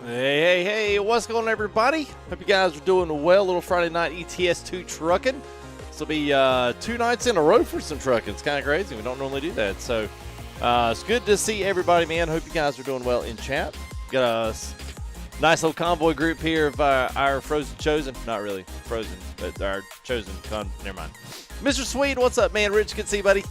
Hey, what's going on, everybody? Hope you guys are doing well. A little Friday night ETS2 trucking. This will be 2 nights in a row for some trucking. It's kind of crazy. We don't normally do that. So it's good to see everybody, man. Hope you guys are doing well in chat. Got a nice little convoy group here of our chosen. Not really frozen, but our chosen. Never mind. Mr. Sweet, what's up, man? Rich, good to see you, buddy.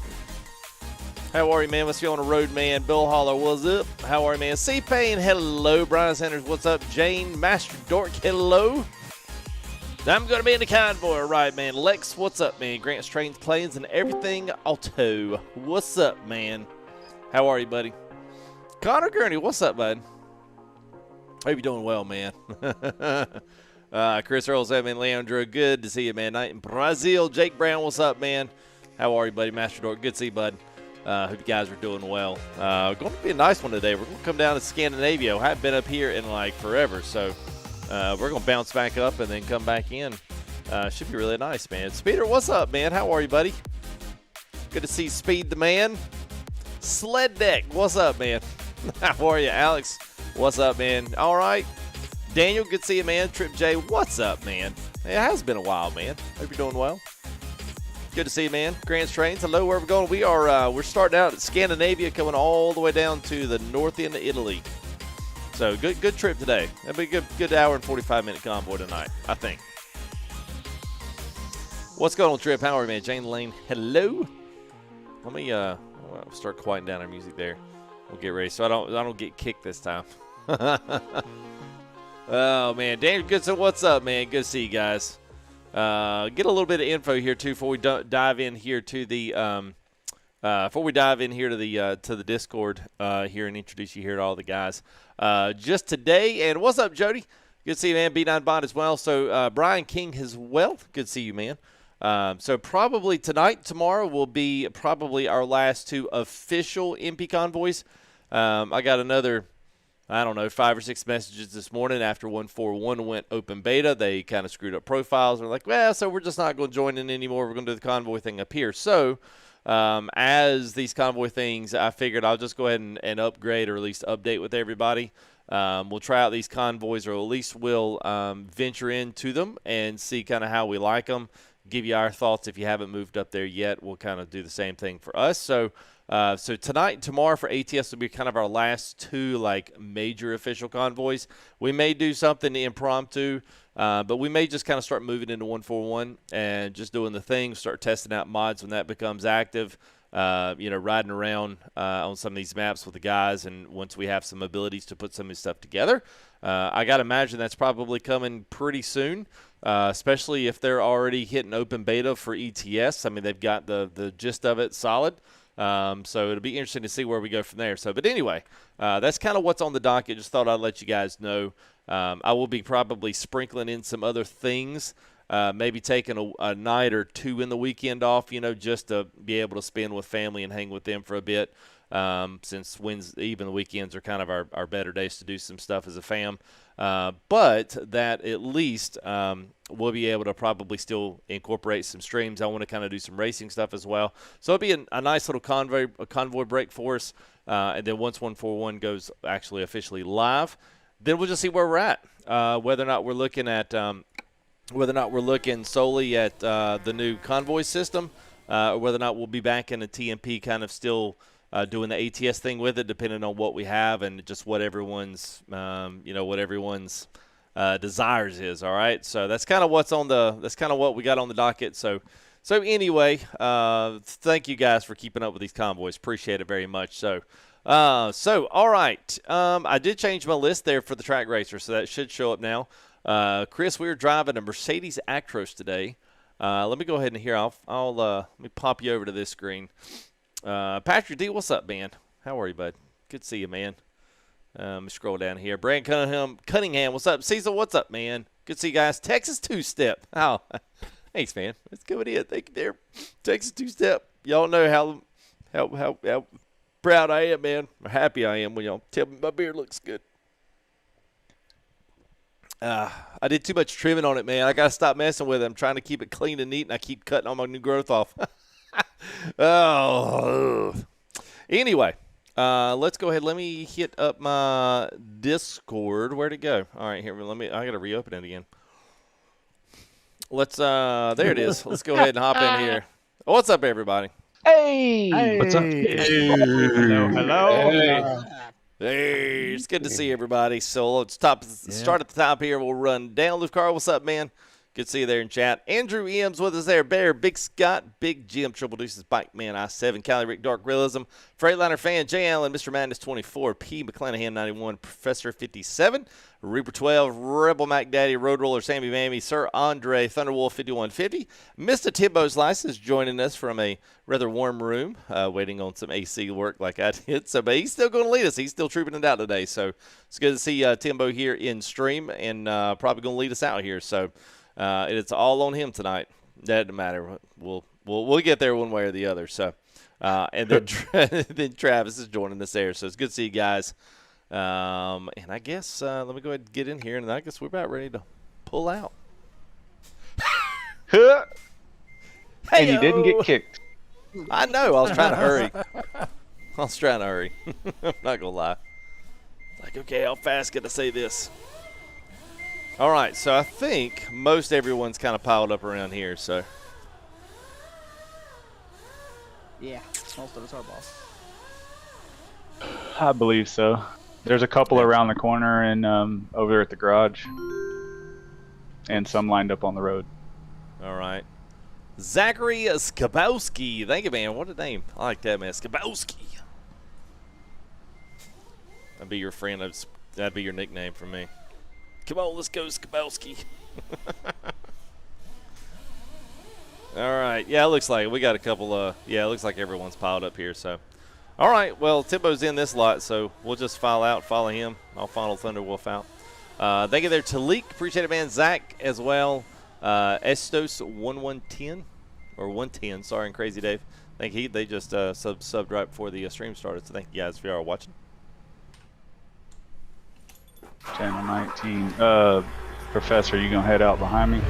How are you, man? What's you on the road, man? Bill Holler, what's up? How are you, man? C-Pain, hello. Brian Sanders, what's up? Jane, Master Dork, hello. I'm going to be in the convoy, all right, man. Lex, what's up, man? Grant's Trains, Planes, and Everything Auto. What's up, man? How are you, buddy? Connor Gurney, what's up, bud? Hope you're doing well, man. Chris Earl, what's up, man? Leandro, good to see you, man. Night in Brazil. Jake Brown, what's up, man? How are you, buddy? Master Dork, good to see you, bud. Hope you guys are doing well. Going to be a nice one today. We're going to come down to Scandinavian. I haven't been up here in like forever, so we're going to bounce back up and then come back in. Should be really nice, man. Speeder, what's up, man? How are you, buddy? Good to see Speed the man. Sled Deck, what's up, man? How are you, Alex? What's up, man? All right. Daniel, good to see you, man. Trip J, what's up, man? It has been a while, man. Hope you're doing well. Good to see you, man. Grant's Trains, hello, where are we going? We're starting out at Scandinavia, coming all the way down to the north end of Italy. So good trip today. That'll be a good hour and 45-minute convoy tonight, I think. What's going on, Trip? How are you, man? Jane Lane, hello. Let me start quieting down our music there. We'll get ready so I don't get kicked this time. Oh man, Daniel Goodson, what's up, man? Good to see you guys. Get a little bit of info here too before we dive in here to the to the Discord here and introduce you here to all the guys. Just today, and what's up, Jody? Good to see you, man. B9 Bond as well. So Brian King as well. Good to see you, man. So probably tonight, tomorrow will be probably our last 2 official MP convoys. I got another, I don't know, 5 or 6 messages this morning after 141 went open beta. They kind of screwed up profiles. They're like, well, so we're just not going to join in anymore. We're going to do the convoy thing up here. So as these convoy things, I figured I'll just go ahead and upgrade or at least update with everybody. We'll try out these convoys, or at least we'll venture into them and see kind of how we like them. Give you our thoughts. If you haven't moved up there yet, we'll kind of do the same thing for us. So tonight and tomorrow for ATS will be kind of our last 2 like major official convoys. We may do something impromptu, but we may just kind of start moving into 141 and just doing the thing, start testing out mods when that becomes active. Riding around on some of these maps with the guys, and once we have some abilities to put some of this stuff together, I got to imagine that's probably coming pretty soon, especially if they're already hitting open beta for ETS. I mean, they've got the gist of it solid. So it'll be interesting to see where we go from there. So, but anyway, that's kind of what's on the docket. Just thought I'd let you guys know. I will be probably sprinkling in some other things. Maybe taking a night or 2 in the weekend off, just to be able to spend with family and hang with them for a bit, since even the weekends are kind of our better days to do some stuff as a fam. But that at least we'll be able to probably still incorporate some streams. I want to kind of do some racing stuff as well. So it'll be a nice little convoy break for us. And then once 141 goes actually officially live, then we'll just see where we're at, whether or not we're looking at solely at the new convoy system, or whether or not we'll be back in the TMP kind of still doing the ATS thing with it, depending on what we have and just what everyone's desires is. All right, so that's kind of what we got on the docket. So anyway, thank you guys for keeping up with these convoys. Appreciate it very much. So all right, I did change my list there for the track racer, so that should show up now. Chris, we were driving a Mercedes Actros today. Let me go ahead and here. I'll let me pop you over to this screen. Patrick D, what's up, man? How are you, bud? Good to see you, man. Let me scroll down here. Brandon Cunningham, what's up? Cecil, what's up, man? Good to see you guys. Texas two-step. Oh, thanks, man. It's coming in. Thank you there. Texas two-step. Y'all know how proud I am, man. How happy I am when y'all tell me my beard looks good. I did too much trimming on it, man. I got to stop messing with it. I'm trying to keep it clean and neat, and I keep cutting all my new growth off. Oh. Anyway, Let's go ahead. Let me hit up my Discord. Where'd it go? All right, here. I got to reopen it again. Let's. There it is. Let's go ahead and hop in here. What's up, everybody? Hey. What's up? Hello. Hey, it's good to see everybody. So let's start at the top here. We'll run down. Luke Carl, what's up, man? Good to see you there in chat. Andrew Ems with us there. Bear, Big Scott, Big Jim, Triple Deuces, Bike Man, I7, Cali Rick, Dark Realism, Freightliner Fan, J. Allen, Mr. Madness 24, P. McClanahan 91, Professor 57, Reaper 12, Rebel Mac Daddy, Road Roller, Sammy Mammy, Sir Andre, Thunderwolf 5150, Mr. Timbo's License joining us from a rather warm room, waiting on some AC work like I did. So, but he's still going to lead us. He's still trooping it out today. So it's good to see Timbo here in stream and probably going to lead us out here. So. It's all on him tonight. That doesn't matter. We'll get there one way or the other. So, and then then Travis is joining us there. So it's good to see you guys. And I guess let me go ahead and get in here, and I guess we're about ready to pull out. And you didn't get kicked. I know. I was trying to hurry. I'm not gonna lie. Like, okay, how fast can I say this? All right, so I think most everyone's kind of piled up around here, so. Yeah, most of us are, boss. I believe so. There's a couple around the corner and over there at the garage. And some lined up on the road. All right. Zachary Skabowski. Thank you, man. What a name. I like that, man. Skabowski. That'd be your friend. That'd be your nickname for me. Come on, let's go, Skabowski. All right. Yeah, it looks like we got a couple it looks like everyone's piled up here. So, all right. Well, Timbo's in this lot, so we'll just file out, follow him. I'll follow Thunderwolf out. Thank you there, Talik. Appreciate it, man. Zach as well. Estos 1110 or 110. Sorry, and Crazy Dave. I think they just subbed right before the stream started. So thank you guys if you are watching. Channel 19. Professor, you gonna head out behind me?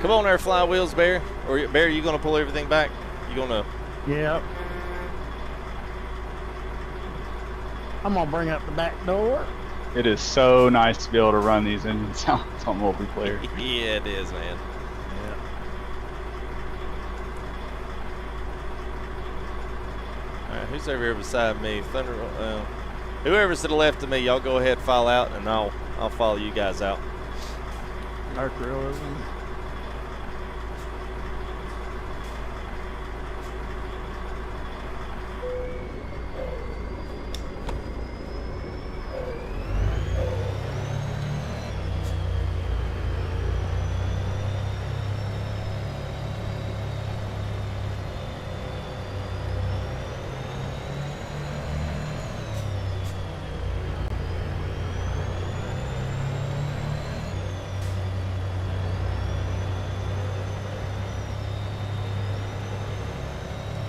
Come on there, flywheels, Bear. Or Bear, you gonna pull everything back? You gonna? Yep. I'm gonna bring up the back door. It is so nice to be able to run these engines out on multiplayer. Yeah, it is, man. Yeah. All right, who's over here beside me? Whoever's to the left of me, y'all go ahead and file out, and I'll follow you guys out. Dark Realism.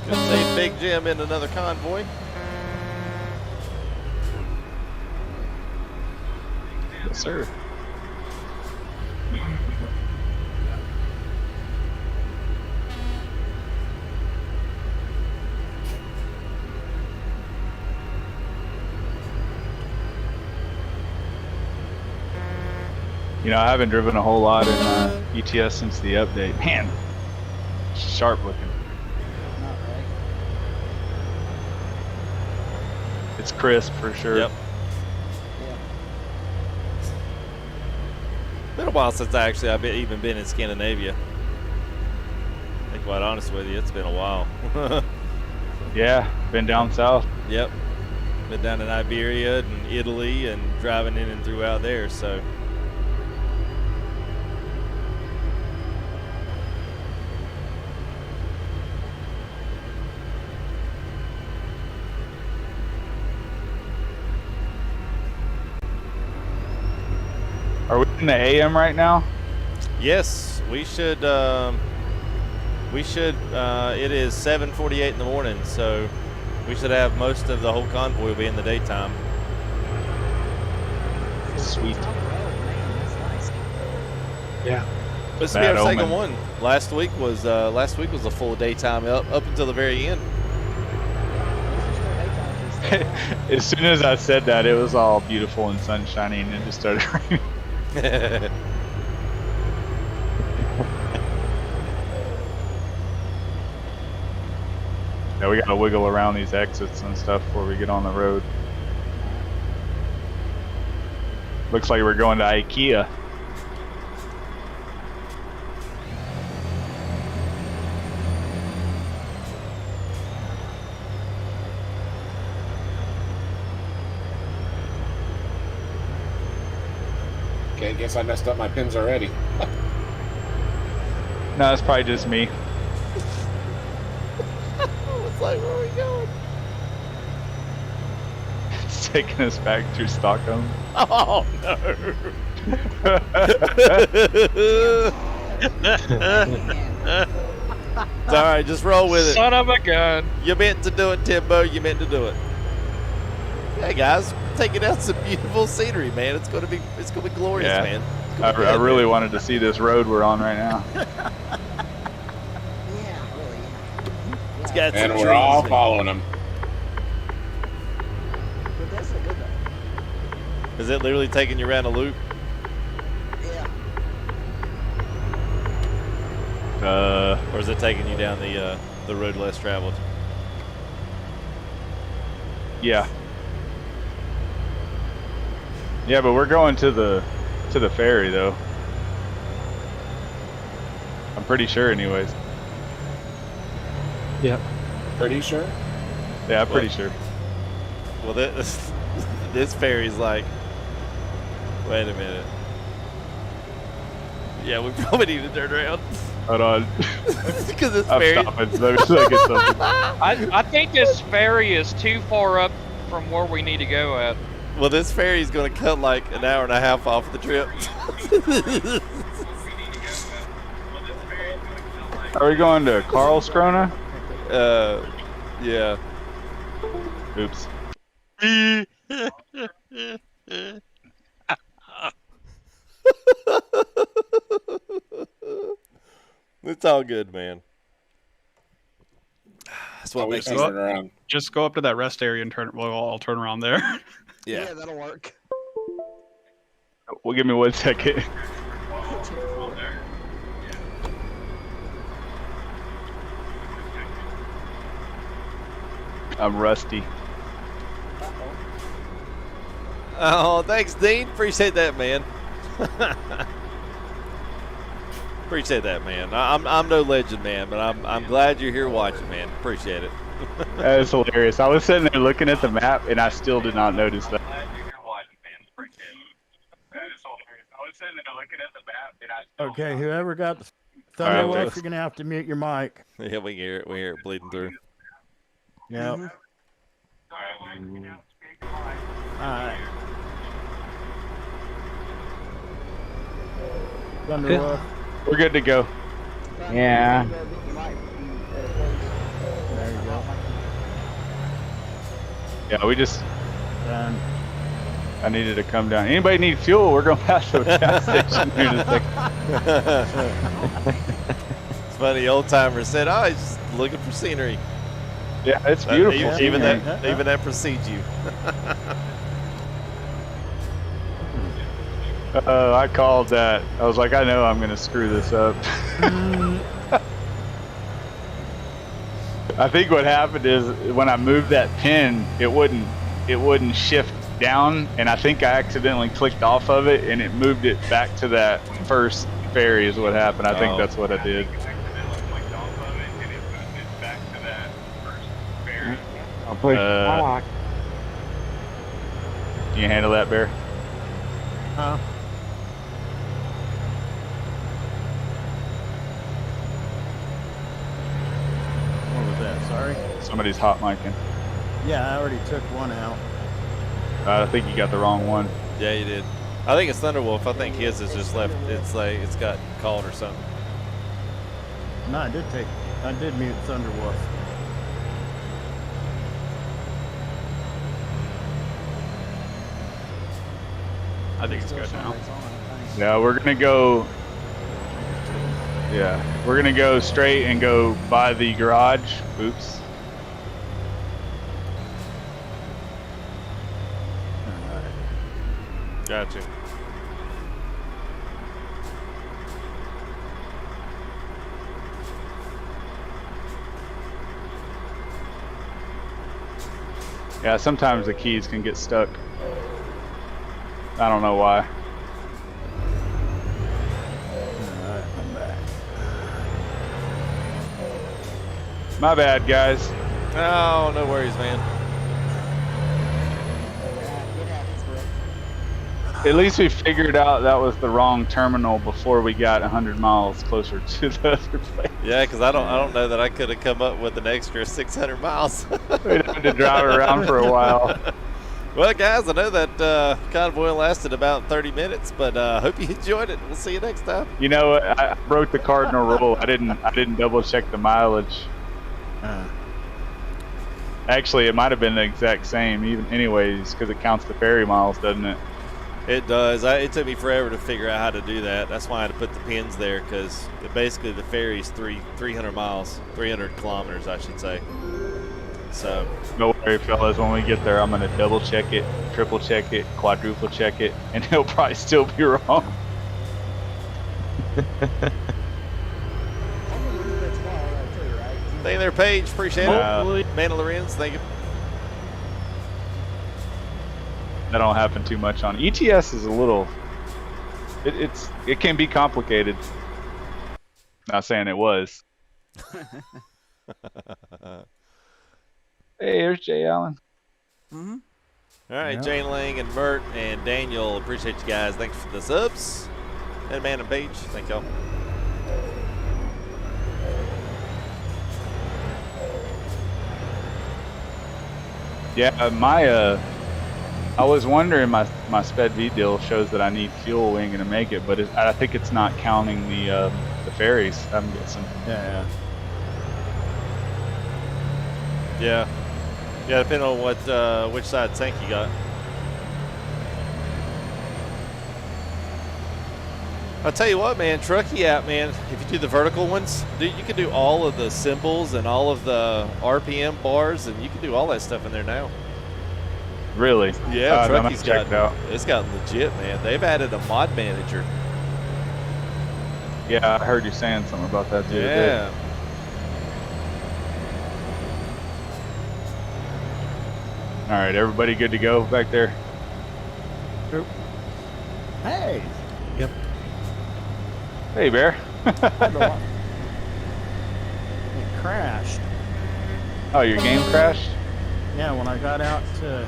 Good to see Big Jim in another convoy. Yes, sir. You know, I haven't driven a whole lot in ETS since the update. Man, sharp looking. Not right. It's crisp for sure. Yep. Yeah. Been a while since I've even been in Scandinavia. To be quite honest with you, it's been a while. Yeah, been down south. Yep. Been down in Iberia and Italy and driving in and throughout there, so. Are we in the AM right now? Yes, we should. It is 7:48 in the morning, so we should have most of the whole convoy will be in the daytime. Sweet. Yeah. This will be our second one. Last week was a full daytime up until the very end. As soon as I said that, it was all beautiful and sunshiny, and it just started raining. Yeah, we gotta wiggle around these exits and stuff before we get on the road. Looks like we're going to IKEA. Okay, I guess I messed up my pins already. No, it's probably just me. It's like, where are we going? It's taking us back through Stockholm. Oh no! It's all right, just roll with it. Son of a gun! You meant to do it, Timbo. You meant to do it. Hey guys, taking out some beautiful scenery, man. It's gonna be glorious, Yeah. man. I really wanted to see this road we're on right now. It's got And some we're all trees. following them. Is it literally taking you around a loop? Or is it taking you down the road less traveled? Yeah. Yeah, but we're going to the ferry though. I'm pretty sure, anyways. Yep. Pretty sure? Yeah, I'm pretty sure. Well, this ferry's like, wait a minute. Yeah, we probably need to turn around. Hold on. Because this I'm ferry. stopping. Let me get something. I think this ferry is too far up from where we need to go at. Well, this ferry's going to cut like an hour and a half off the trip. Are we going to Karlskrona? Yeah. Oops. It's all good, man. That's what Oh, we makes can it. turn around. Just go up to that rest area and turn. We'll all turn around there. Yeah. that'll work. Well, give me 1 second. I'm rusty. Oh, thanks, Dean. Appreciate that, man. Appreciate that, man. I'm no legend, man, but I'm glad you're here watching, man. Appreciate it. That is hilarious. I was sitting there looking at the map, and I still did not notice that. Okay, whoever got the All right, Thunder West, let's- you're gonna have to mute your mic. Yeah, we hear it. We hear it bleeding through. Yep. Alright. Thunder West. We're good to go. Yeah. There you go. Yeah, we just. Done. I needed to come down. Anybody need fuel? We're going past the gas station here in a second. It's funny. Old timer said, "Oh, he's just looking for scenery." Yeah, it's beautiful. Even scenery. that precedes you. I called that. I was like, I know I'm gonna screw this up. I think what happened is when I moved that pin, it wouldn't shift down, and I think I accidentally clicked off of it, and it moved it back to that first ferry. Is what happened. I think that's what I did. I'll push lock. Can you handle that, Bear? Huh? What was that? Sorry? Somebody's hot micing. Yeah, I already took one out. I think you got the wrong one. Yeah, you did. I think it's Thunderwolf. I think his is just left. It's like it's got called or something. No, I did mute Thunderwolf. I think it's good now. Yeah, we're gonna go. Yeah, we're gonna go straight and go by the garage. Oops. Gotcha. Yeah, sometimes the keys can get stuck. I don't know why. Alright, I'm back. My bad, guys. Oh, no worries, man. At least we figured out that was the wrong terminal before we got 100 miles closer to the other place. Yeah, because I don't know that I could have come up with an extra 600 miles. We'd have to drive around for a while. Well, guys, I know that convoy lasted about 30 minutes, but hope you enjoyed it. We'll see you next time. You know what? I broke the cardinal rule. I didn't double check the mileage. Actually, it might have been the exact same, even anyways, because it counts the ferry miles, doesn't it? It does. It took me forever to figure out how to do that. That's why I had to put the pins there, because basically the ferry's 300 miles, 300 kilometers, I should say. So. No worry, fellas. When we get there, I'm gonna double check it, triple check it, quadruple check it, and it'll probably still be wrong. Thank you there, Paige. Appreciate it. Mandalorians, thank you. That don't happen too much on ETS. Is a little. It can be complicated. Not saying it was. Hey, there's Jay Allen. All right, Jane Lang and Mert and Daniel, appreciate you guys. Thanks for the subs. And Man and Paige, thank y'all. Yeah, I was wondering, my Sped V deal shows that I need fuel wing to make it, but I think it's not counting the ferries. I'm guessing. Yeah, depending on which side tank you got. I'll tell you what, man, Truckee app, man, if you do the vertical ones, dude, you can do all of the symbols and all of the RPM bars, and you can do all that stuff in there now. Really? Yeah, Truckee's checked out. It's gotten legit, man. They've added a mod manager. Yeah, I heard you saying something about that the other day. Yeah. All right, everybody good to go back there? Hey! Hey, Bear. It crashed. Oh, your game crashed? Yeah, when I got out to...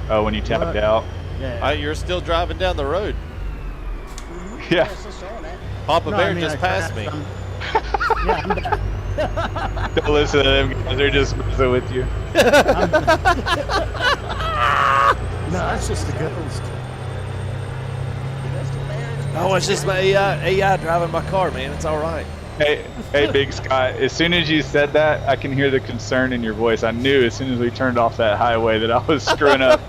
Oh, when you tapped out? Yeah. You're still driving down the road. Yeah. Papa No, Bear I mean, just I passed me. Yeah, I'm back. Don't listen to them guys. They're just messing with you. No, that's just the ghost. Oh, it's just my AI driving my car, man. It's all right. Hey, Big Scott. As soon as you said that, I can hear the concern in your voice. I knew as soon as we turned off that highway that I was screwing up.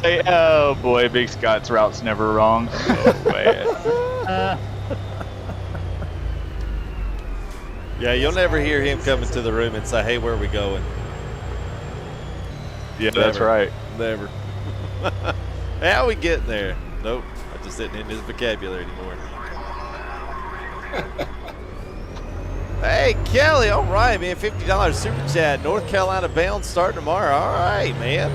Like, oh boy, Big Scott's route's never wrong. Oh, man. Yeah, you'll never hear him come into the room and say, "Hey, where are we going?" Yeah, that's right. Never. How we getting there? Nope. I just didn't in his vocabulary anymore. Hey, Kelly. All right, man. $50 super chat. North Carolina bound starting tomorrow. All right, man.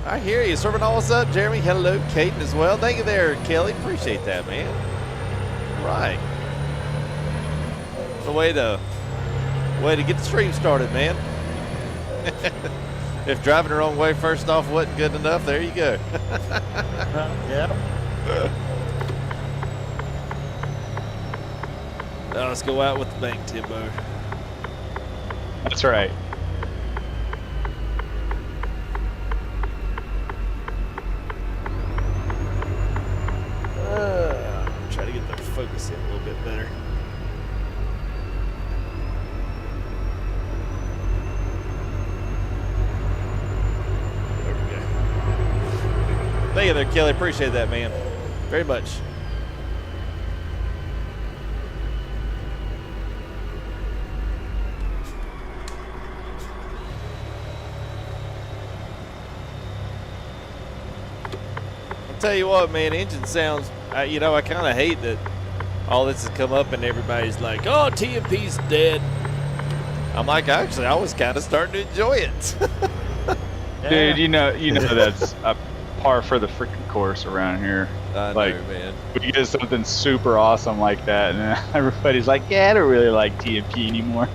I hear you. Serving all what's up, Jeremy. Hello, Caden as well. Thank you there, Kelly. Appreciate that, man. All right. The way to get the stream started, man. If driving the wrong way first off wasn't good enough, there you go. Yep. Now let's go out with the bank, Timbo. That's right. better. Thank you there, Kelly. Appreciate that, man. Very much. I'll tell you what, man, engine sounds, you know, I kind of hate that all this has come up and everybody's like, oh, TMP's dead. I'm like, actually, I was kind of starting to enjoy it. Dude, you know that's a par for the freaking course around here. I like, know, man. We get something super awesome like that, and then everybody's like, yeah, I don't really like TMP anymore.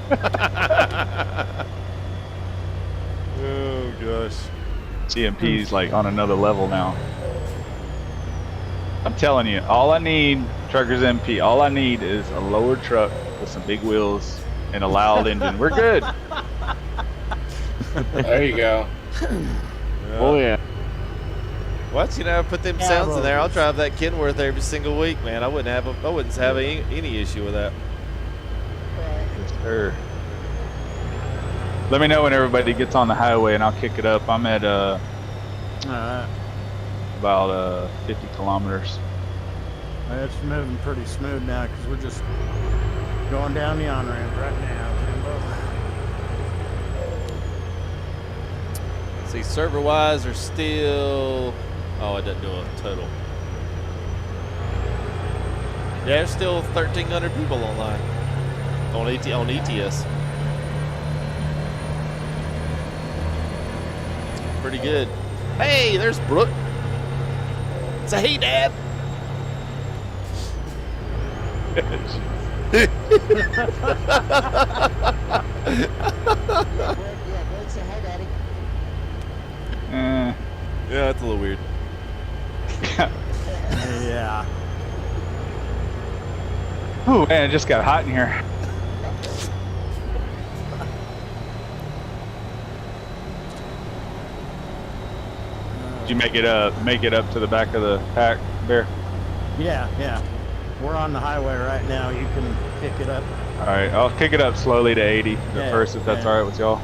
Oh, gosh. TMP's like on another level now. I'm telling you, all I need, TruckersMP, all I need is a lower truck with some big wheels and a loud engine. We're good. There you go. Oh yeah. What, you know, put them sounds in there. I'll drive that Kenworth every single week, man. I wouldn't have any issue with that. Yes, sir. Let me know when everybody gets on the highway and I'll kick it up. I'm at Alright. about 50 kilometers. It's moving pretty smooth now because we're just going down the on-ramp right now. See, server-wise, are still... Oh, it doesn't do a total. Yeah, there's still 1,300 people online on ETS. Pretty good. Hey, there's Brooke. Say, hey, Dad. Yeah, that's a little weird. Yeah. Oh man, it just got hot in here. Did you make it up to the back of the pack, Bear? Yeah, yeah. We're on the highway right now. You can pick it up. All right, I'll kick it up slowly to 80 at Yeah, first, if that's yeah. all right with y'all.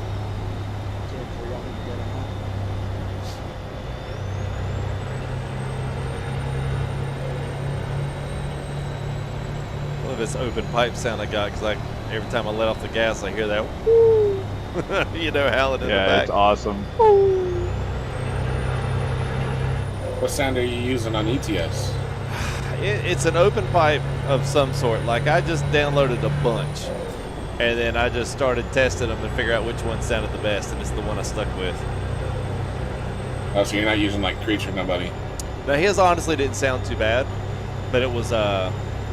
I love this open pipe sound I got because every time I let off the gas, I hear that woo. You know, howling in the Yeah, back. it's awesome. What sound are you using on ETS? It's an open pipe of some sort. Like, I just downloaded a bunch, and then I just started testing them to figure out which one sounded the best, and it's the one I stuck with. Oh, so you're not using like Creature Nobody? Now, his honestly didn't sound too bad, but it was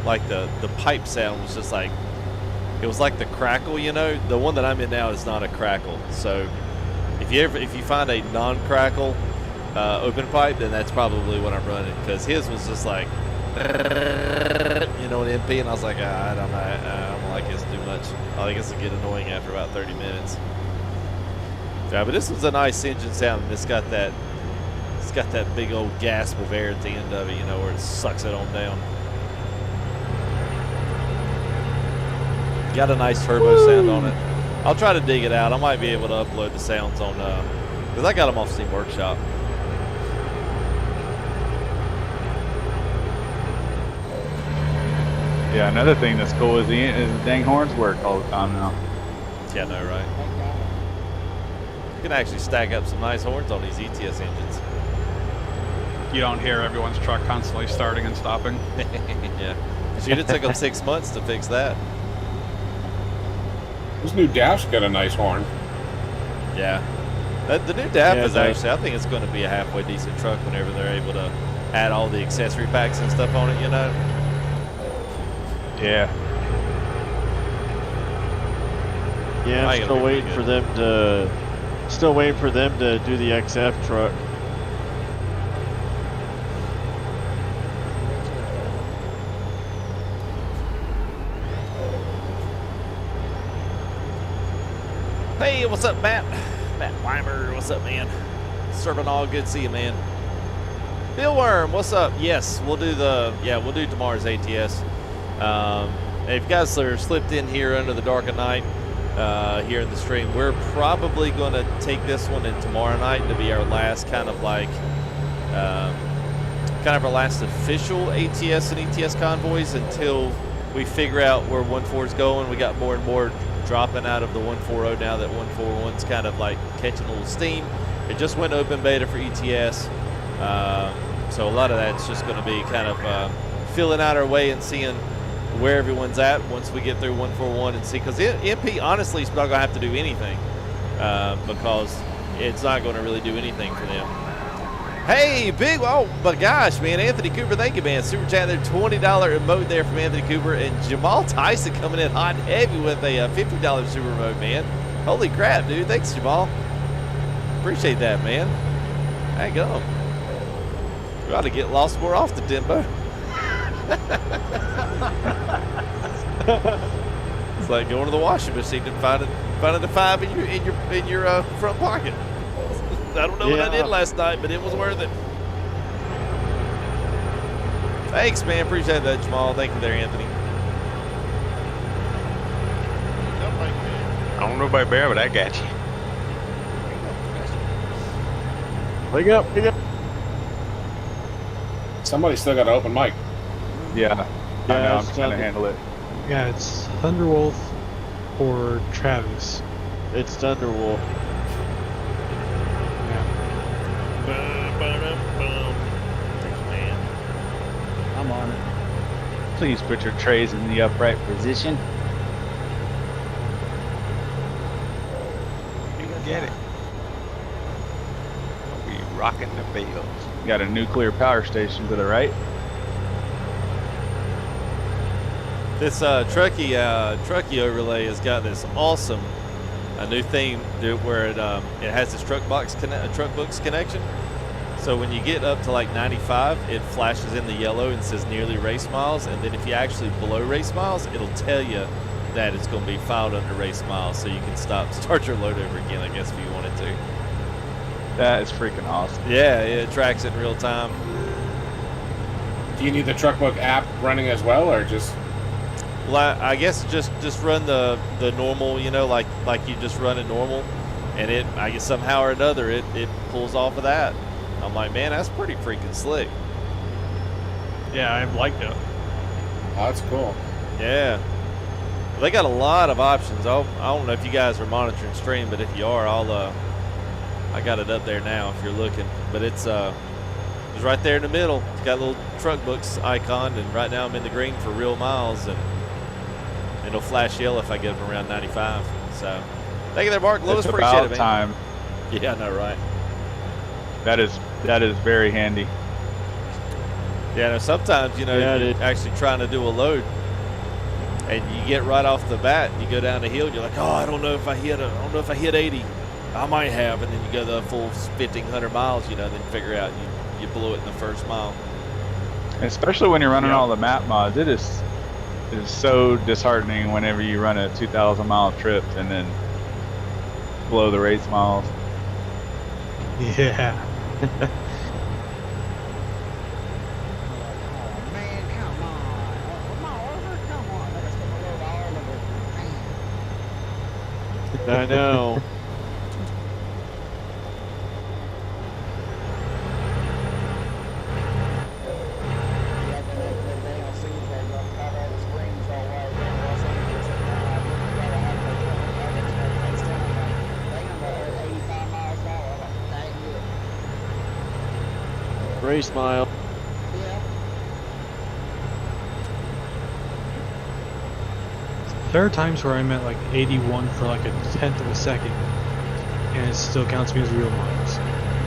like the pipe sound was just like, it was like the crackle, you know. The one that I'm in now is not a crackle. So if you find a non-crackle open pipe, then that's probably what I'm running, because his was just like, you know, an MP, and I was like, I don't like this too much. I think it's to get annoying after about 30 minutes. Yeah, but this was a nice engine sound, and it's got that big old gasp of air at the end of it, you know, where it sucks it on down. Got a nice turbo sound on it. I'll try to dig it out. I might be able to upload the sounds on, because I got them off Steam Workshop. Yeah, another thing that's cool is the dang horns work all the time now. Yeah, I know, right? You can actually stack up some nice horns on these ETS engines. You don't hear everyone's truck constantly starting and stopping. Yeah. Shoot, it took them 6 months to fix that. This new dash got a nice horn. Yeah. The new DAF is it does. actually, I think it's going to be a halfway decent truck whenever they're able to add all the accessory packs and stuff on it, you know? Yeah. Yeah, I I'm gotta still be waiting good. for them to do the XF truck. Hey, what's up, Matt? Matt Weimer, what's up, man? Serving all, good to see you, man. Bill Worm, what's up? Yes, we'll do tomorrow's ATS. if you guys are slipped in here under the dark of night here in the stream, we're probably going to take this one in tomorrow night to be our last kind of like our last official ATS and ETS convoys until we figure out where 1.4 is going. We got more and more dropping out of the 1.40 now that 1.41's kind of like catching a little steam. It just went open beta for ETS, so a lot of that's just going to be kind of filling out our way and seeing where everyone's at once we get through 1.41 and see, because MP honestly is not going to have to do anything because it's not going to really do anything for them. Hey, big, oh my gosh, man, Anthony Cooper, thank you, man. Super chat there, $20 emote there from Anthony Cooper, and Jamal Tyson coming in hot and heavy with a $50 super emote, man. Holy crap, dude. Thanks, Jamal. Appreciate that, man. Hang on. We ought to get lost more often, Dimbo. It's like going to the washing machine and finding the 5 in your front pocket. I don't know what I did last night, but it was worth it. Thanks, man. Appreciate that, Jamal. Thank you there, Anthony. I don't know about Bear, but I got you. Pick up, pick up. Somebody still got an open mic. Yeah, I know. I'm it's trying to handle it. Yeah, it's Thunderwolf or Travis. It's Thunderwolf. I'm on it. Please put your trays in the upright position. You can get it. I'll be rocking the fields. Got a nuclear power station to the right. This Truckee overlay has got this awesome new theme where it has this Truckbooks connection. So when you get up to like 95, it flashes in the yellow and says nearly race miles, and then if you actually below race miles, it'll tell you that it's going to be filed under race miles, so you can start your load over again, I guess, if you wanted to. That is freaking awesome. Yeah, it tracks it in real time. Do you need the Truckbook app running as well, or just? Well, I guess just run the normal, you know, like you just run it normal, and it, I guess somehow or another it pulls off of that. I'm like, man, that's pretty freaking slick. Yeah, I like it. Oh, that's cool. Yeah. Well, they got a lot of options. I don't know if you guys are monitoring stream, but if you are, I got it up there now if you're looking. But it's right there in the middle. It's got a little Truckbooks icon, and right now I'm in the green for real miles, and it'll flash yellow if I get up around 95. So, thank you there, Mark. Lewis, It's appreciate about it, man. time. Yeah, I know, right? That is very handy. Yeah, no, sometimes, you know, you're actually trying to do a load, and you get right off the bat, and you go down the hill, and you're like, oh, I don't know if I hit 80. I might have, and then you go the full 1,500 miles, you know, then figure out you blew it in the first mile. And especially when you're running all the map mods, it is so disheartening whenever you run a 2,000 mile trip and then blow the race miles. Yeah. I know. Race mile. There are times where I'm at like 81 for like a tenth of a second, and it still counts me as real miles.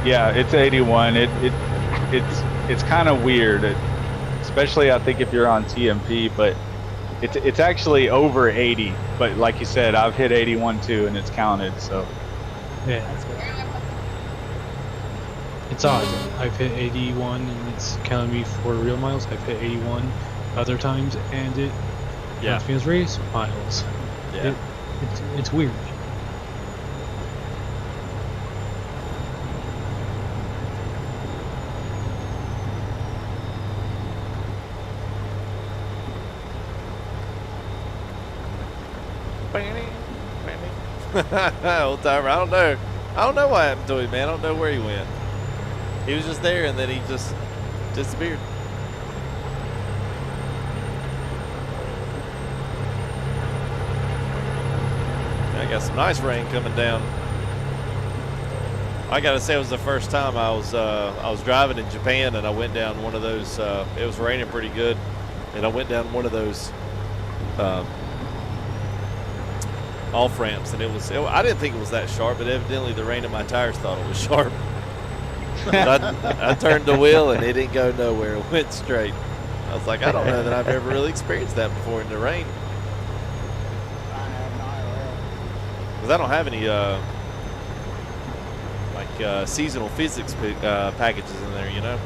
Yeah, it's 81. It's kind of weird, especially I think if you're on TMP, but it's actually over 80. But like you said, I've hit 81 too, and it's counted. So yeah, it's odd. I've hit 81, and it's counting me for real miles. I've hit 81 other times, and it counts me as race miles. Yeah, it's weird. Old timer. I don't know. I don't know what happened to him, man. I don't know where he went. He was just there, and then he just disappeared. I got some nice rain coming down. I gotta say, it was the first time I was driving in Japan, and I went down one of those. It was raining pretty good, and I went down one of those off ramps, and I didn't think it was that sharp, but evidently the rain in my tires thought it was sharp. I turned the wheel, and it didn't go nowhere. It went straight. I was like, I don't know that I've ever really experienced that before in the rain. Because I don't have any seasonal physics packages in there, you know?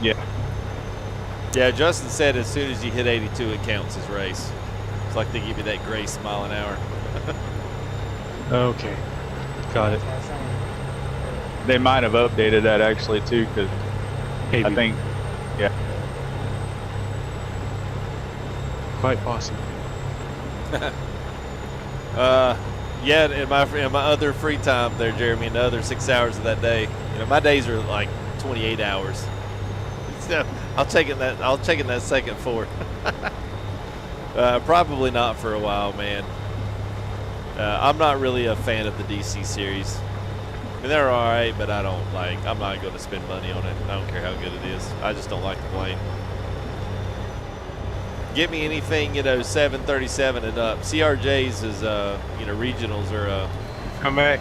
Yeah. Yeah, Justin said as soon as you hit 82, it counts as race. It's like they give you that grace mile an hour. Okay. Got it. They might have updated that actually too, because I think, yeah. Quite possible. Yeah, in my other free time there, Jeremy, in the other 6 hours of that day, you know, my days are like 28 hours. So I'll take it that second four. Probably not for a while, man. I'm not really a fan of the DC series. I mean, they're all right, but I'm not going to spend money on it. I don't care how good it is. I just don't like the plane. Get me anything, 737 and up. CRJs is, regionals are. Come back.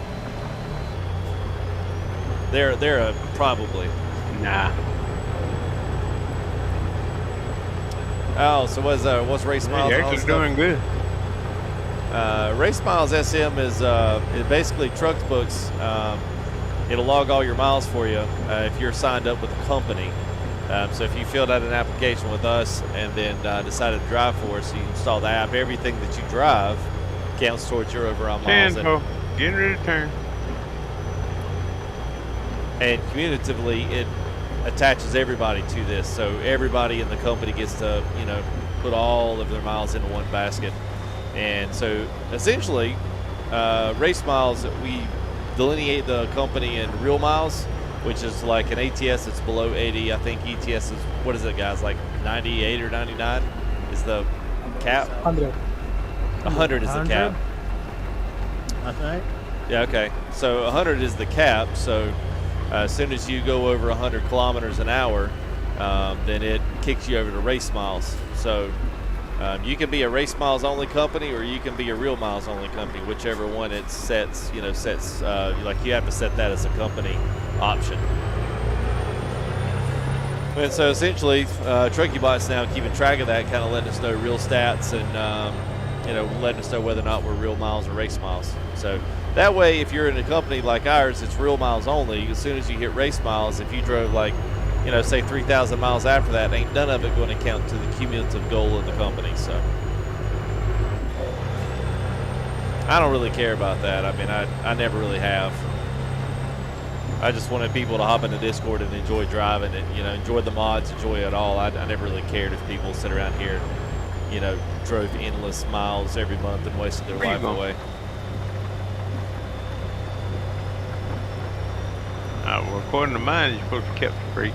They're probably. Nah. Oh, so what's Race Miles? You're actually doing good. Race Miles SM is basically Truckbooks. It'll log all your miles for you if you're signed up with a company. So if you filled out an application with us and then decided to drive for us, you install the app. Everything that you drive counts towards your overall miles. Getting ready to turn. And cumulatively, it attaches everybody to this. So everybody in the company gets to, put all of their miles into one basket. And so essentially, Race Miles, we delineate the company in real miles, which is like an ATS that's below 80. I think ETS is, what is it, guys, like 98 or 99 is the cap? 100. 100 is the cap. I think. Yeah, okay. So 100 is the cap. So as soon as you go over 100 kilometers an hour, then it kicks you over to Race Miles. So you can be a Race Miles only company, or you can be a Real Miles only company, whichever one it sets, like you have to set that as a company option. And so essentially, TruckyBot's now keeping track of that, kind of letting us know real stats and, letting us know whether or not we're Real Miles or Race Miles. So that way, if you're in a company like ours, it's Real Miles only. As soon as you hit Race Miles, if you drove say 3,000 miles after that, ain't none of it going to count to the cumulative goal of the company. So I don't really care about that. I mean, I never really have. I just wanted people to hop into Discord and enjoy driving and, enjoy the mods, enjoy it all. I never really cared if people sit around here, drove endless miles every month and wasted their life away. Well, according to mine, you're supposed to be kept free.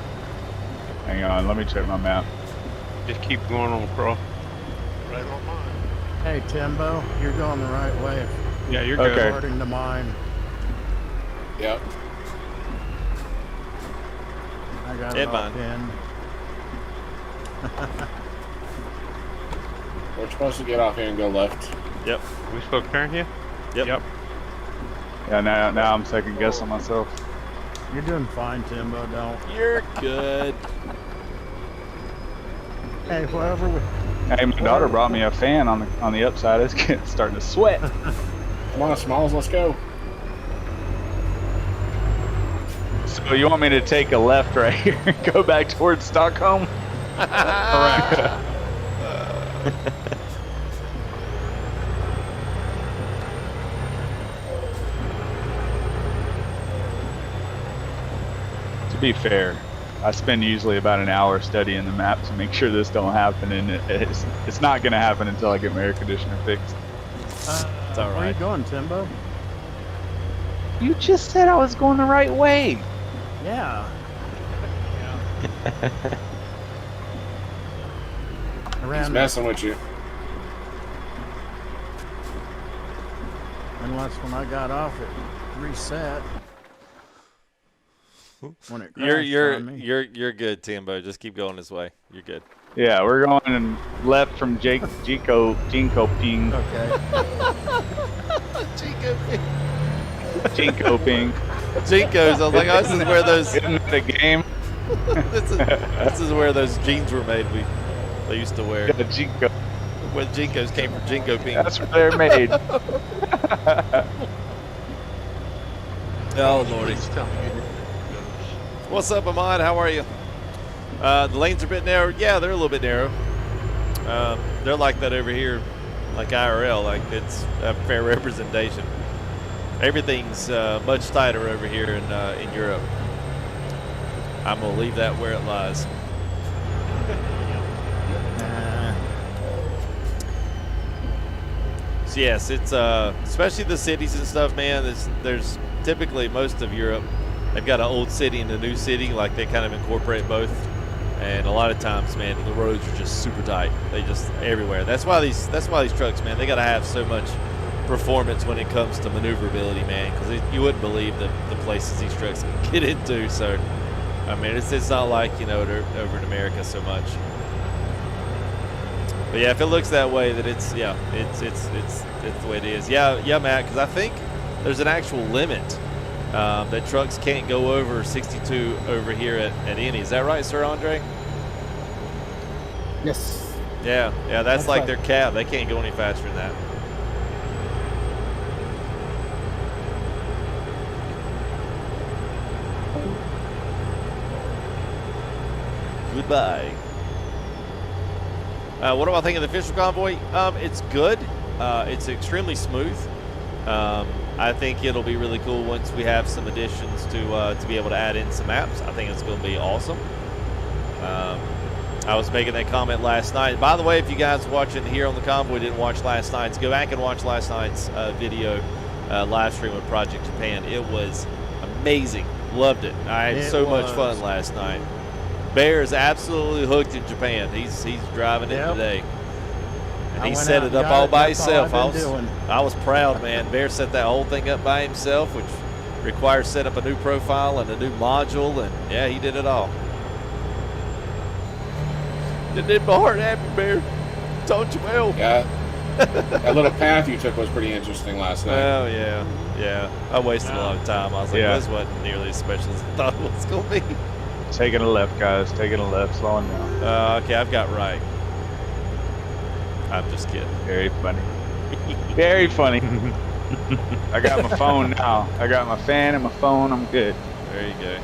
Hang on, let me check my map. Just keep going on across. Right on mine. Hey, Timbo, you're going the right way. Yeah, you're good. Okay. According to mine. Yep. I got Yeah, it all mine. pinned. We're supposed to get off here and go left. Yep. We supposed to turn here? Yep. Yeah, now I'm second guessing myself. You're doing fine, Timbo. Don't. You're good. Hey, whoever. Hey, my daughter brought me a fan on the upside. It's starting to sweat. Come on, Smalls, let's go. So you want me to take a left right here and go back towards Stockholm? Correct. To be fair, I spend usually about an hour studying the map to make sure this don't happen, and it's not going to happen until I get my air conditioner fixed. It's all Where you right. going, Timbo? You just said I was going the right way. Yeah. He's Around, messing with you. unless when I got off it reset. When it crashed on me. You're good, Timbo. Just keep going this way. You're good. Yeah, we're going left from Jinko Ping. Okay. Jinko Ping. Jinkos. I was like, oh, this is where those Isn't it a game? this is where those jeans were made. They used to wear. Yeah, Jinko. When Jinkos came from Jinko Ping. That's where they're made. Oh lordy. Please tell me you didn't. What's up, Ahmad? How are you? The lanes are a bit narrow. Yeah, they're a little bit narrow. They're like that over here, like IRL. Like it's a fair representation. Everything's much tighter over here in Europe. I'm gonna leave that where it lies. So yes, it's especially the cities and stuff, man. There's typically most of Europe. They've got an old city and a new city, like they kind of incorporate both. And a lot of times, man, the roads are just super tight. They just everywhere. That's why these trucks, man, they got to have so much performance when it comes to maneuverability, man. Because you wouldn't believe the places these trucks can get into. So, I mean, it's not like they're over in America so much. But yeah, if it looks that way, that it's the way it is. Yeah, Matt. Because I think there's an actual limit. That trucks can't go over 62 over here at any. Is that right, Sir Andre? Yes. Yeah, that's like their cap. They can't go any faster than that. Goodbye. What do I think of the official convoy? It's good. It's extremely smooth. I think it'll be really cool once we have some additions to be able to add in some apps. I think it's going to be awesome. I was making that comment last night. By the way, if you guys watching here on the Convoy didn't watch last night's, go back and watch last night's video live stream with Project Japan. It was amazing. Loved it. I had so much fun last night. Bear is absolutely hooked in Japan. He's driving it today. And he set it up all by himself. I was proud, man. Bear set that whole thing up by himself, which requires set up a new profile and a new module, and yeah, he did it all. It did my heart happy, Bear. Told you well. Yeah. That little path you took was pretty interesting last night. Oh, yeah. I wasted a lot of time. I was like, this wasn't nearly as special as I thought it was going to be. Taking a left, guys. Taking a left. Slowing down. Okay, I've got right. I'm just kidding. Very funny. Very funny. I got my phone now. I got my fan and my phone. I'm good. There you go.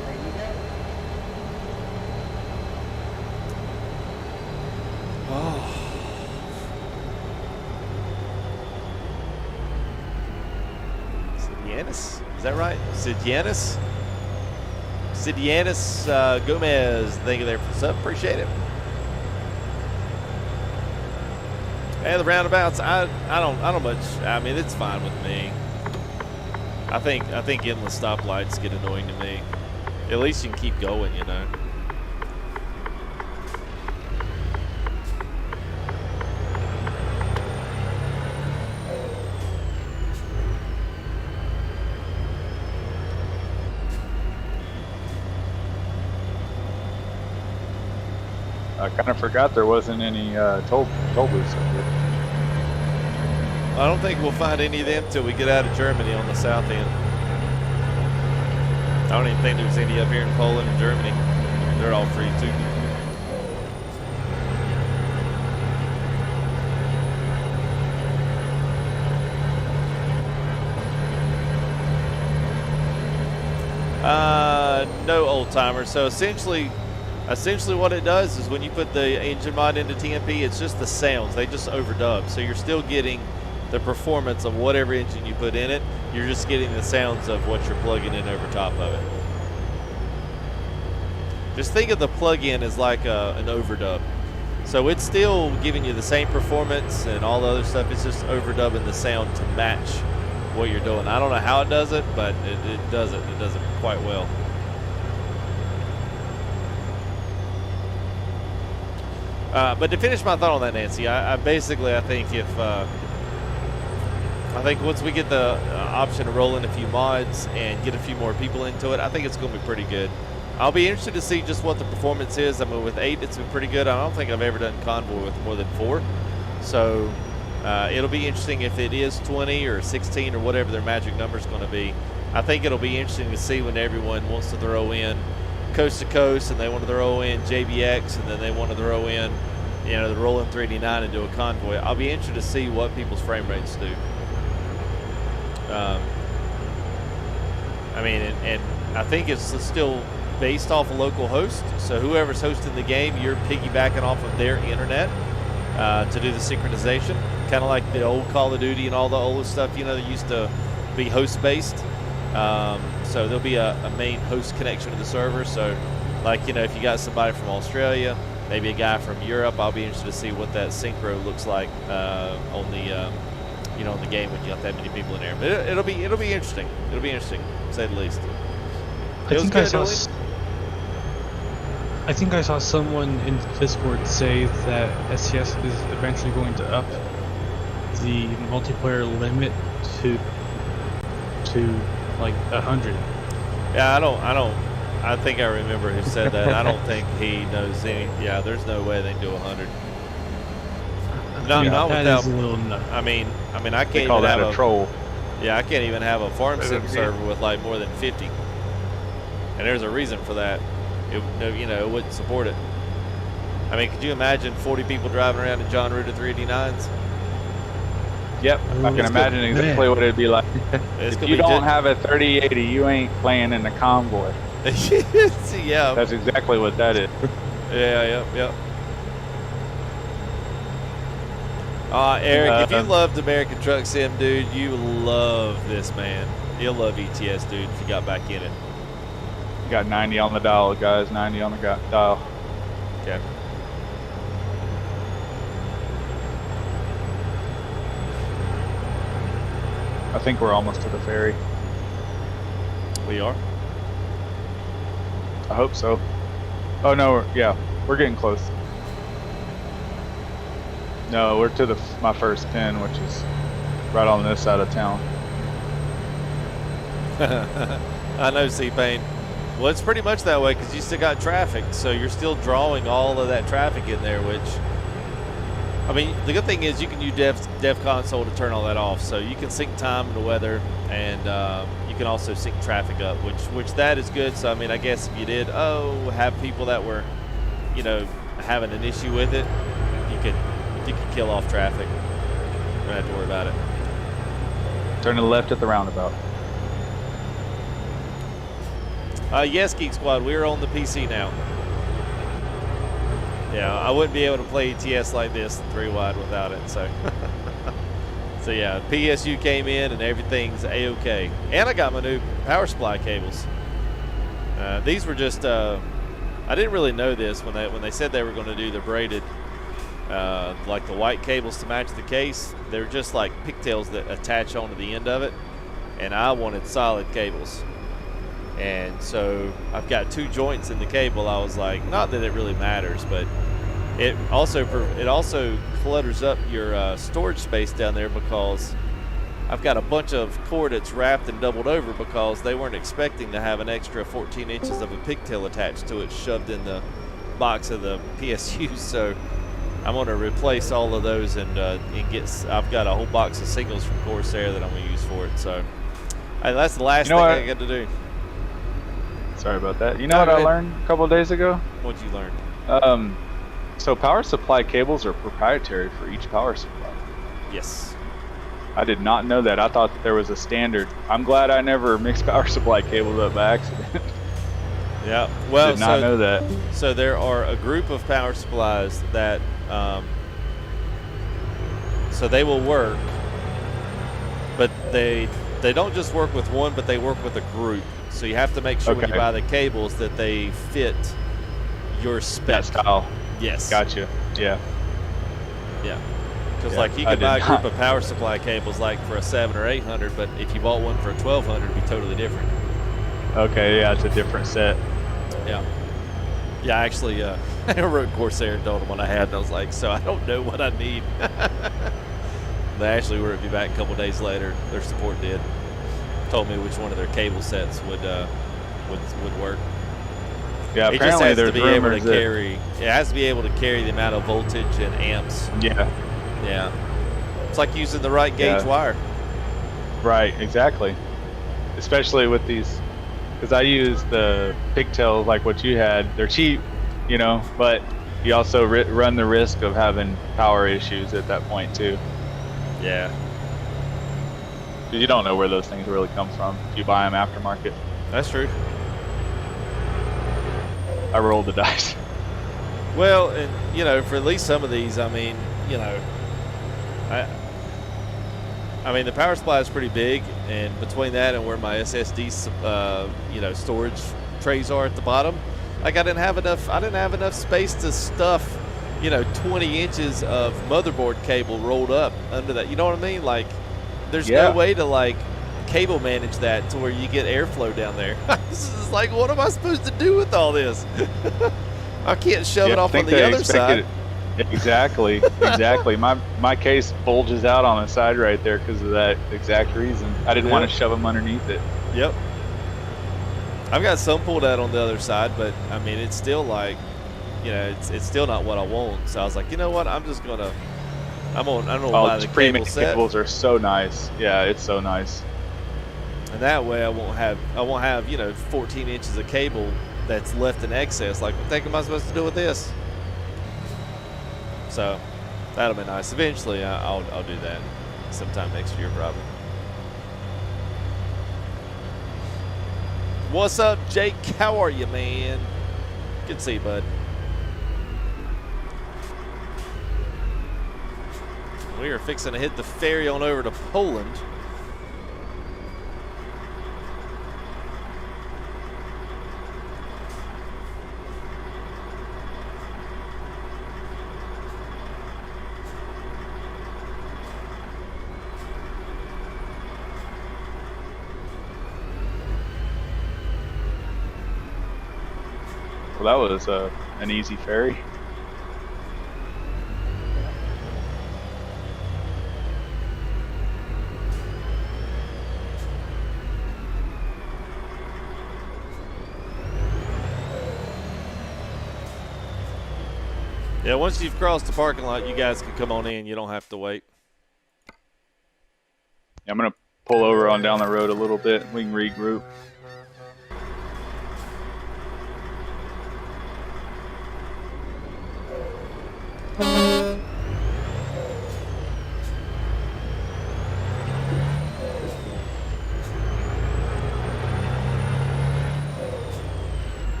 Oh. Sidianis? Is that right? Sidianis? Sidianis Gomez. Thank you there for the sub. Appreciate it. And the roundabouts, I don't much. I mean, it's fine with me. I think endless stoplights get annoying to me. At least you can keep going, I kind of forgot there wasn't any toll booths up here. I don't think we'll find any of them till we get out of Germany on the south end. I don't even think there's any up here in Poland and Germany. They're all free too. No, old timer. So essentially what it does is when you put the engine mod into TMP, it's just the sounds. They just overdub. So you're still getting the performance of whatever engine you put in it. You're just getting the sounds of what you're plugging in over top of it. Just think of the plug-in as like an overdub. So it's still giving you the same performance and all the other stuff. It's just overdubbing the sound to match what you're doing. I don't know how it does it, but it does it. It does it quite well. But to finish my thought on that, Nancy, I basically, I think once we get the option to roll in a few mods and get a few more people into it, I think it's going to be pretty good. I'll be interested to see just what the performance is. I mean, with 8, it's been pretty good. I don't think I've ever done Convoy with more than 4. So it'll be interesting if it is 20 or 16 or whatever their magic number is going to be. I think it'll be interesting to see when everyone wants to throw in coast to coast, and they want to throw in JBX, and then they want to throw in, you know, the roll in 389 and do a Convoy. I'll be interested to see what people's frame rates do. I mean, and I think it's still based off a local host. So whoever's hosting the game, you're piggybacking off of their internet to do the synchronization. Kind of like the old Call of Duty and all the old stuff, you know, that used to be host based. So there'll be a main host connection to the server. So, like, you know, if you got somebody from Australia, maybe a guy from Europe, I'll be interested to see what that synchro looks like on the you know, on the game when you got that many people in there. But it'll be interesting. It'll be interesting, to say the least. I think I saw someone in Discord say that SCS is eventually going to up the multiplayer limit to like 100. Yeah, I think I remember who said that. I don't think he knows any. Yeah, there's no way they can do 100. Not without. Is a little nut. I mean, I can't They call even that have a troll. Yeah, I can't even have a farm sim Yeah. server with like more than 50. And there's a reason for that. You know, it wouldn't support it. I mean, could you imagine 40 people driving around in John Ruta 389s? Yep, I can imagine exactly what it'd be like. It's If gonna you be don't have a 3080, you ain't playing in the Convoy. yeah. That's exactly what that is. Yeah, yep. Eric, if you loved American Truck Sim, dude, you love this, man. You'll love ETS, dude, if you got back in it. Got 90 on the dial, guys. 90 on the dial. Okay. I think we're almost to the ferry. We are? I hope so. Oh no, we're getting close. No, we're to my first pin, which is right on this side of town. I know, C-Pain. Well, it's pretty much that way because you still got traffic, so you're still drawing all of that traffic in there, which, I mean, the good thing is you can use Dev Console to turn all that off, so you can sync time and the weather, and you can also sync traffic up, which that is good. So, I mean, I guess if you did, have people that were, you know, having an issue with it, you could kill off traffic. You don't have to worry about it. Turn to the left at the roundabout. Yes, Geek Squad, we're on the PC now. Yeah, I wouldn't be able to play ETS like this 3-wide without it, so. So yeah, PSU came in and everything's A-OK. And I got my new power supply cables. These were just, I didn't really know this when they said they were going to do the braided, like the white cables to match the case. They're just like pigtails that attach onto the end of it. And I wanted solid cables. And so I've got 2 joints in the cable. I was like, not that it really matters, but it also clutters up your storage space down there because I've got a bunch of cord that's wrapped and doubled over because they weren't expecting to have an extra 14 inches of a pigtail attached to it shoved in the box of the PSU. So I'm going to replace all of those and I've got a whole box of singles from Corsair that I'm going to use for it. So that's the last thing I got to do. Sorry about that. You know what I learned a couple of days ago? What'd you learn? So power supply cables are proprietary for each power supply. Yes. I did not know that. I thought that there was a standard. I'm glad I never mixed power supply cables up by accident. Yeah. Well, did not know that. So there are a group of power supplies that, so they will work, but they don't just work with one, but they work with a group. So you have to make sure when you buy the cables that they fit your spec. That style. Yes. Gotcha. Yeah. Yeah. Because Yeah, like you I could did buy a group not. of power supply cables like for a 700 or 800, but if you bought one for a 1200, it'd be totally different. Okay, yeah, it's a different set. Yeah. Yeah, actually, I wrote Corsair and told them what I had, and I was like, so I don't know what I need. They actually wrote me back a couple days later. Their support did. Told me which one of their cable sets would work. Yeah, It just apparently has to there's be able to rumors that. carry. It has to be able to carry the amount of voltage and amps. Yeah. Yeah. It's like using the right gauge Yeah. wire. Right, exactly. Especially with these, because I use the pigtails like what you had. They're cheap, you know, but you also run the risk of having power issues at that point too. Yeah. 'Cause you don't know where those things really come from if you buy them aftermarket. That's true. I rolled the dice. Well, and you know, for at least some of these, I mean, you know, I mean, the power supply is pretty big, and between that and where my SSD, you know, storage trays are at the bottom, like I didn't have enough space to stuff, you know, 20 inches of motherboard cable rolled up under that. You know what I mean? Like, there's Yeah. no way to like cable manage that to where you get airflow down there. This is like, what am I supposed to do with all this? I can't shove it I off on think the they other side. expected it. Exactly, exactly. My case bulges out on the side right there because of that exact reason. I didn't want to shove them underneath it. Yep. I've got some pulled out on the other side, but I mean, it's still like, you know, it's still not what I want. So I was like, you know what? I'm gonna buy the cable set, cables are so nice. Yeah, it's so nice. and that way I won't have you know 14 inches of cable that's left in excess. Like, what the heck am I supposed to do with this? So that'll be nice. Eventually, I'll do that sometime next year, probably. What's up, Jake? How are you, man? Good to see you, bud. We are fixing to hit the ferry on over to Poland. Well, that was an easy ferry. Yeah, once you've crossed the parking lot, you guys can come on in. You don't have to wait. I'm gonna pull over on down the road a little bit. We can regroup.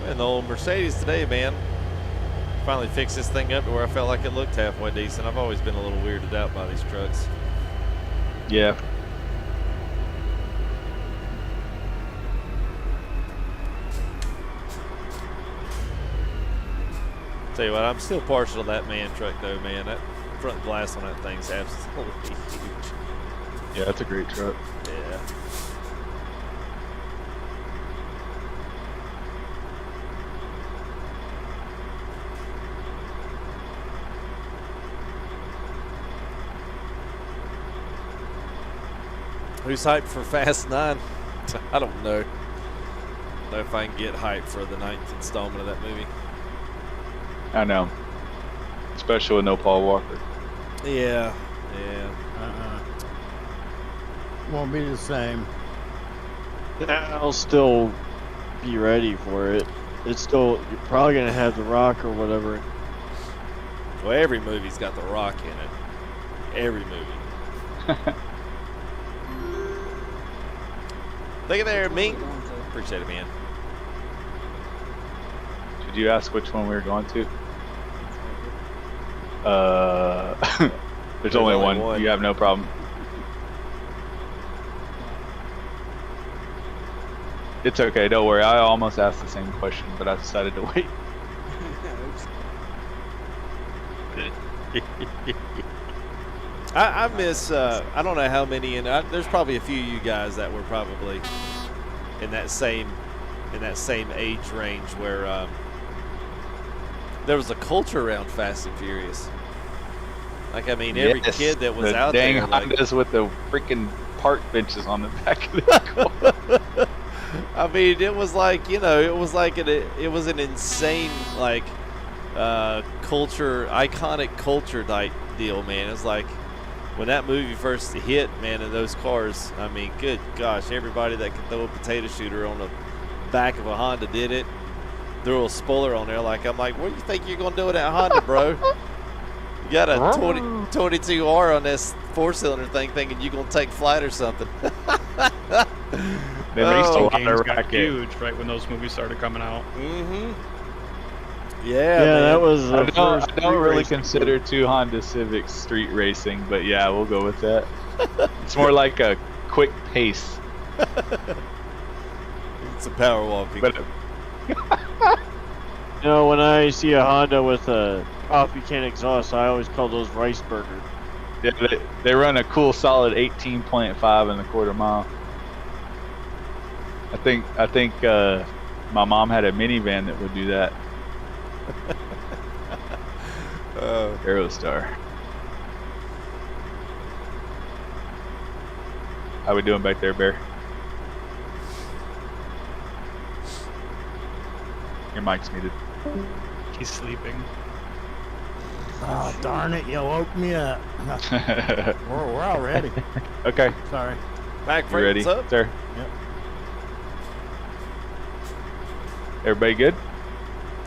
And the old Mercedes today, man, finally fixed this thing up to where I felt like it looked halfway decent. I've always been a little weirded out by these trucks. Yeah. Tell you what, I'm still partial to that man truck though, man. That front glass on that thing's absolutely huge. Yeah, that's a great truck. Yeah. Who's hyped for Fast 9? I don't know. Know if I can get hyped for the 9th installment of that movie. I know. Especially with no Paul Walker. Yeah, yeah. Won't be the same. I'll still be ready for it. It's still, you're probably gonna have The Rock or whatever. Well, every movie's got The Rock in it. Every movie. Look at there, Mink. Appreciate it, man. Did you ask which one we were going to? There's only one. You have no problem. It's okay, don't worry. I almost asked the same question, but I decided to wait. I miss, I don't know how many, and there's probably a few of you guys that were probably in that same age range where there was a culture around Fast and Furious. Like, I mean, every kid that was out there. Dang Hondas with the freaking park benches on the back of the car. I mean, it was like, you know, it was like it was an insane, like, culture, iconic culture type deal, man. It was like when that movie first hit, man, in those cars, I mean, good gosh, everybody that could throw a potato shooter on the back of a Honda did it. Threw a spoiler on there. Like, I'm like, what do you think you're going to do with that Honda, bro? You got a 22R on this 4-cylinder thing thinking you're going to take flight or something. They raced a lot Games of got racket. huge right when those movies started coming out. Mm-hmm. Yeah, man. that was. I don't really consider two Honda Civics street racing, but yeah, we'll go with that. It's more like a quick pace. It's a power walking. But You know, when I see a Honda with a coffee can exhaust, I always call those rice burgers. yeah, they run a cool solid 18.5 in the quarter mile. I think my mom had a minivan that would do that. Aerostar. How we doing back there, Bear? Your mic's muted. He's sleeping. Oh, darn it, you woke me up. We're all ready. Okay. Sorry. Back You ready, up. sir? Yep. Everybody good?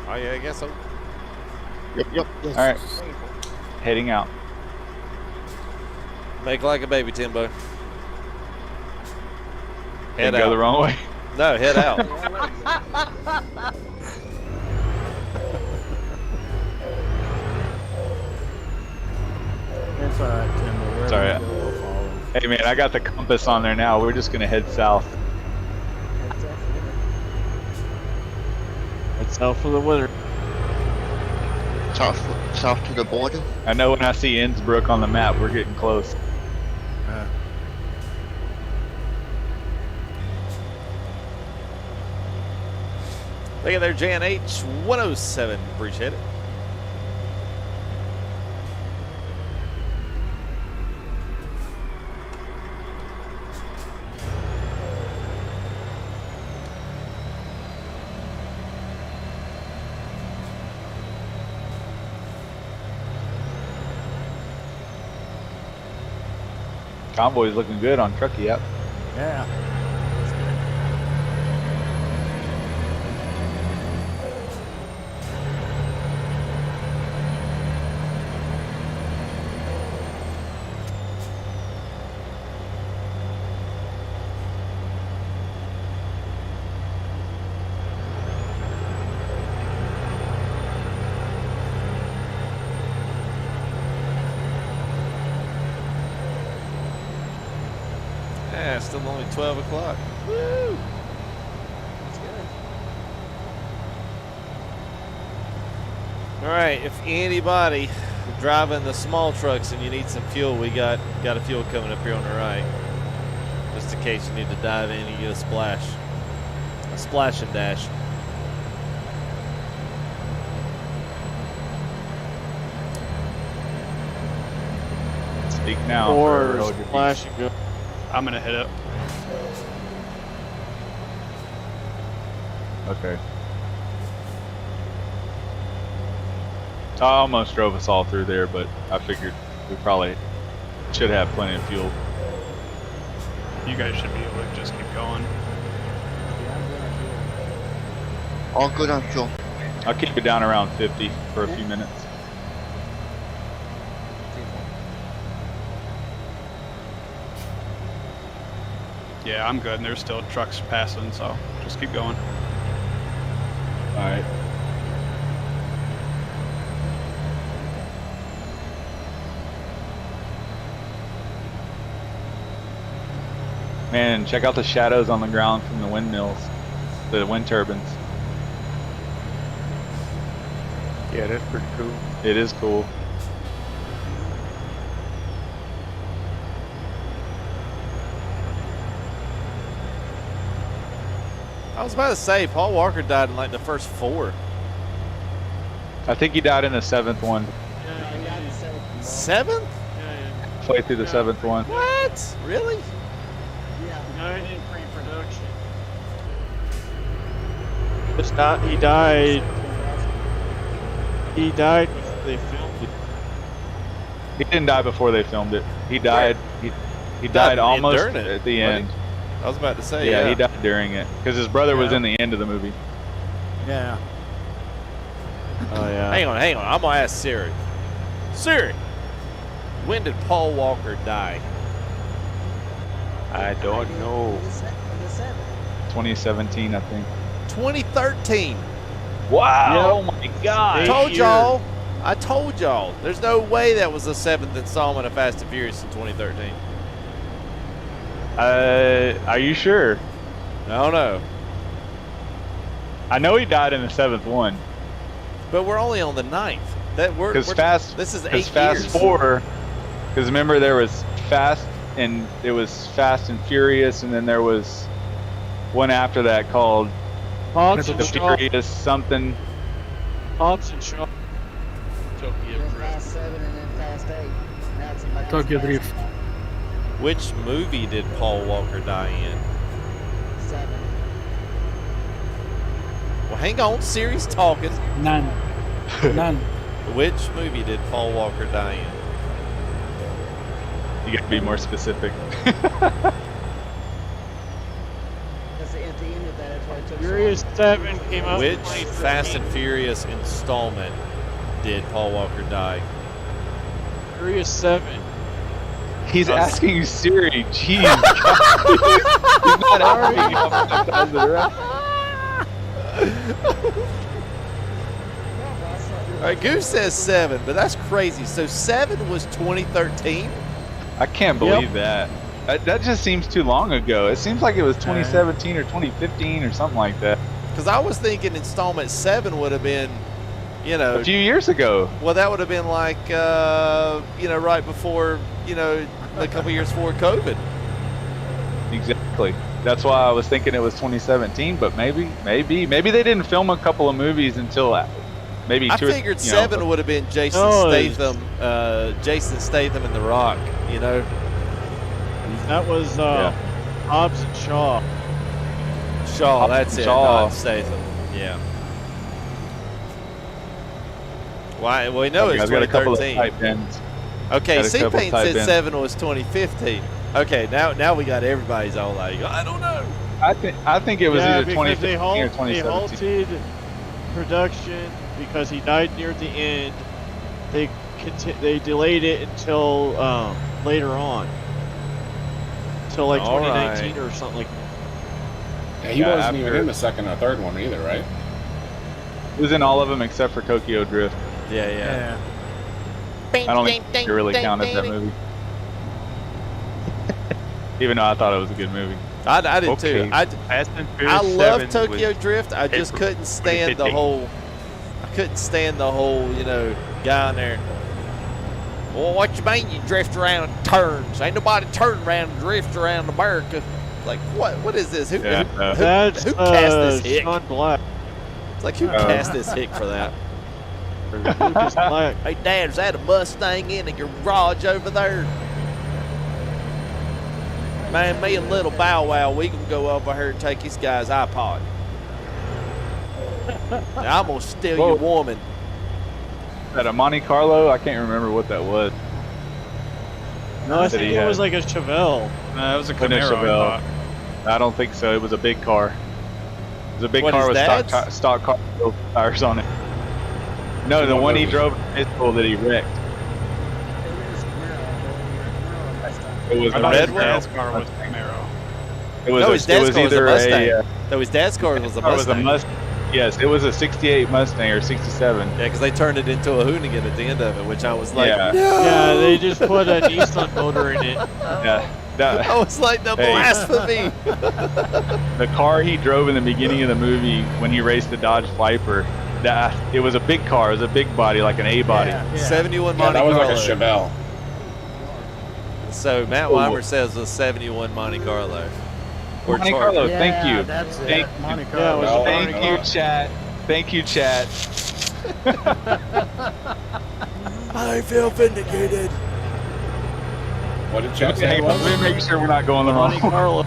Oh, yeah, I guess so. Yep. All right. Heading out. Make like a baby, Timbo. Head Didn't go the out. wrong way. No, head out. It's all right, Tim. It's all right. We'll follow. Hey man, I got the compass on there now. We're just gonna head south. It's out for the winter. South to the border. I know when I see Innsbruck on the map, we're getting close. Look at there, Jan H107. Appreciate it. Convoy's looking good on Truckee app. Yeah. Yeah, still only 12 o'clock. Woo! That's good. All right, if anybody driving the small trucks and you need some fuel, we got a fuel coming up here on the right. Just in case you need to dive in and get a splash and dash. Speak now. Or hold your splash and go. I'm gonna hit it. Okay. I almost drove us all through there, but I figured we probably should have plenty of fuel. You guys should be able to just keep going. All good on fuel. I'll keep it down around 50 for a few minutes. Yeah, I'm good, and there's still trucks passing, so just keep going. All right. Man, check out the shadows on the ground from the windmills, the wind turbines. Yeah, that's pretty cool. It is cool. I was about to say, Paul Walker died in like the first 4. I think he died in the 7th one. Yeah, he got the 7th? Yeah, Play through the 7th one. What? Really? no, he did pre-production. It's not. He died. He died before they filmed it. He didn't die before they filmed it. He died. He died almost at the end. I was about to say, Yeah, he died during it because his brother was in the end of the movie. Yeah. Oh yeah. Hang on. I'm gonna ask Siri. Siri, when did Paul Walker die? I don't know. 2017, I think. 2013. Wow! Oh my God! I told y'all. There's no way that was the 7th installment of Fast and Furious in 2013. Are you sure? I don't know. I know he died in the 7th one. But we're only on the 9th. This is 8 years. Fast 4. Because remember, there was Fast and it was Fast and Furious, and then there was one after that called Hobbs and the Shaw. Furious something. Hobbs and Shaw. Fast 7 and then Fast 8. Now it's like Tokyo Drift. Which movie did Paul Walker die in? 7. Well, hang on. Siri's talking. None. None. Which movie did Paul Walker die in? You got to be more specific. That's at the end of that. That's why it took Furious 7 came out. Which in 2013. Fast and Furious installment did Paul Walker die? Furious 7. He's asking you, Siri. Jeez. He's not asking you how many times in a row. All right, Goose says 7, but that's crazy. So 7 was 2013? I can't believe that. That just seems too long ago. It seems like it was 2017 or 2015 or something like that. Because I was thinking installment 7 would have been, you know, A few years ago. well, that would have been like, you know, right before, you know, a couple years before COVID. Exactly. That's why I was thinking it was 2017, but maybe they didn't film a couple of movies until maybe I two. figured you know, 7 would have been Jason Statham and The Rock, you know. That was Hobbs and Shaw. Shaw, that's it. Shaw. Not Statham. Yeah. Why? Well, we know it's I've got a couple of 2013. type ins. Okay, Got a couple C-Paint type said ins. 7 was 2015. Okay, now we got everybody's all like, I don't know. I think it was either because 2015 or 2017. they halted production because he died near the end. They delayed it until later on, until like All 2019 right. or something like that. Yeah, he wasn't even in the second or third one either, right? He was in all of them except for Tokyo Drift. Yeah. I don't think it really counted that movie. Even though I thought it was a good movie. I did too. Fast and Furious I love 7 Tokyo was Drift. I just April couldn't stand the 2015. whole. I couldn't stand the whole, you know, guy in there. Well, what you mean you drift around in turns? Ain't nobody turn around and drift around America. Like what? What is this? Who That's cast this hick? Sean Black. It's like who cast this hick for that? Lucas Black. Hey, Dad, is that a Mustang in the garage over there? Man, me and little Bow Wow, we can go over here and take this guy's iPod. Now, I'm gonna steal your woman. That a Monte Carlo? I can't remember what that was. No, I That think he it was had. like a Chevelle. It was a Wasn't it Camaro. I Chevelle? thought. I don't think so. It was a big car. It was a big What, car his with dad's? stock car tires on it. No, the one he drove in high school that he wrecked. It was I a thought red his one? dad's car was a Camaro. It was No, a, his dad's car was a either Mustang. No, his dad's car was a car was a Mustang. Mustang. Yes, it was a 68 Mustang or 67. Yeah, because they turned it into a Hoonigan at the end of it, which I was like, Yeah. no! Yeah, they just put a Nissan motor in it. Yeah. I was like, the blasphemy! The car he drove in the beginning of the movie when he raced the Dodge Viper, it was a big car. It was a big body, like an A body. Yeah. 71 Yeah, Monte that was Carlo. like a Chevelle. So Matt Weimer says a 71 Monte Carlo. Or Monte Charger. Carlo, thank Yeah, you. That's it. Thank Monte Yeah, it Carlo. was No, a Thank Monte you, Carlo. chat. Thank you, chat. I feel vindicated. What did Chad say? Hang it on, was? let me make sure we're not going the wrong Monte way. Carlo.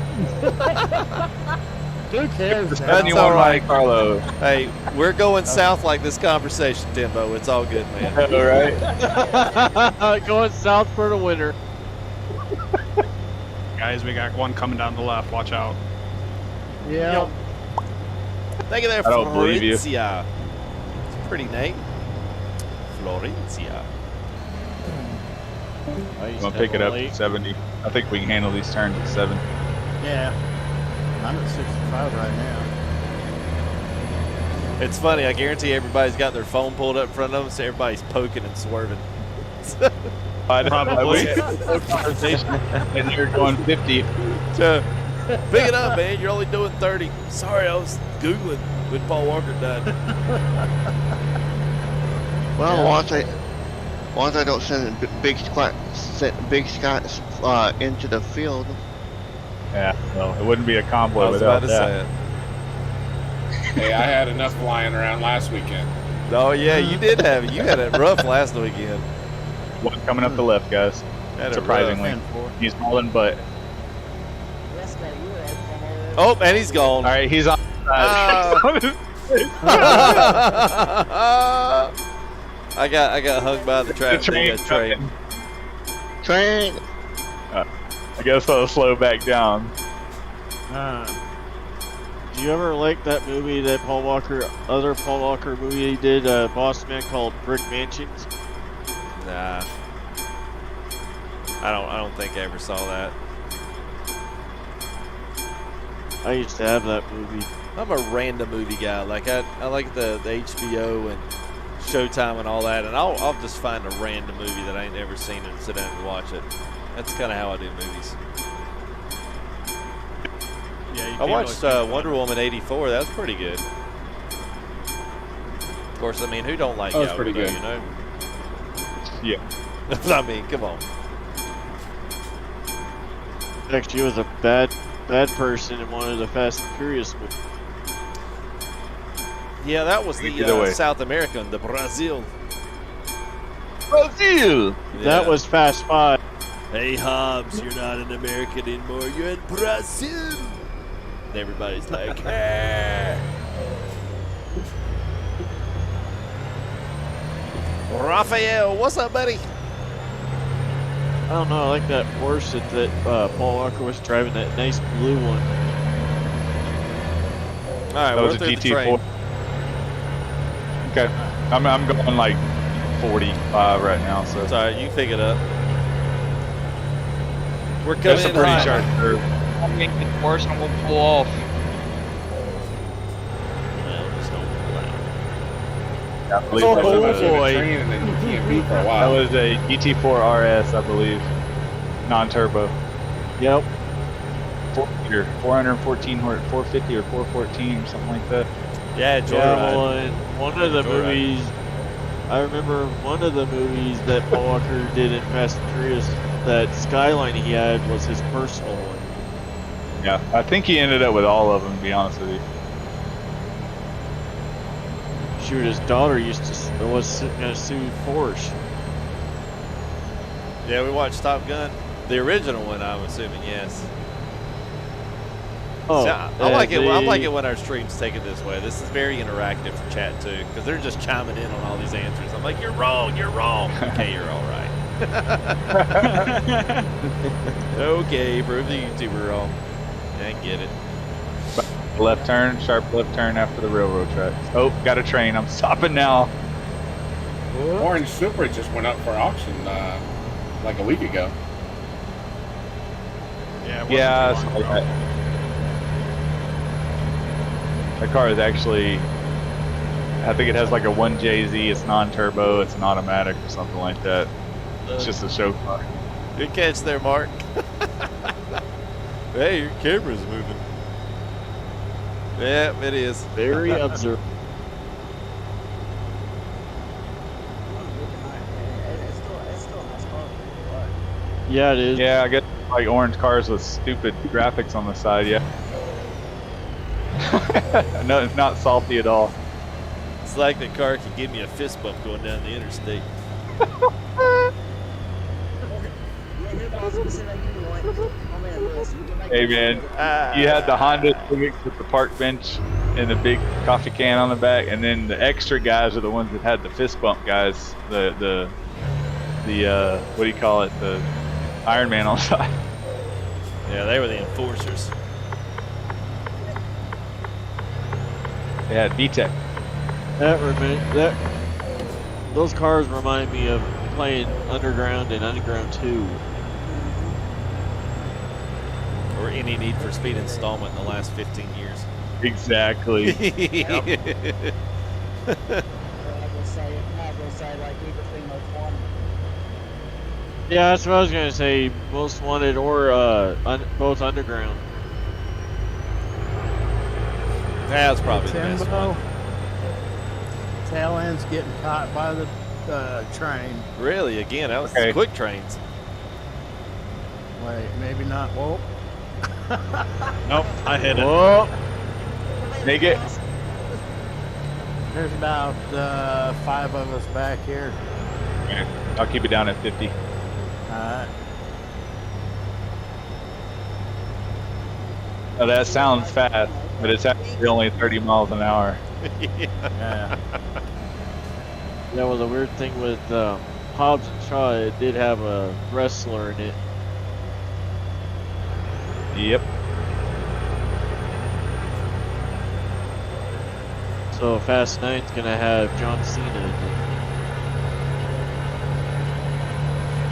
Who cares? That's 71 all right. Monte Carlo. Hey, we're going south like this conversation, Timbo. It's all good, man. All right. Going south for the winter. Guys, we got one coming down the left. Watch out. Yeah. Thank you there, I don't believe you. Florencia. It's a pretty name. Florencia. I'm gonna pick it up at 70. I think we can handle these turns at 7. Yeah. I'm at 65 right now. It's funny. I guarantee everybody's got their phone pulled up in front of them, so everybody's poking and swerving. Probably. Conversation, and you're going 50. So, pick it up, man. You're only doing 30. Sorry, I was Googling when Paul Walker died. Well, once I don't send big squats into the field. Yeah, well, it wouldn't be a convoy I was about without to that. say Hey, I had enough flying around last weekend. it. Oh, yeah, you did have it. You had it rough last weekend. One coming up the left, guys. Had it Surprisingly, rough. he's hauling butt. Oh, and he's gone. All right, he's on. I got hung by the traffic. train. Train. I guess I'll slow back down. Do you ever like that movie that other Paul Walker movie he did, Boss Man, called Brick Mansions? Nah. I don't think I ever saw that. I used to have that movie. I'm a random movie guy. Like I like the HBO and Showtime and all that, and I'll just find a random movie that I ain't never seen and sit down and watch it. That's kind of how I do movies. Yeah, you I can't watched really think Wonder about Woman '84. That was pretty good. Of course, I mean, who don't like That was Gal pretty Gadot, good. you know? Yeah. I mean, come on. Actually, he was a bad person in one of the Fast and Furious movies. Yeah, that was the Either way. South American, the Brazil. Brazil. That Yeah. was Fast 5. Hey Hobbs, you're not an American anymore. You're in Brazil. And everybody's like, hey. Raphael, what's up, buddy? I don't know, I like that Porsche that Paul Walker was driving, that nice blue one. All right, That we're was a through the GT4. train. Okay. I'm going like 45 right now, so It's all right, you pick it up. We're that's coming a in pretty hot. sharp curve. I'll make it worse and we'll pull off. Well, just don't pull out. I believe Oh, that was a- boy. Train and then you can't be for a That while. was a GT4 RS, I believe, non-turbo. Yep. 414, 450 or 414, something like that. Yeah, Yeah, Joyride. well, in one of the movies, I remember one of the movies that Paul Walker did in Fast and Furious, that Skyline he had was his personal one. Yeah, I think he ended up with all of them, to be honest with you. Shoot, his daughter was gonna sue Porsche. Yeah, we watched Top Gun. The original one, I'm assuming, yes. Oh, See, I like it. I like it when our streams take it this way. This is very interactive for chat too, because they're just chiming in on all these answers. I'm like, you're wrong. You're wrong. Okay, you're all right. Okay, prove the YouTuber wrong. I get it. Left turn, sharp left turn after the railroad tracks. Oh, got a train. I'm stopping now. Orange Super just went up for auction like a week ago. Yeah, it wasn't Yeah, too long something ago. like that. That car is actually, I think it has like a 1JZ. It's non-turbo. It's an automatic or something like that. It's just a show car. Good catch there, Mark. Hey, your camera's moving. Yeah, it is. Very observant. It's still a nice car. Yeah, it is. Yeah, I guess like orange cars with stupid graphics on the side. Yeah. No, it's not salty at all. It's like the car can give me a fist bump going down the interstate. Hey man, you had the Honda Civic with the park bench and the big coffee can on the back, and then the extra guys are the ones that had the fist bump guys. The what do you call it? The Iron Man on the side. Yeah, they were the enforcers. Yeah, D-Tech. Those cars remind me of playing Underground and Underground 2. Or any Need for Speed installment in the last 15 years. Exactly. Yeah, that's what I was gonna say. Most Wanted or both Underground. That's probably the best one. Tail end's getting caught by the train. Really? Again, that was quick trains. Wait, maybe not. Whoa. Nope, I hit it. Whoa. Make it. There's about 5 of us back here. Okay, I'll keep it down at 50. Alright. Oh, that sounds fast, but it's actually only 30 miles an hour. Yeah. That was a weird thing with Hobbs and Shaw. It did have a wrestler in it. Yep. So Fast 9's gonna have John Cena in it.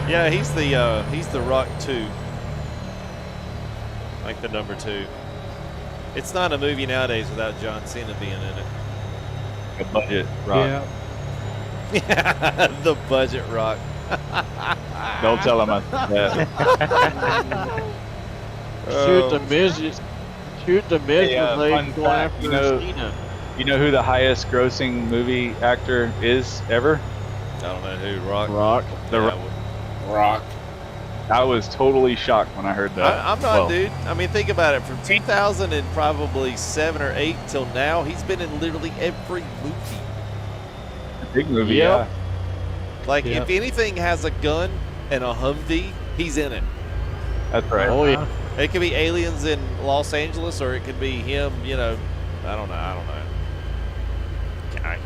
Yeah, he's the Rock 2. Like the number 2. It's not a movie nowadays without John Cena being in it. A budget rock. Yeah. The budget rock. Don't tell him I said that. Shoot the Miz. Shoot the Miz. Hey, was like fun going fact, after Cena. You know who the highest grossing movie actor is ever? I don't know who. Rock. Rock. I was totally shocked when I heard that. I'm not, dude. I mean, think about it. From 2000 and probably 7 or 8 till now, he's been in literally every movie. Big movie, yeah. Like, if anything has a gun and a Humvee, he's in it. That's right. Oh yeah. It could be aliens in Los Angeles, or it could be him. You know, I don't know. I can't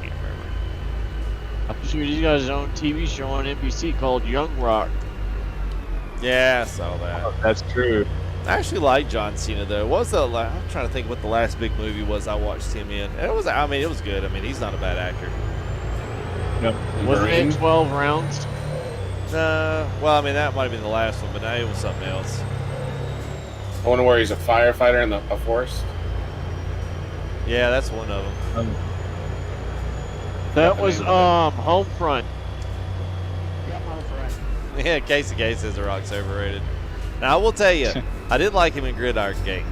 remember. Shoot, he's got his own TV show on NBC called Young Rock. Yeah, I saw that. Oh, that's true. I actually like John Cena though. I'm trying to think what the last big movie was I watched him in. It was. I mean, it was good. I mean, he's not a bad actor. No. Wasn't it 12 rounds? Well, I mean, that might have been the last one, but now it was something else. I wonder where he's a firefighter in a forest. Yeah, that's one of them. That was Homefront. Yeah, Casey Gay says The Rock's overrated. Now, I will tell you, I did like him in Gridiron Gang.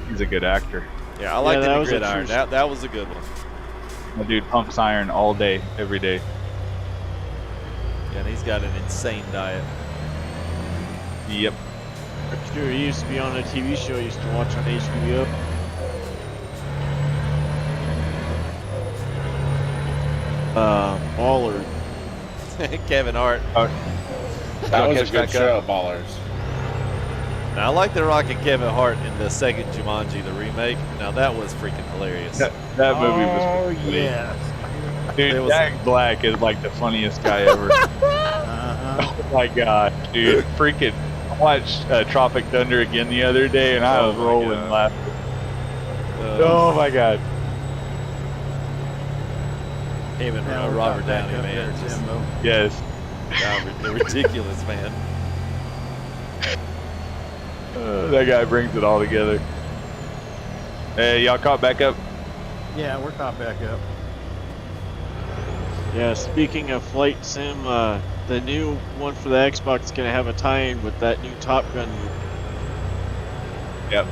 He's a good actor. Yeah, I liked him in was a Gridiron. true- That was a good one. The dude pumps iron all day, every day. Yeah, and he's got an insane diet. Yep. Sure, he used to be on a TV show I used to watch on HBO. Baller. Kevin Hart. That was a good show, Ballers. Now, I like The Rock and Kevin Hart in the second Jumanji, the remake. Now, that was freaking hilarious. That movie was funny. Yes. Dude, Jack Black is like the funniest guy ever. Oh my god, dude. Freaking, I watched Tropic Thunder again the other day and I was rolling laughing. Oh my god. Him and Yeah, we're Robert about back Downey, up man. there, Just, Jimbo. Yes. they're ridiculous, man. That guy brings it all together. Hey, y'all caught back up? Yeah, we're caught back up. Yeah, speaking of flight sim, the new one for the Xbox is gonna have a tie-in with that new Top Gun movie. Yep.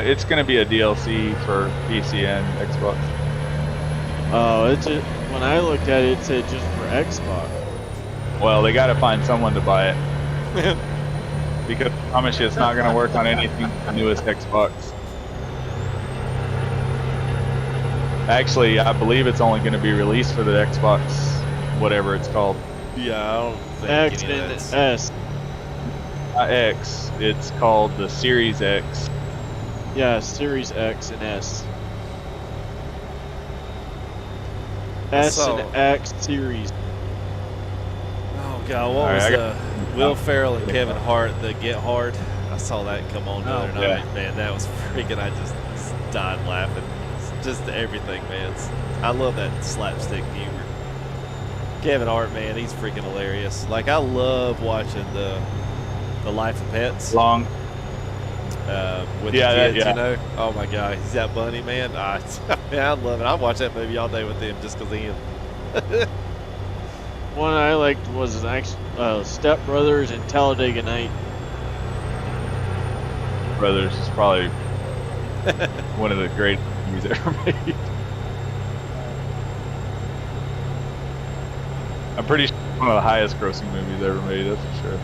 It's gonna be a DLC for PC and Xbox. Oh, it's just, when I looked at it, it said just for Xbox. Well, they gotta find someone to buy it. Because I promise you it's not gonna work on anything the newest Xbox. Actually, I believe it's only gonna be released for the Xbox, whatever it's called. Yeah, I don't think X any of and that's- S. Not X, it's called the Series X. Yeah, Series X and S. S saw- and X series. Oh god, what All right, was I got- Will Ferrell and Kevin Hart, the Get Hard? I saw that come on the other night. yeah. Man, that was freaking. I just died laughing. It's just everything, man. I love that slapstick humor. Kevin Hart, man, he's freaking hilarious. Like I love watching the Life of Pets. Long. With Yeah, the that- kids, yeah. you know. Oh my god, he's that bunny, man. Man, I love it. I watch that movie all day with him just because of him. One I liked was actually Step Brothers and Talladega Night. Brothers is probably one of the great movies ever made. I'm pretty sure it's one of the highest grossing movies ever made, that's for sure.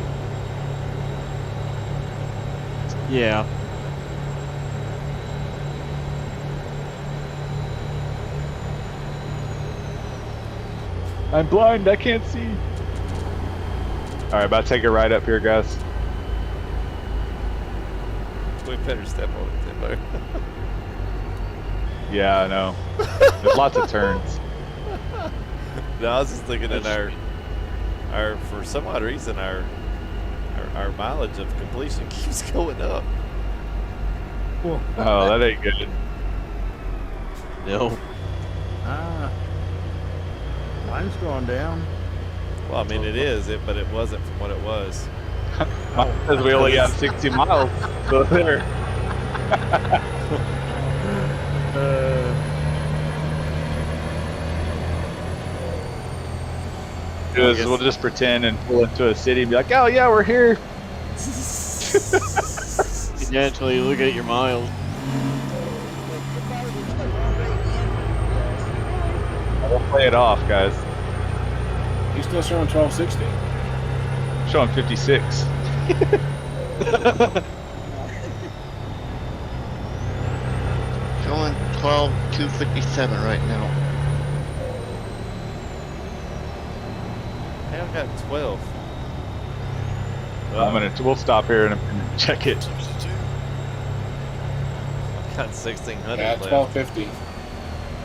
Yeah. I'm blind, I can't see. Alright, about to take a ride up here, guys. We better step on it, Timbo. Yeah, I know. There's lots of turns. No, I was just looking at our for some odd reason our mileage of completion keeps going up. Oh, that ain't good. No. Mine's going down. Well, I mean it is, but it wasn't from what it was. Mine says we only got 60 miles. So there. We'll just pretend and pull into a city and be like, oh yeah, we're here. Yeah, until you look at your miles. We'll play it off, guys. He's still showing 1260. I'm showing 56. Showing 12,257 right now. Hey, I've got 12. We'll stop here and check it. I've got 1,600 Yeah, left. 1250.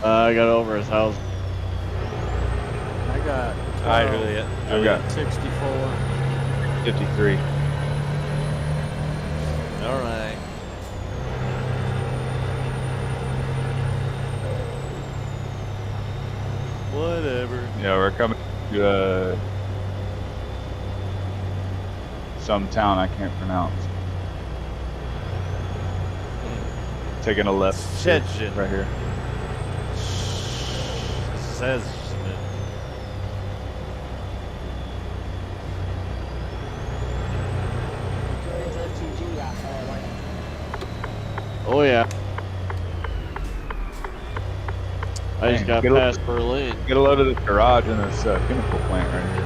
I got over 1,000. I got All right, Juliet. I've got 64. 53. All right. Whatever. Yeah, we're coming to some town I can't pronounce. Taking a left Shenzhen. right here. Says. Oh yeah. I just got Get a- past Berlin. Get a load of this garage in this chemical plant right here.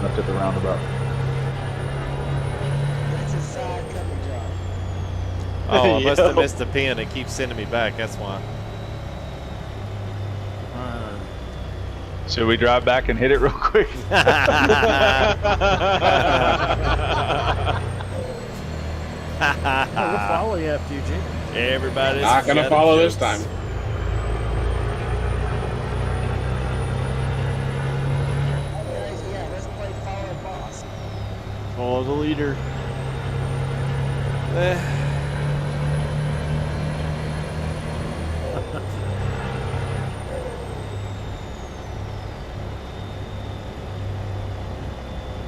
Left at the roundabout. That's a side cover job. Oh, I must have Yo. missed the pin. It keeps sending me back. That's why. Should we drive back and hit it real quick? We'll follow you up, Eugene. Everybody's Not gonna got follow this jokes. time. Guys, yeah, let's play follow boss. Follow the leader.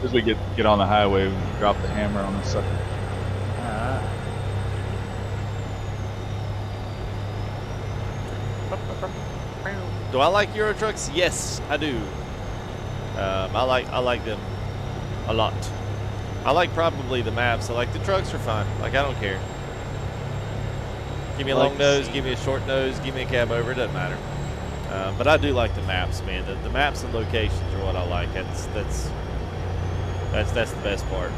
As we get on the highway, we drop the hammer on the sucker. Do I like Euro trucks? Yes, I do. I like them a lot. I like probably the maps. I like the trucks are fine. Like, I don't care. Give me a long nose, give me a short nose, give me a cab over. It doesn't matter. But I do like the maps, man. The maps and locations are what I like. That's the best part.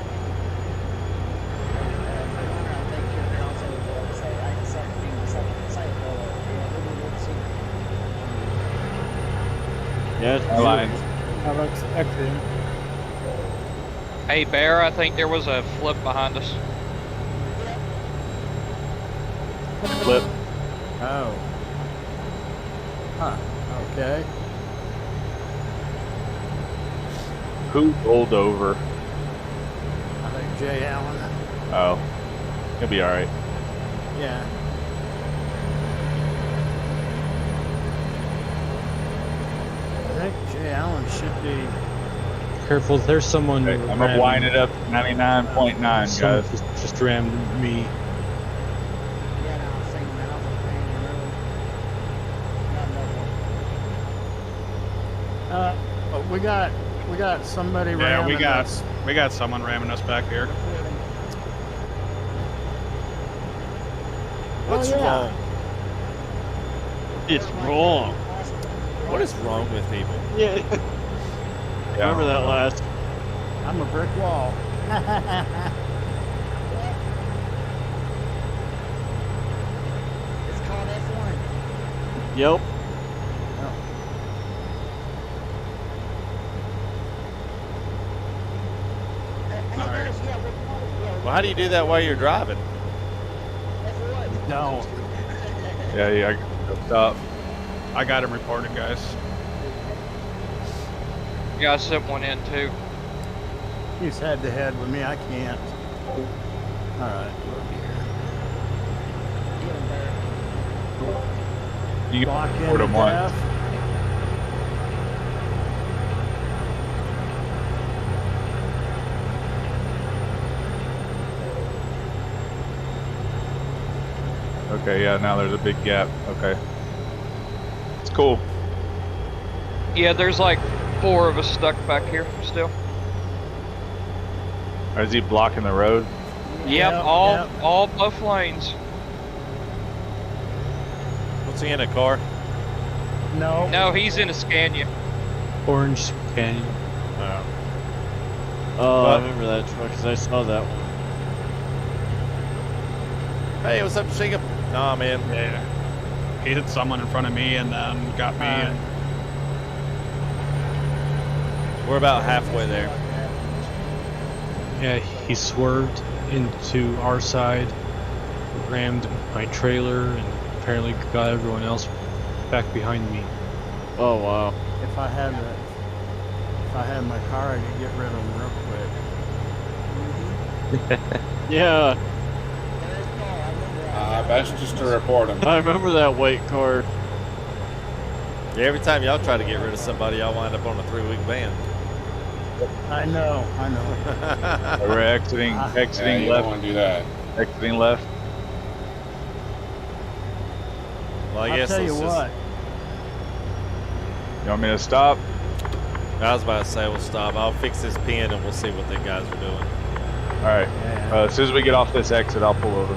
Yeah, HyperX X. Hey, Bear, I think there was a flip behind us. Flip. Oh. Huh. Okay. Who rolled over? I think Jay Allen. Oh, he'll be all right. Yeah. I think Jay Allen should be. Careful, there's someone. Okay, I'm gonna wind it up to 99.9, guys. Someone just rammed me. We got somebody Yeah, ramming us. we got someone ramming us back here. What's wrong? It's wrong. What is wrong with people? Yeah. Remember that last? I'm a brick wall. It's called F1. Yep. Well, how do you do that while you're driving? No. Yeah, stop. I got him reported, guys. Yeah, I sent one in too. He's head to head with me. I can't. All right. You Lock can in report the him once. death. Okay, yeah, now there's a big gap. Okay. It's cool. Yeah, there's like 4 of us stuck back here still. Or is he blocking the road? Yep, all both lanes. What's he in, a car? No. No, he's in a Scania. Orange Canyon. Oh, I remember that truck because I saw that one. Hey, what's up, Jacob? Nah, man. Yeah. He hit someone in front of me and then got me. And We're about halfway there. Yeah, he swerved into our side, rammed my trailer, and apparently got everyone else back behind me. Oh wow. If I had my car, I could get rid of him real quick. Yeah. Best just to report him. I remember that white car. Yeah, every time y'all try to get rid of somebody, y'all wind up on a 3-week ban. I know. We're exiting Yeah, you left. don't want to do that. Exiting left. Well, I I'll guess tell you let's what. You want me to stop? I was about to say we'll stop. I'll fix this pin and we'll see what the guys are doing. All right. Yeah. As soon as we get off this exit, I'll pull over.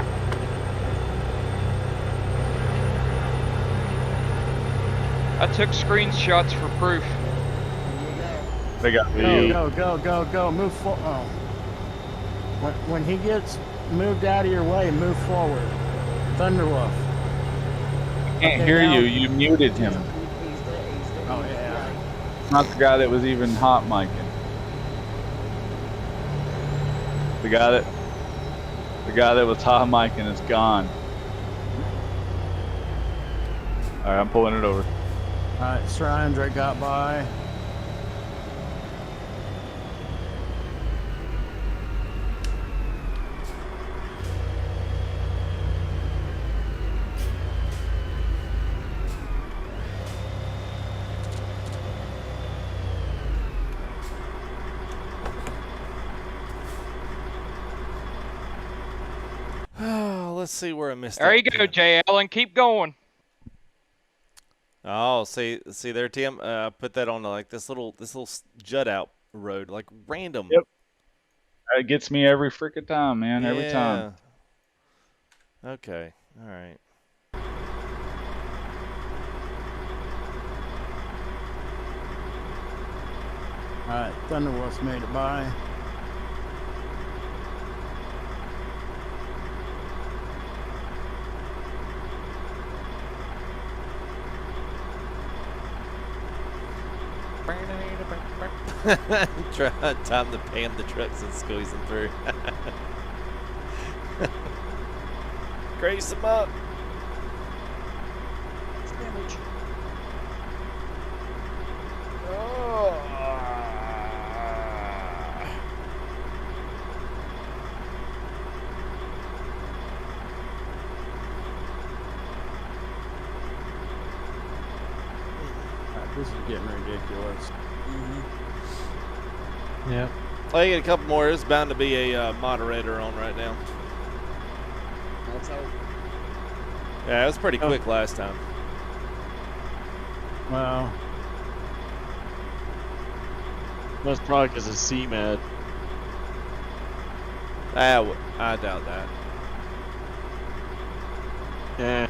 I took screenshots for proof. They got video. Go. Move forward. Oh. When he gets moved out of your way, move forward. Thunderwolf. Can't hear now. you. You muted him. Oh, yeah. Not the guy that was even hot micing. The guy that was hot micing is gone. All right, I'm pulling it over. All right, Sir Andre got by. Oh, let's see where I missed There that you go, pin. Jay Allen. Keep going. Oh, see there, Tim. Put that on like this little jut out road, like random. Yep. It gets me every freaking time, man. Every time. Okay. All right. All right, Thunderwolf's made it by. Time to pan the trucks and squeeze them through. Grace them up. Oh. This is getting ridiculous. Yeah. Well, you get a couple more. There's bound to be a moderator on right now. Let's hope. Yeah, it was pretty quick last time. Well, That's probably because of CMAD. I doubt that. Yeah.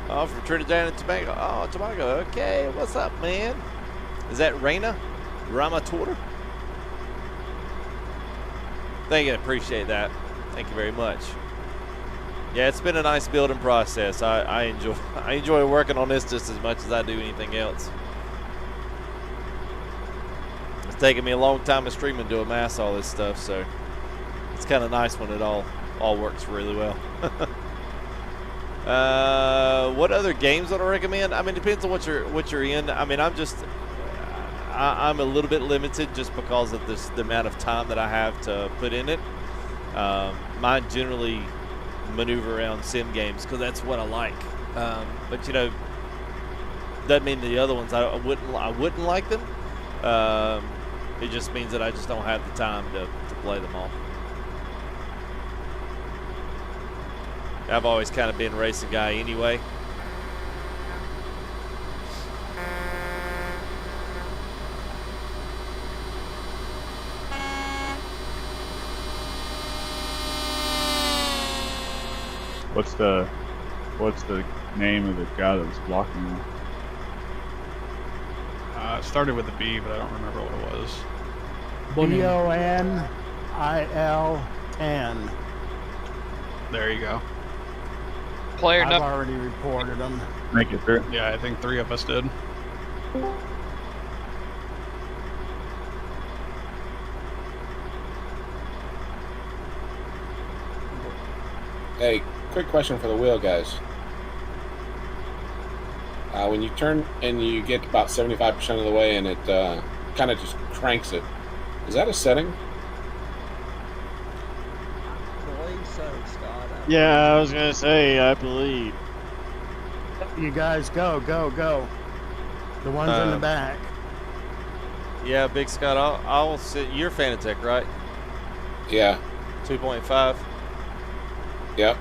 Oh, from Trinidad and Tobago. Oh, Tobago. Okay, what's up, man? Is that Reina Ramatora? Thank you. Appreciate that. Thank you very much. Yeah, it's been a nice building process. I enjoy working on this just as much as I do anything else. It's taken me a long time of streaming to amass all this stuff, so it's kind of nice when it all works really well. What other games would I recommend? I mean, it depends on what you're in. I mean, I'm a little bit limited just because of the amount of time that I have to put in it. Mine generally maneuver around sim games because that's what I like. But you know, doesn't mean the other ones I wouldn't like them. It just means that I just don't have the time to play them all. I've always kind of been a racing guy anyway. What's the name of the guy that was blocking you? It started with a B, but I don't remember what it was. BONIL10. There you go. Player I've already reported them. Make it through. Yeah, I think 3 of us did. Hey, quick question for the wheel guys. When you turn and you get about 75% of the way and it kind of just cranks it, is that a setting? I believe so, Scott. Yeah, I was gonna say, I believe. You guys go. The ones in the back. Yeah, Big Scott, I'll sit. You're Fanatec, right? Yeah. 2.5. Yep.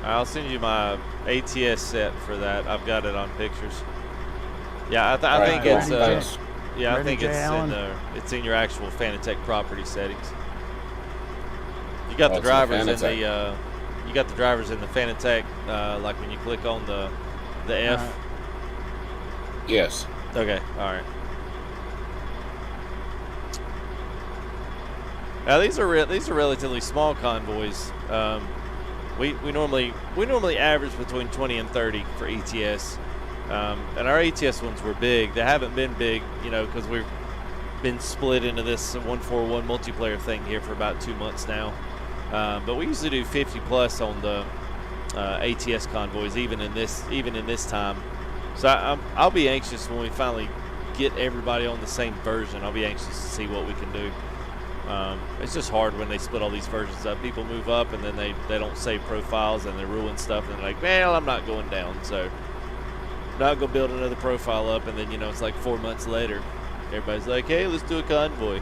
I'll send you my ATS set for that. I've got it on pictures. Yeah, I think it's yeah, I think it's in your actual Fanatec property settings. You got the drivers in the you got the drivers in the Fanatec like when you click on the F. Yes. Okay. All right. Now these are relatively small convoys. We normally average between 20 and 30 for ETS, and our ETS ones were big. They haven't been big, you know, because we've been split into this 1-4-1 multiplayer thing here for about 2 months now. But we usually do 50 plus on the ATS convoys, even in this time. So I'll be anxious when we finally get everybody on the same version. I'll be anxious to see what we can do. It's just hard when they split all these versions up. People move up and then they don't save profiles and they ruin stuff and they're like, well, I'm not going down, so I'm not going to build another profile up. And then, you know, it's like 4 months later, everybody's like, hey, let's do a convoy.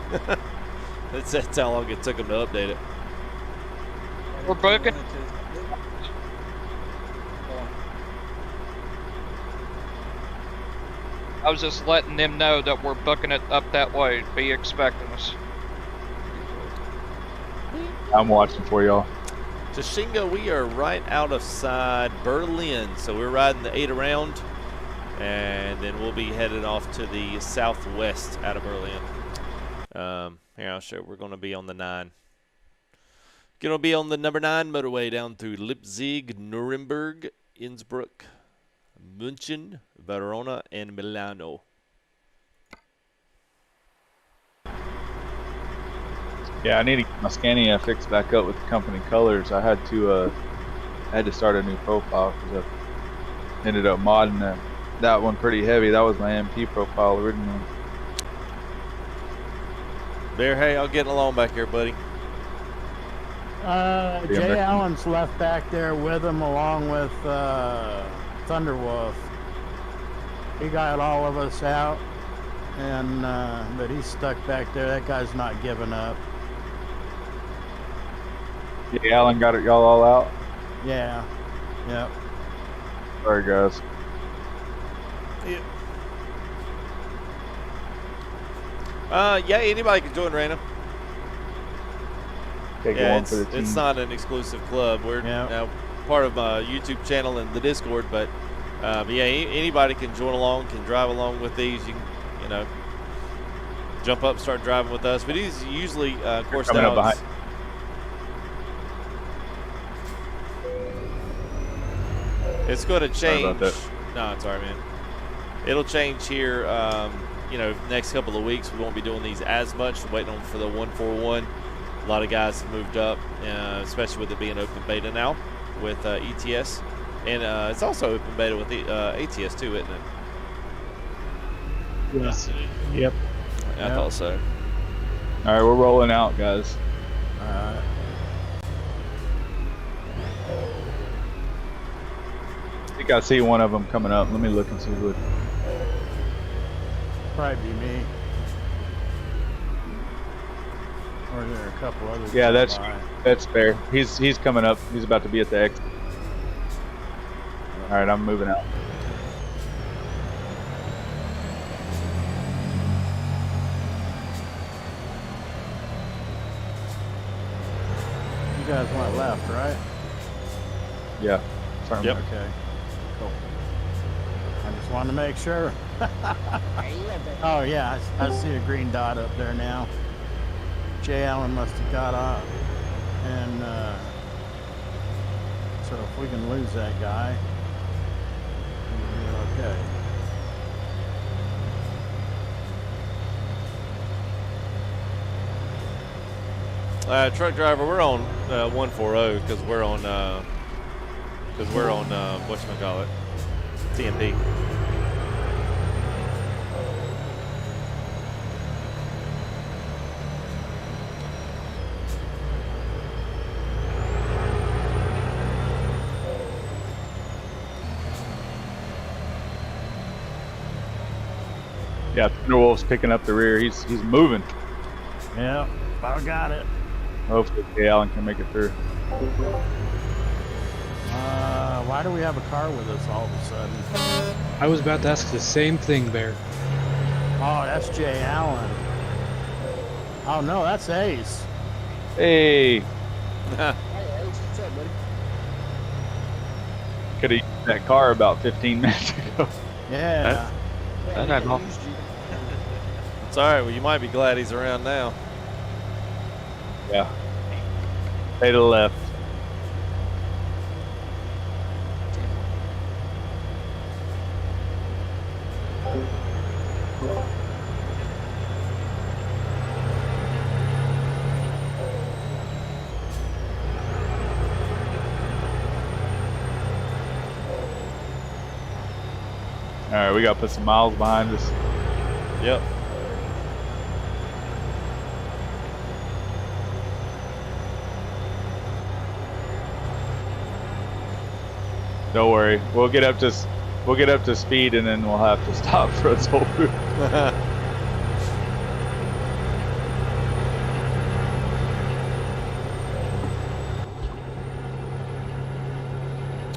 That's how long it took them to update it. We're booking. I was just letting them know that we're booking it up that way. Be expecting us. I'm watching for y'all. Tashinga, we are right out of side Berlin, so we're riding the 8 around, and then we'll be headed off to the southwest out of Berlin. Here, I'll show you. We're going to be on the 9. Going to be on the number 9 motorway down through Leipzig, Nuremberg, Innsbruck, München, Verona, and Milano. Yeah, I need to get my Scania fixed back up with the company colors. I had to start a new profile because I ended up modding that one pretty heavy. That was my MP profile originally. Bear, hey, I'll get along back here, buddy. Jay Allen's left back there with him along with Thunderwolf. He got all of us out, and but he's stuck back there. That guy's not giving up. Yeah, Alan got it y'all all out? Yeah. Yep. Sorry, guys. Yeah. Yeah, anybody can join random. Yeah, it's not an exclusive club. We're now part of my YouTube channel and the Discord, but yeah, anybody can join along, can drive along with these. You can, you know, jump up, start driving with us. But these usually course dogs. It's going to change. Sorry about that. No, it's all right, man. It'll change here. You know, next couple of weeks we won't be doing these as much. We're waiting on for the 141. A lot of guys have moved up, especially with it being open beta now with ETS, and it's also open beta with the ATS too, isn't it? Yes. Yep. I thought so. All right, we're rolling out, guys. I think I see one of them coming up. Let me look and see who. Probably be me. Or are there a couple others? Yeah, that's fair. He's coming up. He's about to be at the exit. All right, I'm moving out. You guys went left, right? Yeah. Sorry. Yep. Okay. Cool. I just wanted to make sure. Oh yeah, I see a green dot up there now. Jay Allen must have got off, and so if we can lose that guy, we'll be okay. Truck driver, we're on 140 because we're on whatchamacallit, TMP. Yeah, Thunderwolf's picking up the rear. He's moving. Yeah, I got it. Hopefully, Jay Allen can make it through. Why do we have a car with us all of a sudden? I was about to ask the same thing, Bear. Oh, that's Jay Allen. Oh no, that's Ace. Hey. Hey, what's up, buddy? Could have used that car about 15 minutes ago. Yeah. That had all. It's all right. Well, you might be glad he's around now. Yeah. Stay to the left. All right, we got to put some miles behind us. Yep. Don't worry, we'll get up to speed, and then we'll have to stop for a toll booth.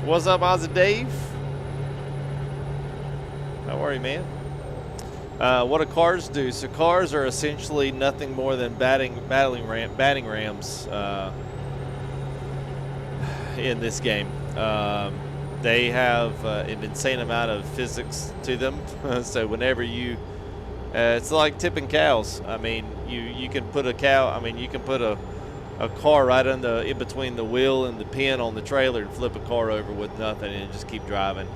What's up, Ozzy Dave? How are you, man? What do cars do? So cars are essentially nothing more than batting rams in this game. They have an insane amount of physics to them. So whenever you, it's like tipping cows. I mean, you can put a cow. I mean, you can put a car right in between the wheel and the pin on the trailer and flip a car over with nothing and just keep driving.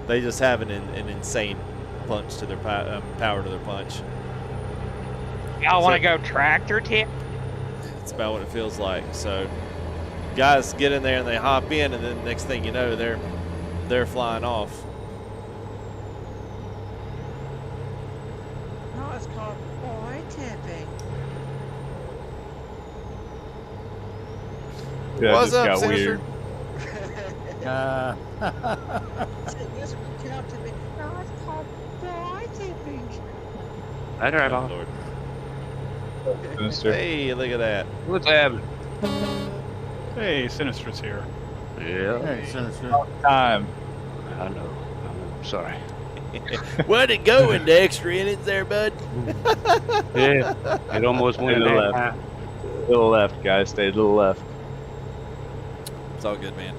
They just have an insane punch to their power to their punch. Y'all want to go tractor tip? It's about what it feels like. So guys get in there and they hop in, and then next thing you know, they're flying off. No, it's called boy tipping. Yeah, What's this up, got Sinister? This would count to me. No, it's called boy tipping. I drive off. Lord. Sinister. Hey, look at that. What's happening? Hey, Sinister's here. Yeah. Hey, Sinister. Time. I know. Sorry. Where'd it go in the extra innings there, bud? Yeah. It almost went Little there. left. Little left, guys. Stay a little left. It's all good, man.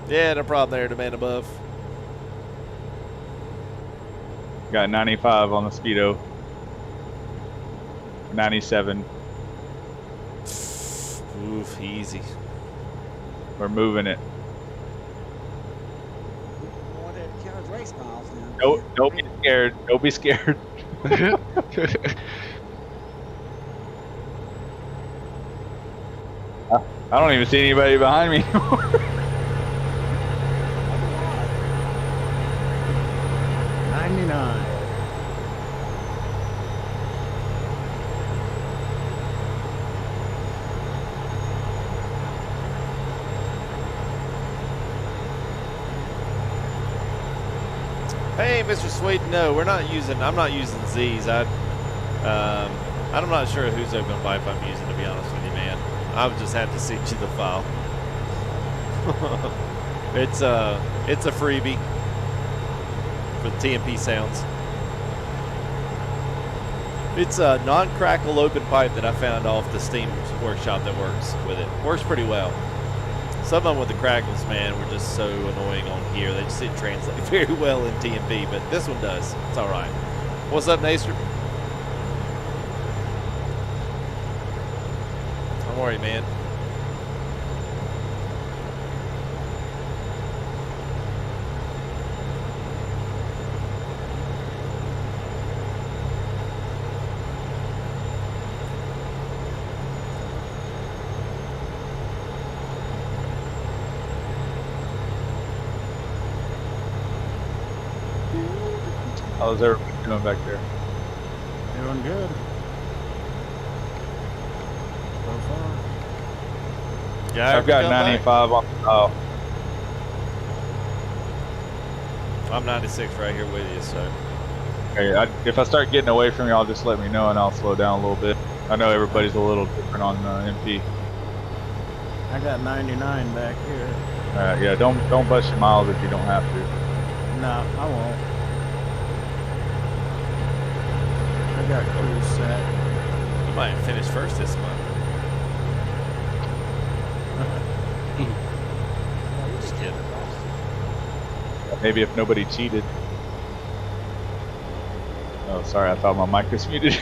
Yeah, no problem there, the man above. Got 95 on the speedo. 97. Oof, easy. We're moving it. I wanted to count his race miles now. Don't be scared. Don't be scared. I don't even see anybody behind me anymore. 99. Hey, Mr. Sweet, no, I'm not using Z's. I'm not sure whose open pipe I'm using, to be honest with you, man. I would just have to send you the file. It's a freebie for the TMP sounds. It's a non-crackle open pipe that I found off the Steam workshop that works with it. Works pretty well. Some of them with the crackles, man, were just so annoying on here. They just didn't translate very well in TMP, but this one does. It's all right. What's up, Naster? Don't worry, man. How's everybody doing back there? Doing good. So far. Yeah, I've got 95 on the dial. I'm 96 right here with you, so. Okay, if I start getting away from you, I'll just let me know and I'll slow down a little bit. I know everybody's a little different on MP. I got 99 back here. Alright, yeah, don't bust your miles if you don't have to. No, I won't. I got cruise set. You might finish first this month. Just kidding. Maybe if nobody cheated. Oh, sorry, I thought my mic was muted.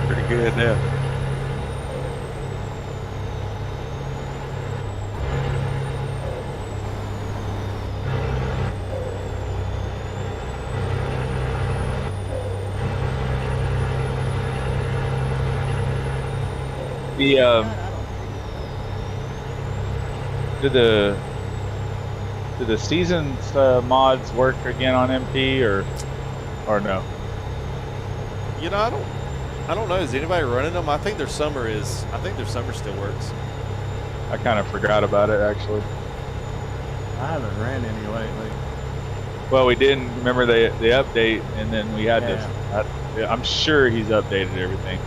Pretty good now. Did the seasons mods work again on MP or no? You know, I don't know. Is anybody running them? I think their summer still works. I kind of forgot about it actually. I haven't ran any lately. Well, we didn't remember the update, and then we had to. I'm sure he's updated everything.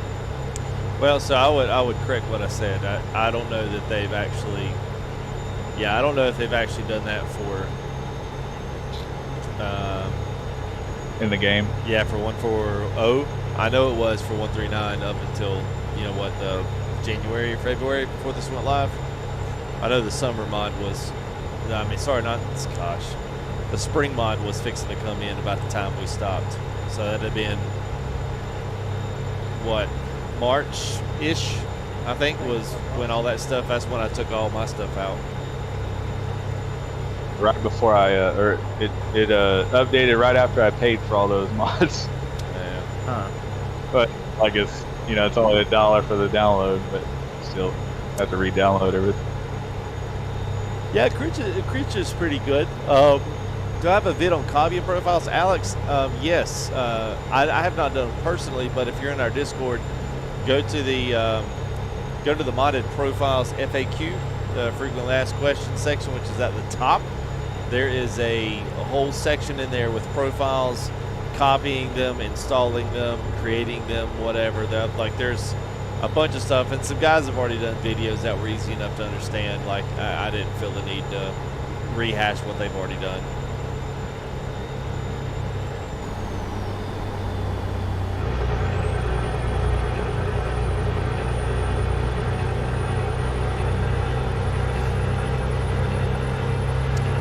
Well, so I would correct what I said. I don't know that they've actually. Yeah, I don't know if they've actually done that for. In the game. Yeah, for 140. I know it was for 139 up until the January or February before this went live. I know the summer mod was. I mean, sorry, not gosh. The spring mod was fixing to come in about the time we stopped. So that'd have been what, March-ish, I think, was when all that stuff. That's when I took all my stuff out. Right before I, it updated right after I paid for all those mods. Yeah. Huh. But like it's only $1 for the download, but still have to re-download everything. Yeah, Creature's pretty good. Do I have a vid on Cavia profiles, Alex? Yes. I have not done it personally, but if you're in our Discord, go to the modded profiles FAQ, the frequently asked questions section, which is at the top. There is a whole section in there with profiles, copying them, installing them, creating them, whatever. There's a bunch of stuff, and some guys have already done videos that were easy enough to understand. Like, I didn't feel the need to rehash what they've already done.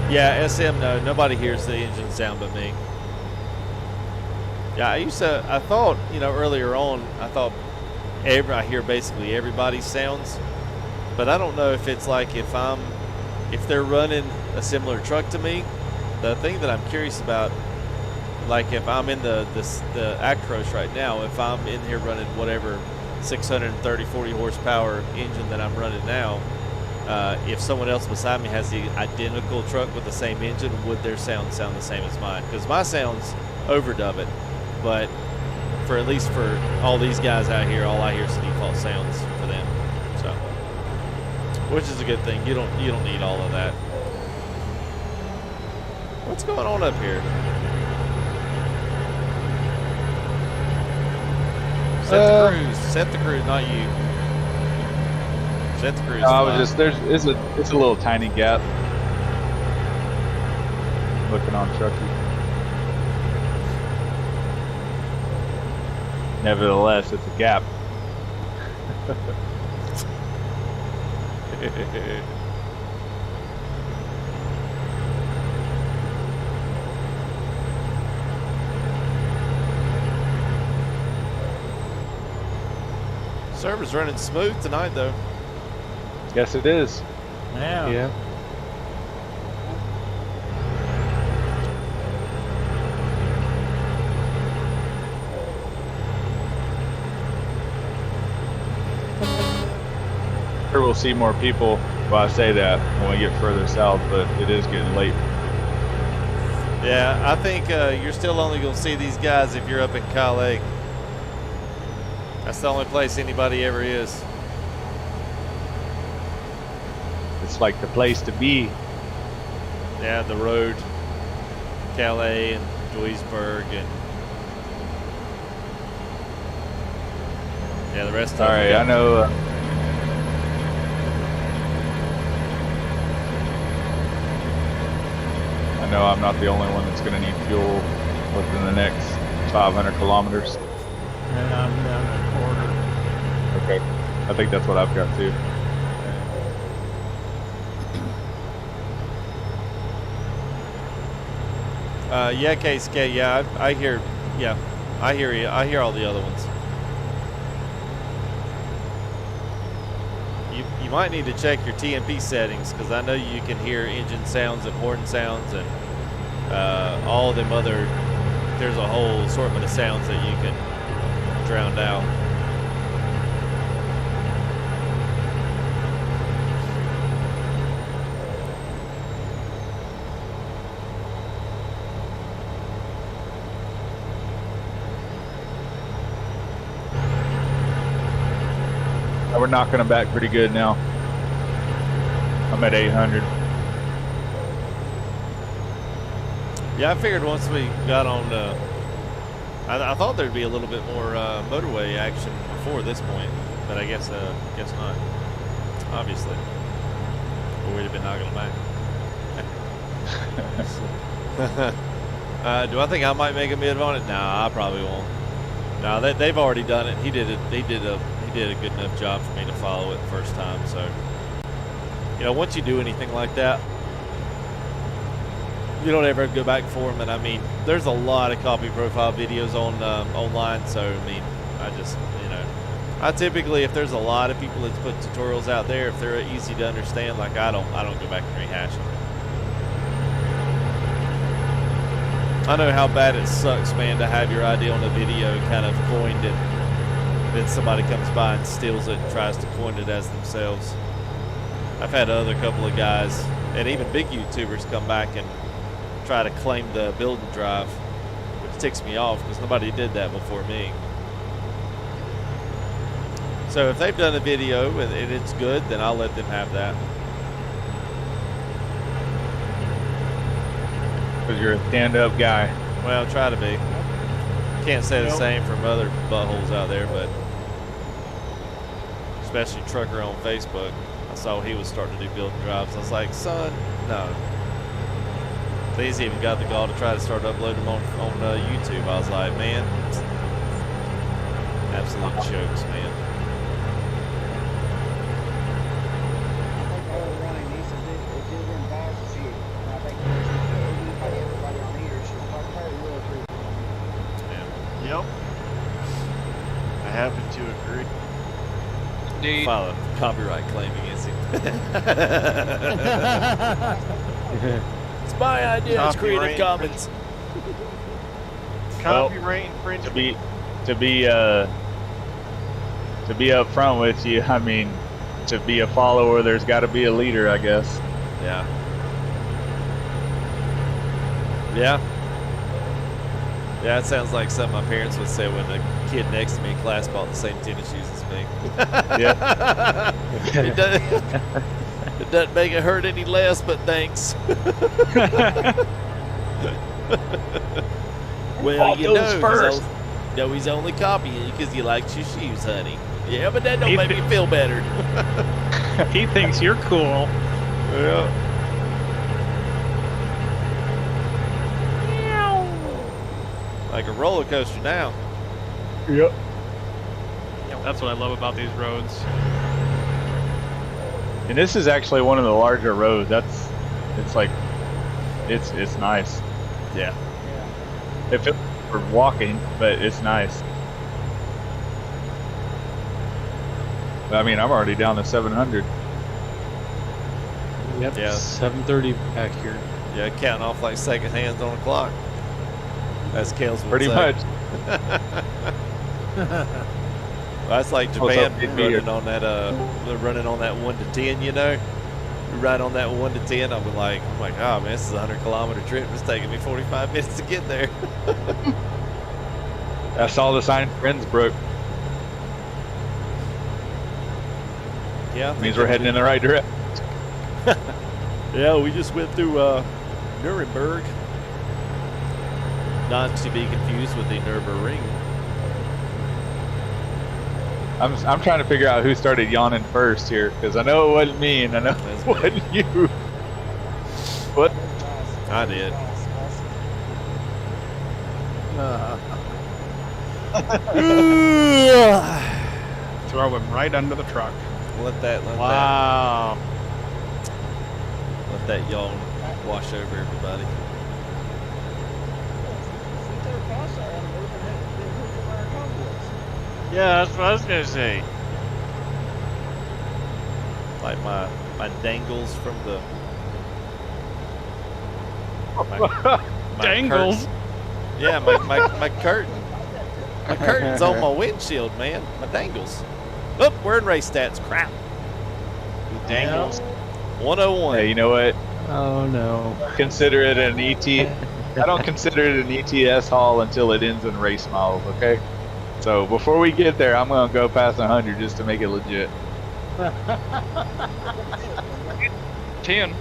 Yeah, SM, no, nobody hears the engine sound but me. Yeah, I thought, earlier on, I thought I hear basically everybody's sounds, but I don't know if it's like if they're running a similar truck to me. The thing that I'm curious about, like if I'm in the Actros right now, if I'm in here running whatever 630, 40 horsepower engine that I'm running now, if someone else beside me has the identical truck with the same engine, would their sound the same as mine? Because my sounds overdub it, but for at least for all these guys out here, all I hear is the default sounds for them. So, which is a good thing. You don't need all of that. What's going on up here? Set the cruise, not you. Set the cruise. I was just it's a little tiny gap. Looking on Truckee. Nevertheless, it's a gap. Server's running smooth tonight, though. Yes, it is. Yeah. Yeah. Sure, we'll see more people. Well, I say that when we get further south, but it is getting late. Yeah, I think you're still only going to see these guys if you're up in Calais. That's the only place anybody ever is. It's like the place to be. Yeah, the road, Calais and Duisburg, and yeah, the rest of them. All right, I know. I know I'm not the only one that's going to need fuel within the next 500 kilometers. And I'm down a quarter. Okay, I think that's what I've got too. Yeah, KSK, yeah, I hear you. I hear all the other ones. You might need to check your TMP settings, because I know you can hear engine sounds and horn sounds and all of them other, there's a whole assortment of sounds that you can drown out. We're knocking them back pretty good now. I'm at 800. Yeah, I figured once we got on, I thought there'd be a little bit more motorway action before this point. But I guess not. Obviously. Or we'd have been knocking them back. Do I think I might make a mid on it? Nah, I probably won't. No, they've already done it. He did a good enough job for me to follow it the first time. So, you know, once you do anything like that, you don't ever go back for them. And I mean, there's a lot of copy profile videos on online. So I mean, I just, you know, I typically, if there's a lot of people that put tutorials out there, if they're easy to understand, like I don't go back and rehash them. I know how bad it sucks, man, to have your idea on a video kind of coined and then somebody comes by and steals it and tries to coin it as themselves. I've had other couple of guys and even big YouTubers come back and try to claim the build and drive, which ticks me off because nobody did that before me. So if they've done a video and it's good, then I'll let them have that. Because you're a stand-up guy. Well, try to be. Can't say the same from other buttholes out there, but especially Trucker on Facebook. I saw he was starting to do build and drives. I was like, son, no. He's even got the gall to try to start uploading them on YouTube. I was like, man, absolute jokes, man. Yep. I happen to agree. Dude. File a copyright claim against him. It's my idea. It's Creative Commons. Copyright infringement. To be upfront with you, I mean, to be a follower, there's got to be a leader, I guess. Yeah. Yeah. Yeah, it sounds like something my parents would say when the kid next to me in class bought the same tennis shoes as me. Yeah. It doesn't make it hurt any less, but thanks. Well, you know he's only copying you because he likes your shoes, honey. Yeah, but that don't make me feel better. He thinks you're cool. Yeah. Like a roller coaster now. Yep. That's what I love about these roads. And this is actually one of the larger roads. It's nice. Yeah. If it were walking, but it's nice. I mean, I'm already down to 700. Yep. Yeah. 7:30 back here. Yeah, counting off like second hands on the clock. As Kales would Pretty say. much. That's like Japan running on that they're running on that 1 to 10, you know. You ride on that 1 to 10, I'll be like, oh my god, man, this is a 100-kilometer trip. It's taking me 45 minutes to get there. I saw the sign for Innsbruck. Yeah. Means we're heading in the right direction. Yeah, we just went through Nuremberg. Not to be confused with the Nürburgring. I'm trying to figure out who started yawning first here, because I know it wasn't me and I know it wasn't you. What? I did. Throw him right under the truck. Let that yawn wash over everybody. Yeah, that's what I was gonna say. Like my dangles from the my Dangles? curtain. Yeah, my curtain. My curtain's on my windshield, man. My dangles. Oh, we're in race stats. Crap. Dangles. 101. Hey, you know what? Oh no. Consider it an ET. I don't consider it an ETS haul until it ends in race miles, okay? So before we get there, I'm gonna go past 100 just to make it legit. 10.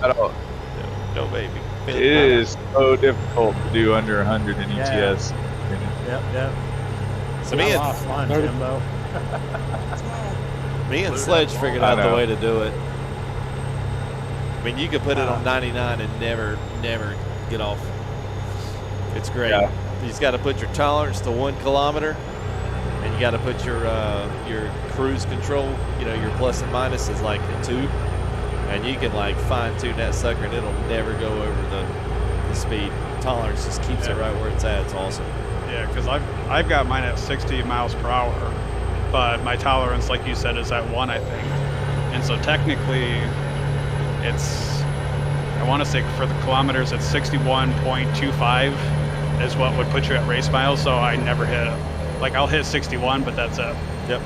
No, baby. It is so difficult to do under 100 in ETS. Yep. So me, lost mine, Jimbo. Me and Sledge figured out the way to do it. I mean, you could put it on 99 and never get off. It's great. Yeah. You just got to put your tolerance to 1 kilometer, and you got to put your cruise control, you know, your plus and minus is like a 2, and you can like fine tune that sucker, and it'll never go over the speed. Tolerance just keeps it right where it's at. It's awesome. Yeah, because I've got mine at 60 miles per hour, but my tolerance, like you said, is at 1, I think. And so technically, it's, I want to say for the kilometers, it's 61.25 is what would put you at race miles. So I never hit it. Like I'll hit 61, but that's it. Yep.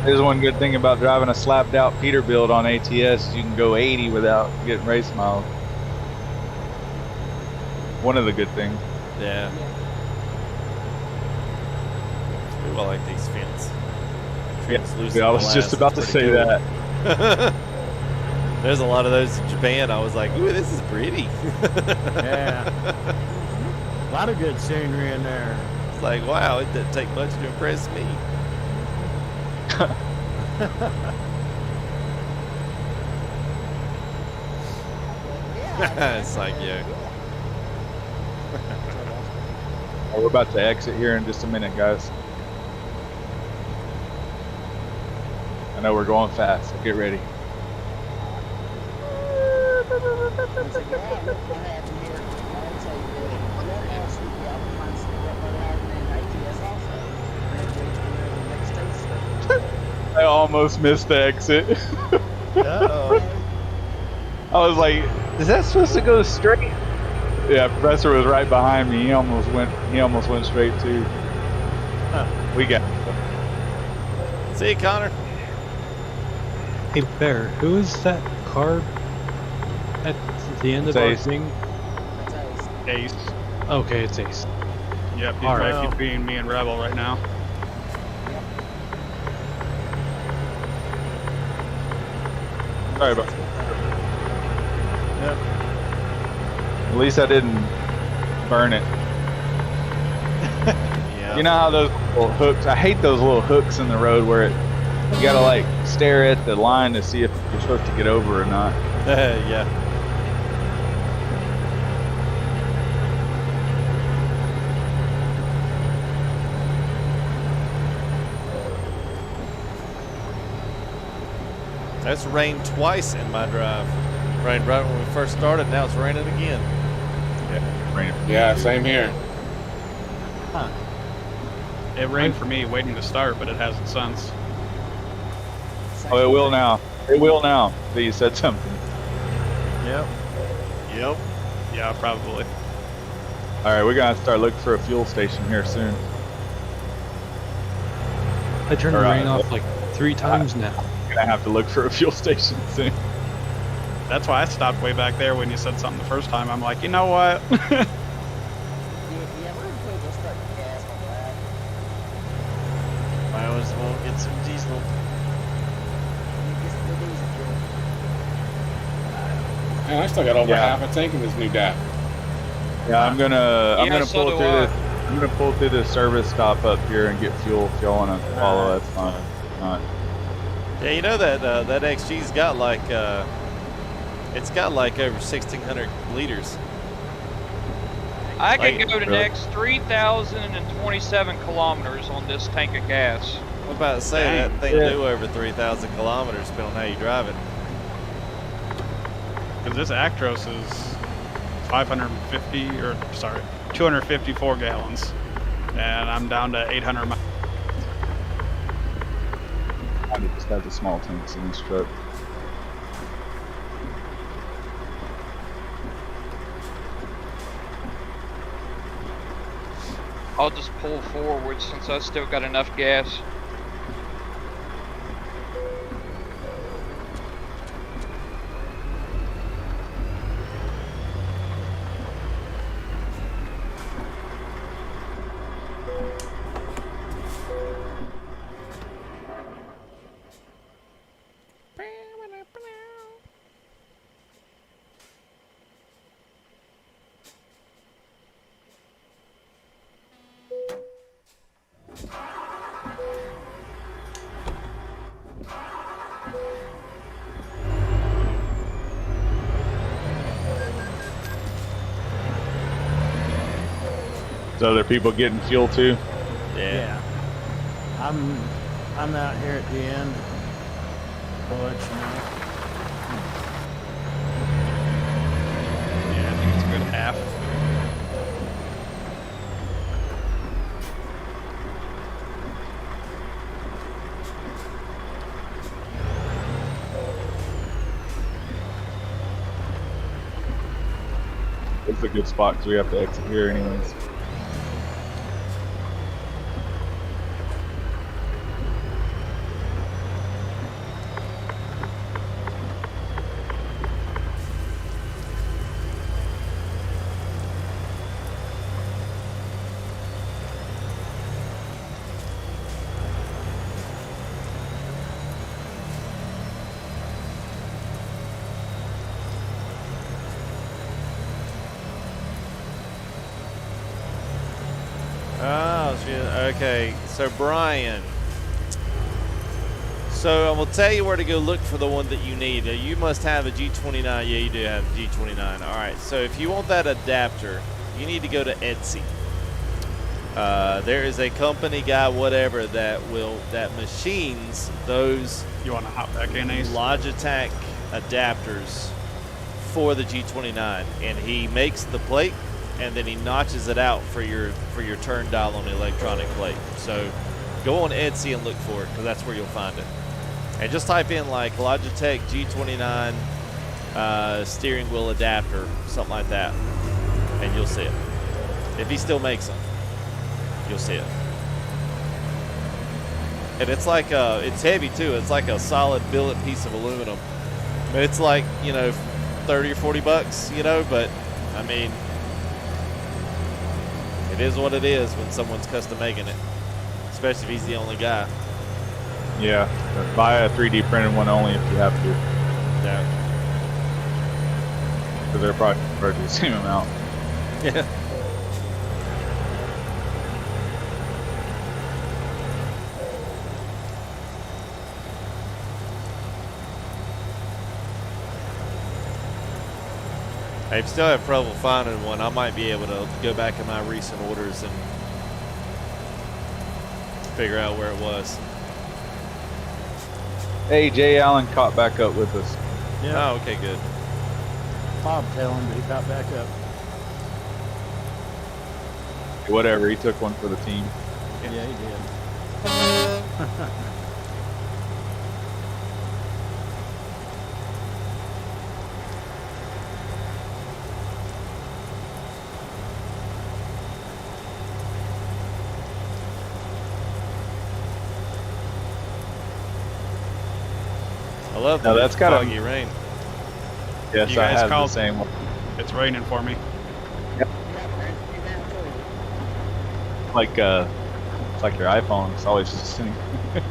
There's one good thing about driving a slapped out Peterbilt on ATS. You can go 80 without getting race miles. One of the good things. Yeah. Ooh, I like these fins. Yeah, I was just about to say that. There's a lot of those in Japan. I was like, ooh, this is pretty. Yeah. A lot of good scenery in there. It's like, wow, it didn't take much to impress me. It's like, yeah. We're about to exit here in just a minute, guys. I know we're going fast, so get ready. I almost missed the exit. Uh-oh. I was like, is that supposed to go straight? Yeah, Professor was right behind me. He almost went straight too. We got it. See you, Connor. Hey, Bear, who is that car at the end of our Ace. thing? Ace. Okay, it's Ace. Yep, he's All right right. between me and Rebel right now. Sorry about that. Yep. At least I didn't burn it. Yeah. You know how those little hooks, I hate those little hooks in the road where you gotta like stare at the line to see if you're supposed to get over or not. Yeah. That's rained twice in my drive. Rained right when we first started, now it's raining again. Yeah, raining. Yeah, same here. It rained for me waiting to start, but it hasn't since. Oh, it will now. It will now that you said something. Yep. Yep. Yeah, probably. All right, we're gonna start looking for a fuel station here soon. I turned the All right. rain off like 3 times now. We're gonna have to look for a fuel station soon. That's why I stopped way back there when you said something the first time. I'm like, you know what? I always will get some diesel. Man, I still got over Yeah. half a tank in this new DAP. Yeah, I'm gonna so pull do through I. this. I'm gonna pull through this service stop up here and get fuel. If y'all wanna follow, that's fine. Not. Yeah, you know that that XG's got like it's got like over 1,600 liters. I can Like, go the really? next 3,027 kilometers on this tank of gas. I'm about to say Dang. that thing do over 3,000 kilometers, depending on how you drive it. Because this Actros is 550, or sorry, 254 gallons. And I'm down to 800 miles. I just have the small tanks in this truck. I'll just pull forward since I still got enough gas. So other people getting fuel too? Yeah. I'm out here at the end. To let you know. Yeah, I think it's a good half. It's a good spot because we have to exit here anyways. Oh, okay. So Brian. So I'm gonna tell you where to go look for the one that you need. You must have a G29. Yeah, you do have a G29. All right. So if you want that adapter, you need to go to Etsy. There is a company guy, whatever, that machines those. You want to hop back in, Ace? Logitech adapters for the G29, and he makes the plate, and then he notches it out for your turn dial on the electronic plate. So go on Etsy and look for it, because that's where you'll find it. And just type in like Logitech G29 steering wheel adapter, something like that, and you'll see it. If he still makes them, you'll see it. And it's like it's heavy too. It's like a solid billet piece of aluminum. I mean, it's like, you know, 30 or 40 bucks, you know, but I mean, it is what it is when someone's custom making it, especially if he's the only guy. Yeah, buy a 3D printed one only if you have to. Yeah. Because they're probably the same amount. Yeah. I still have trouble finding one. I might be able to go back in my recent orders and figure out where it was. Hey, Jay Allen caught back up with us. Yeah. Oh, okay, good. Bob tell him, but he got back up. Whatever, he took one for the team. Yeah, he did. I love No, the that's got foggy rain. Yes, You I guys have the called- same one. It's raining for me. Like it's like your iPhone. It's always just sitting. It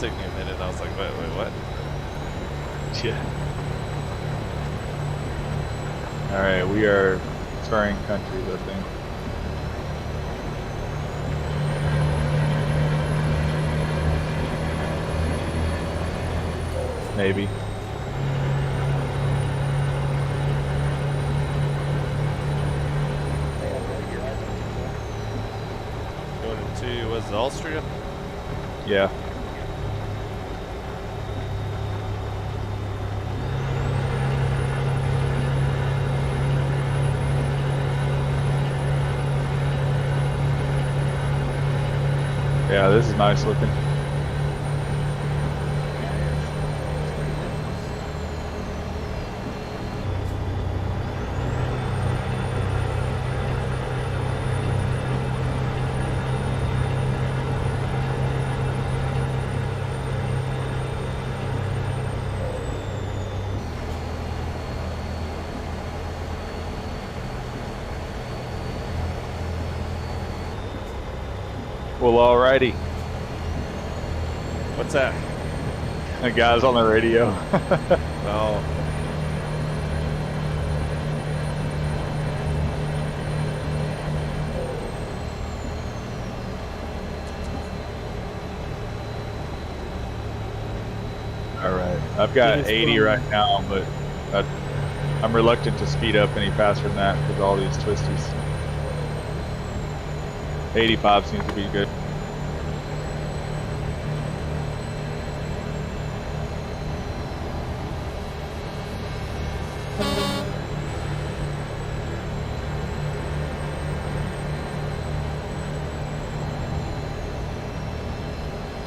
took me a minute. I was like, wait, what? Yeah. All right, we are touring countries, I think. Maybe. Going into, was it Austria? Yeah. Yeah, this is nice looking. Well, alrighty. What's that? The guy's on the radio. Oh. All right. I've got It is 80 fun. right now, but I'm reluctant to speed up any faster than that because of all these twisties. 85 seems to be good.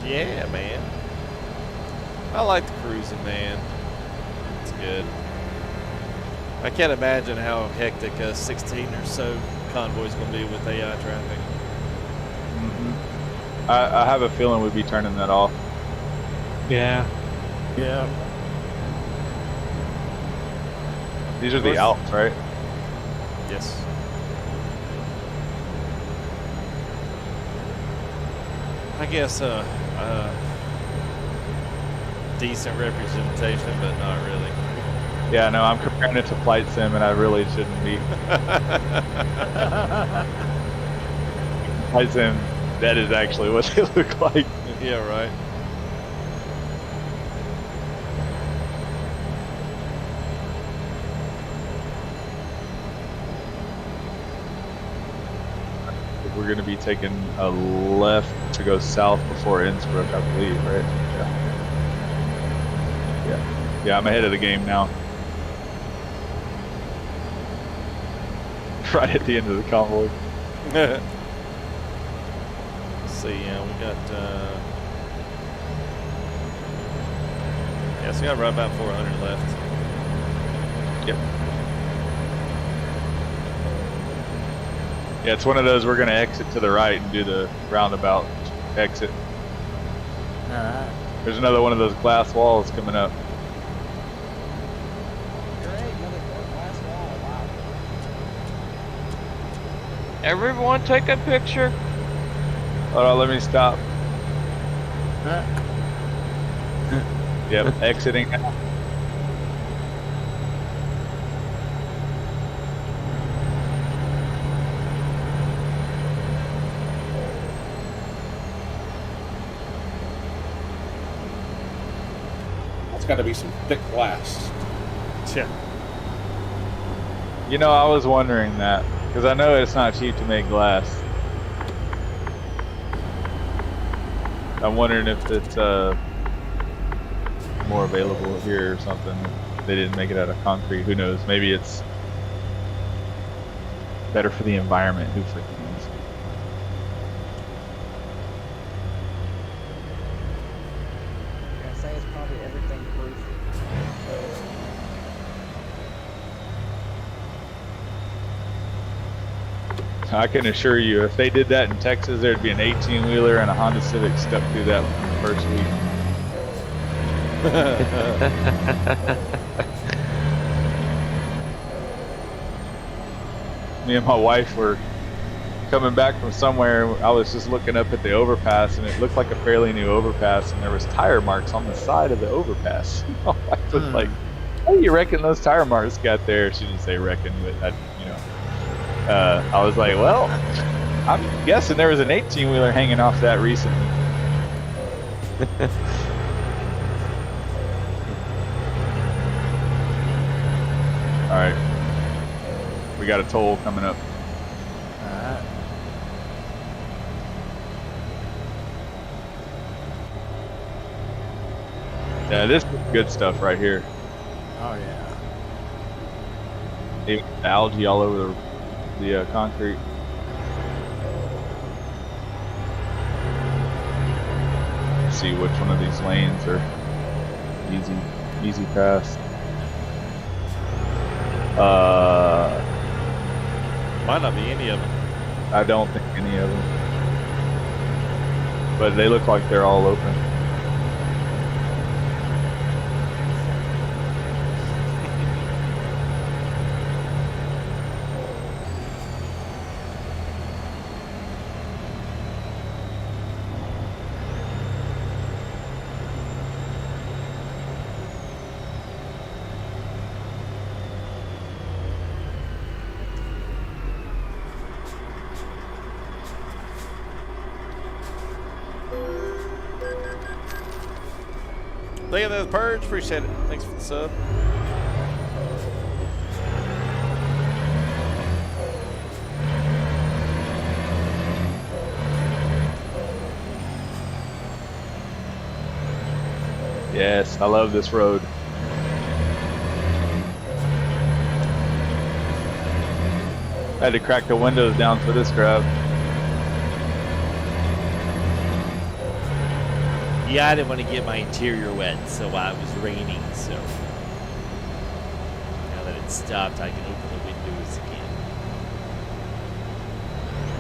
Yeah, man. I like the cruising, man. It's good. I can't imagine how hectic a 16 or so convoy's going to be with AI traffic. I have a feeling we'd be turning that off. Yeah. Yeah. These are the Alps, right? Yes. I guess decent representation, but not really. Yeah, no, I'm comparing it to Flight Sim, and I really shouldn't be. Flight Sim, that is actually what they look like. Yeah, right. We're going to be taking a left to go south before Innsbruck, I believe, right? Yeah, I'm ahead of the game now. Right at the end of the convoy. Let's see, yeah, we got, yeah, so we got right about 400 left. Yep. Yeah, it's one of those we're going to exit to the right and do the roundabout exit. Alright. There's another one of those glass walls coming up. Everyone take a picture. Hold on, let me stop. Yep, exiting now. That's got to be some thick glass. Yeah. You know, I was wondering that, because I know it's not cheap to make glass. I'm wondering if it's more available here or something. They didn't make it out of concrete. Who knows? Maybe it's better for the environment. Who freaking knows? I'm gonna say it's probably everything proof. I can assure you, if they did that in Texas, there'd be an 18-wheeler and a Honda Civic stuck through that first week. Me and my wife were coming back from somewhere. I was just looking up at the overpass, and it looked like a fairly new overpass, and there was tire marks on the side of the overpass. My wife was like, "How do you reckon those tire marks got there?" She didn't say reckon, but I was like, well, I'm guessing there was an 18-wheeler hanging off that recently. All right, we got a toll coming up. Alright. Yeah, this is good stuff right here. Oh yeah. Even algae all over the concrete. Let's see which one of these lanes are easy pass. Might not be any of them. I don't think any of them, but they look like they're all open. Thank you for the purge. Appreciate it. Thanks for the sub. Yes, I love this road. I had to crack the windows down for this grab. Yeah, I didn't want to get my interior wet, so while it was raining, so now that it's stopped, I can open the windows again.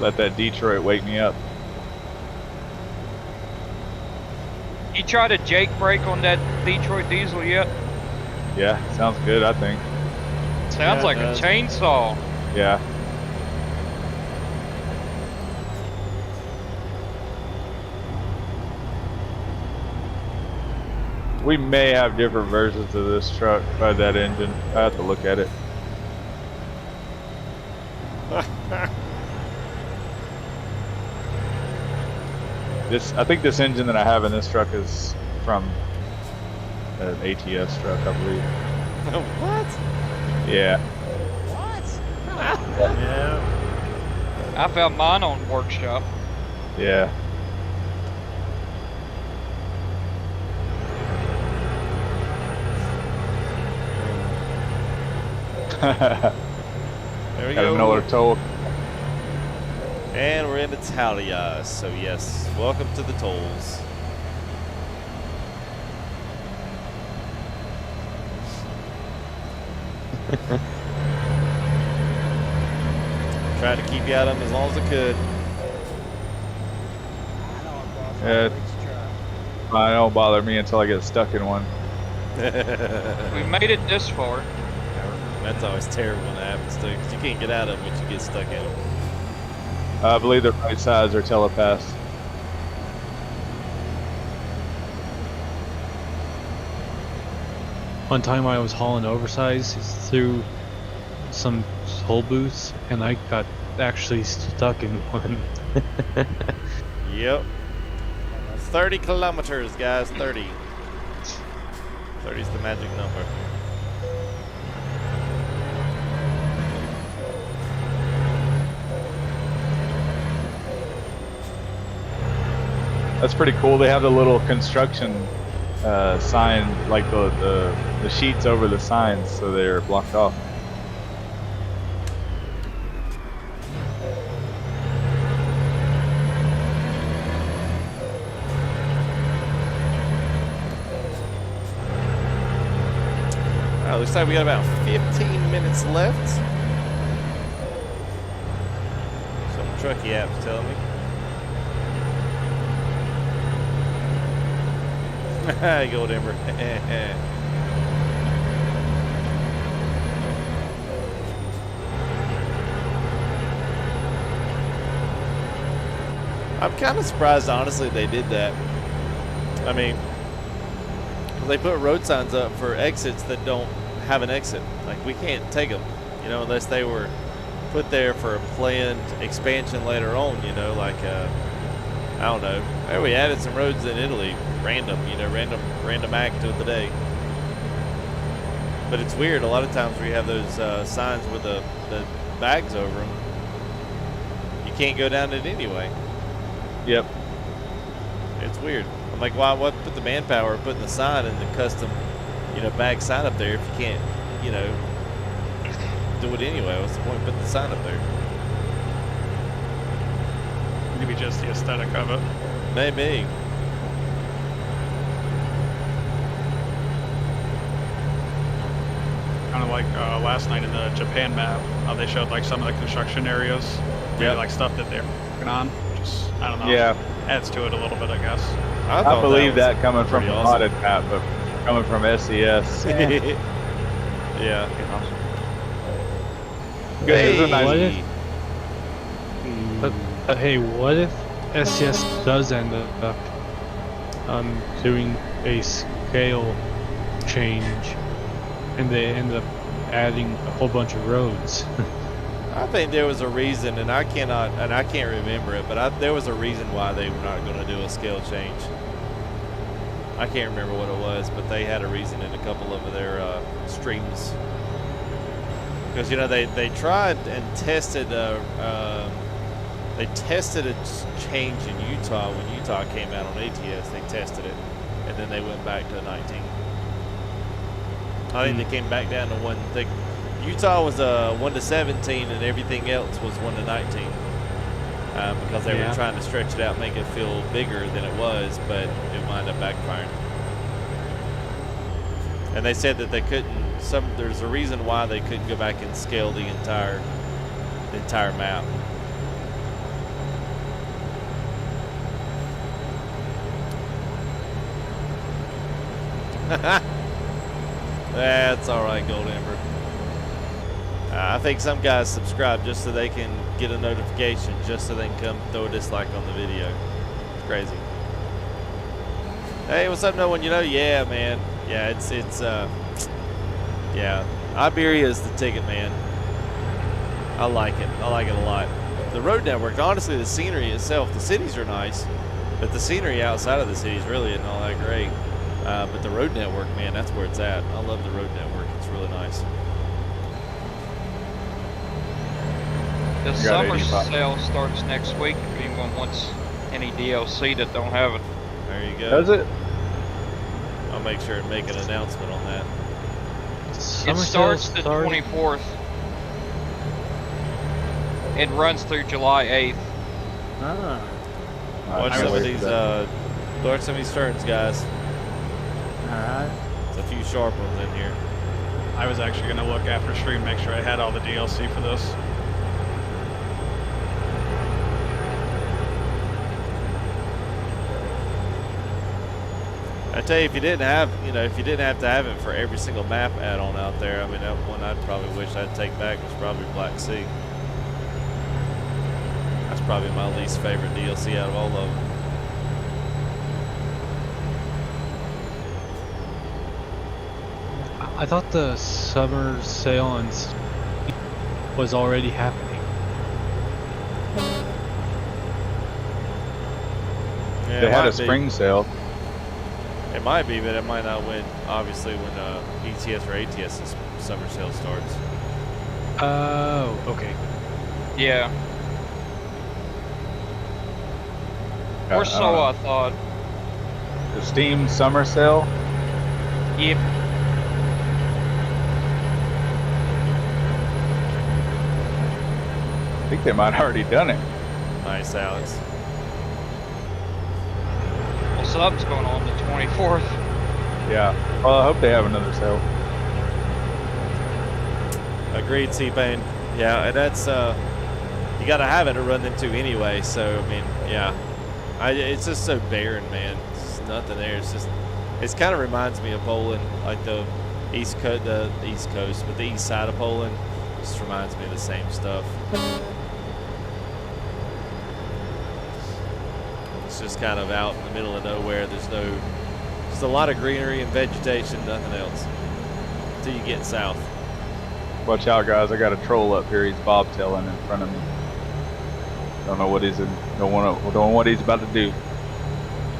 Let that Detroit wake me up. You tried a Jake brake on that Detroit diesel yet? Yeah, sounds good, I think. Sounds like a chainsaw. Yeah. We may have different versions of this truck by that engine. I have to look at it. I think this engine that I have in this truck is from an ATS truck, I believe. What? Yeah. What? Yeah. I found mine on workshop. Yeah. There we Got go. another toll. And we're in Italia, so yes, welcome to the tolls. Tried to keep you out of them as long as I could. Yeah. It don't bother me until I get stuck in one. We made it this far. That's always terrible when that happens too, because you can't get out of them once you get stuck in them. I believe the right sides are telepaths. One time I was hauling oversized through some toll booths, and I got actually stuck in one. Yep. 30 kilometers, guys. 30. 30 is the magic number. That's pretty cool. They have the little construction sign, like the sheets over the signs, so they're blocked off. Looks like we got about 15 minutes left. Some trucky app's telling me. Gold Ember. I'm kind of surprised, honestly, they did that. I mean, they put road signs up for exits that don't have an exit. Like, we can't take them, you know, unless they were put there for a planned expansion later on, you know, like, I don't know. There we added some roads in Italy, random, you know, random act of the day. But it's weird, a lot of times where you have those signs with the bags over them, you can't go down it anyway. Yep. It's weird. I'm like, why put the manpower putting the sign in the custom, you know, bag sign up there if you can't, you know, do it anyway? What's the point of putting the sign up there? Maybe just the aesthetic of it. Maybe. Kind of like last night in the Japan map, how they showed like some of the construction areas, maybe like stuff that they're working on. Just, I don't know. Yeah. Adds to it a little bit, I guess. I believe that coming from a awesome. modded map, but coming from SES. Yeah. Good. It was a nice- What if, hey, what if SES does end up doing a scale change, and they end up adding a whole bunch of roads? I think there was a reason, and I can't remember it, but there was a reason why they were not going to do a scale change. I can't remember what it was, but they had a reason in a couple of their streams. Because, you know, they tried and tested, they tested a change in Utah when Utah came out on ATS. They tested it, and then they went back to 19. I think they came back down to 1. Utah was 1 to 17, and everything else was 1 to 19. Because they were trying to stretch it out, make it feel bigger than it was, but it wound up backfiring. And they said that they couldn't. There's a reason why they couldn't go back and scale the entire map. That's all right, Gold Ember. I think some guys subscribe just so they can get a notification, just so they can come throw a dislike on the video. It's crazy. Hey, what's up, no one you know? Yeah, man. Yeah, it's yeah. Iberia is the ticket, man. I like it. I like it a lot. The road network, honestly, the scenery itself, the cities are nice, but the scenery outside of the cities really isn't all that great. But the road network, man, that's where it's at. I love the road network. It's really nice. The summer sale starts next week if anyone wants any DLC that don't have it. There you go. Does it? I'll make sure and make an announcement on that. It starts the 24th. It runs through July 8th. Ah. Watch some of these turns, guys. Alright. There's a few sharp ones in here. I was actually going to look after stream, make sure I had all the DLC for this. I tell you, if you didn't have, if you didn't have to have it for every single map add-on out there, I mean, that one I'd probably wish I'd take back was probably Black Sea. That's probably my least favorite DLC out of all of them. I thought the summer sale on was already happening. Yeah, they had a spring sale. It might be, but it might not when, obviously, when ETS or ATS's summer sale starts. Oh, okay. Yeah. Or so I thought. The Steam summer sale? Yep. I think they might have already done it. Nice, Alex. Well, sub's going on the 24th. Yeah. Well, I hope they have another sale. Agreed, C-Pain. Yeah, and that's, you got to have it to run into anyway, so, I mean, yeah. It's just so barren, man. There's nothing there. It's just, it kind of reminds me of Poland, like the east coast, but the east side of Poland just reminds me of the same stuff. It's just kind of out in the middle of nowhere. There's a lot of greenery and vegetation, nothing else, until you get south. Watch out, guys! I got a troll up here. He's bobtailing in front of me. Don't know what he's don't know what he's about to do.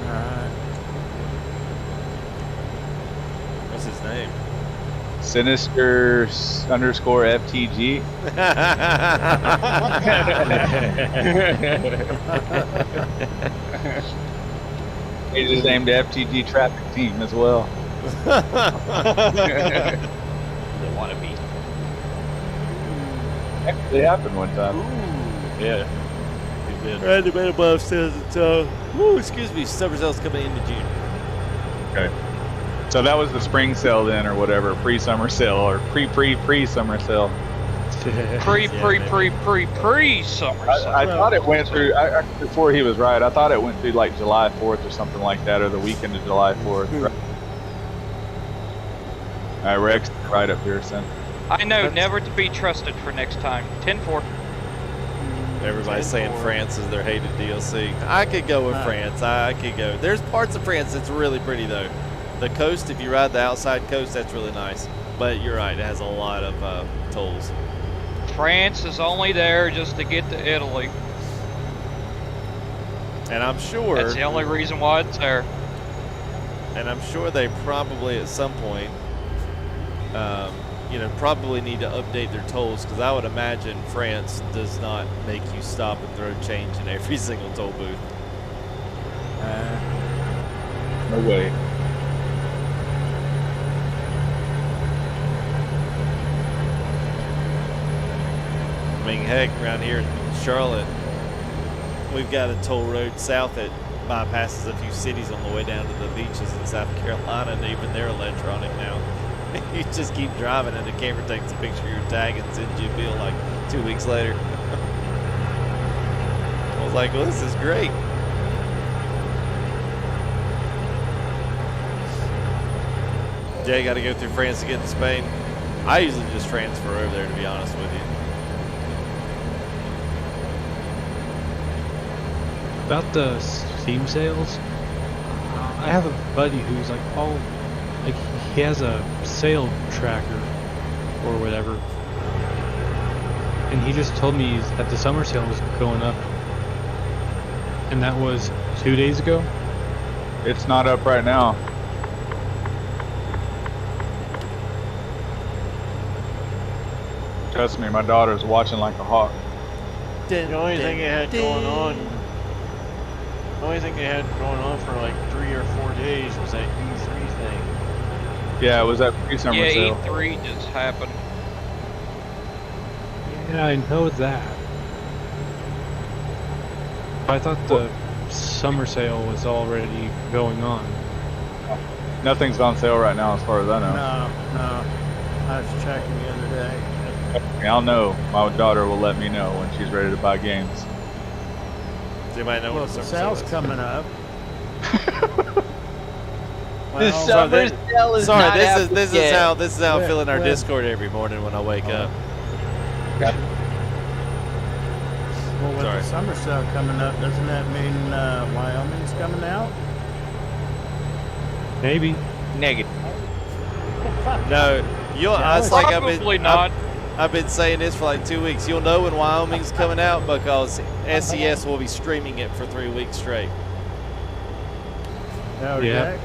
Alright. What's his name? Sinister _ FTG. He just named FTG traffic team as well. They want to be. Actually happened one time. Ooh. Yeah. He did. Randy Man above says it's excuse me, summer sale's coming into June. Okay. So that was the spring sale then, or whatever, pre-summer sale, or pre-summer sale. Pre-summer sale. I thought it went through, before he was right, I thought it went through like July 4th or something like that, or the weekend of July 4th. Right? All right, Rex, right up here, son. I know, never to be trusted for next time. 10-4. Everybody's saying France is their hated DLC. I could go with France. I could go. There's parts of France that's really pretty, though. The coast, if you ride the outside coast, that's really nice. But you're right, it has a lot of tolls. France is only there just to get to Italy. And I'm sure... That's the only reason why it's there. And I'm sure they probably at some point, you know, probably need to update their tolls, because I would imagine France does not make you stop and throw change in every single toll booth. No way. I mean, heck, around here in Charlotte, we've got a toll road south that bypasses a few cities on the way down to the beaches in South Carolina, and even they're electronic now. You just keep driving and the camera takes a picture of your tag and sends you a bill like 2 weeks later. I was like, well, this is great. Jay got to go through France to get to Spain. I usually just transfer over there, to be honest with you. About the Steam sales, I have a buddy who's like, oh, like he has a sale tracker or whatever, and he just told me that the summer sale was going up, and that was 2 days ago. It's not up right now. Trust me, my daughter's watching like a hawk. The only thing it had going on, the only thing they had going on for like 3 or 4 days was that E3 thing. Yeah, it was that pre-summer sale. Yeah, E3 just happened. Yeah, I know that. I thought the summer sale was already going on. Nothing's on sale right now as far as I know. No. I was checking the other day. I'll know. My daughter will let me know when she's ready to buy games. Does anybody know Well, what the sale's coming up. The summer sale is not this is how I feel in our Discord every morning when I wake up. Well, with the summer sale coming up, doesn't that mean Wyoming's coming out? Maybe. Negative. No, it's like Probably not. I've been saying this for like 2 weeks. You'll know when Wyoming's coming out because SES will be streaming it for 3 weeks straight. Okay.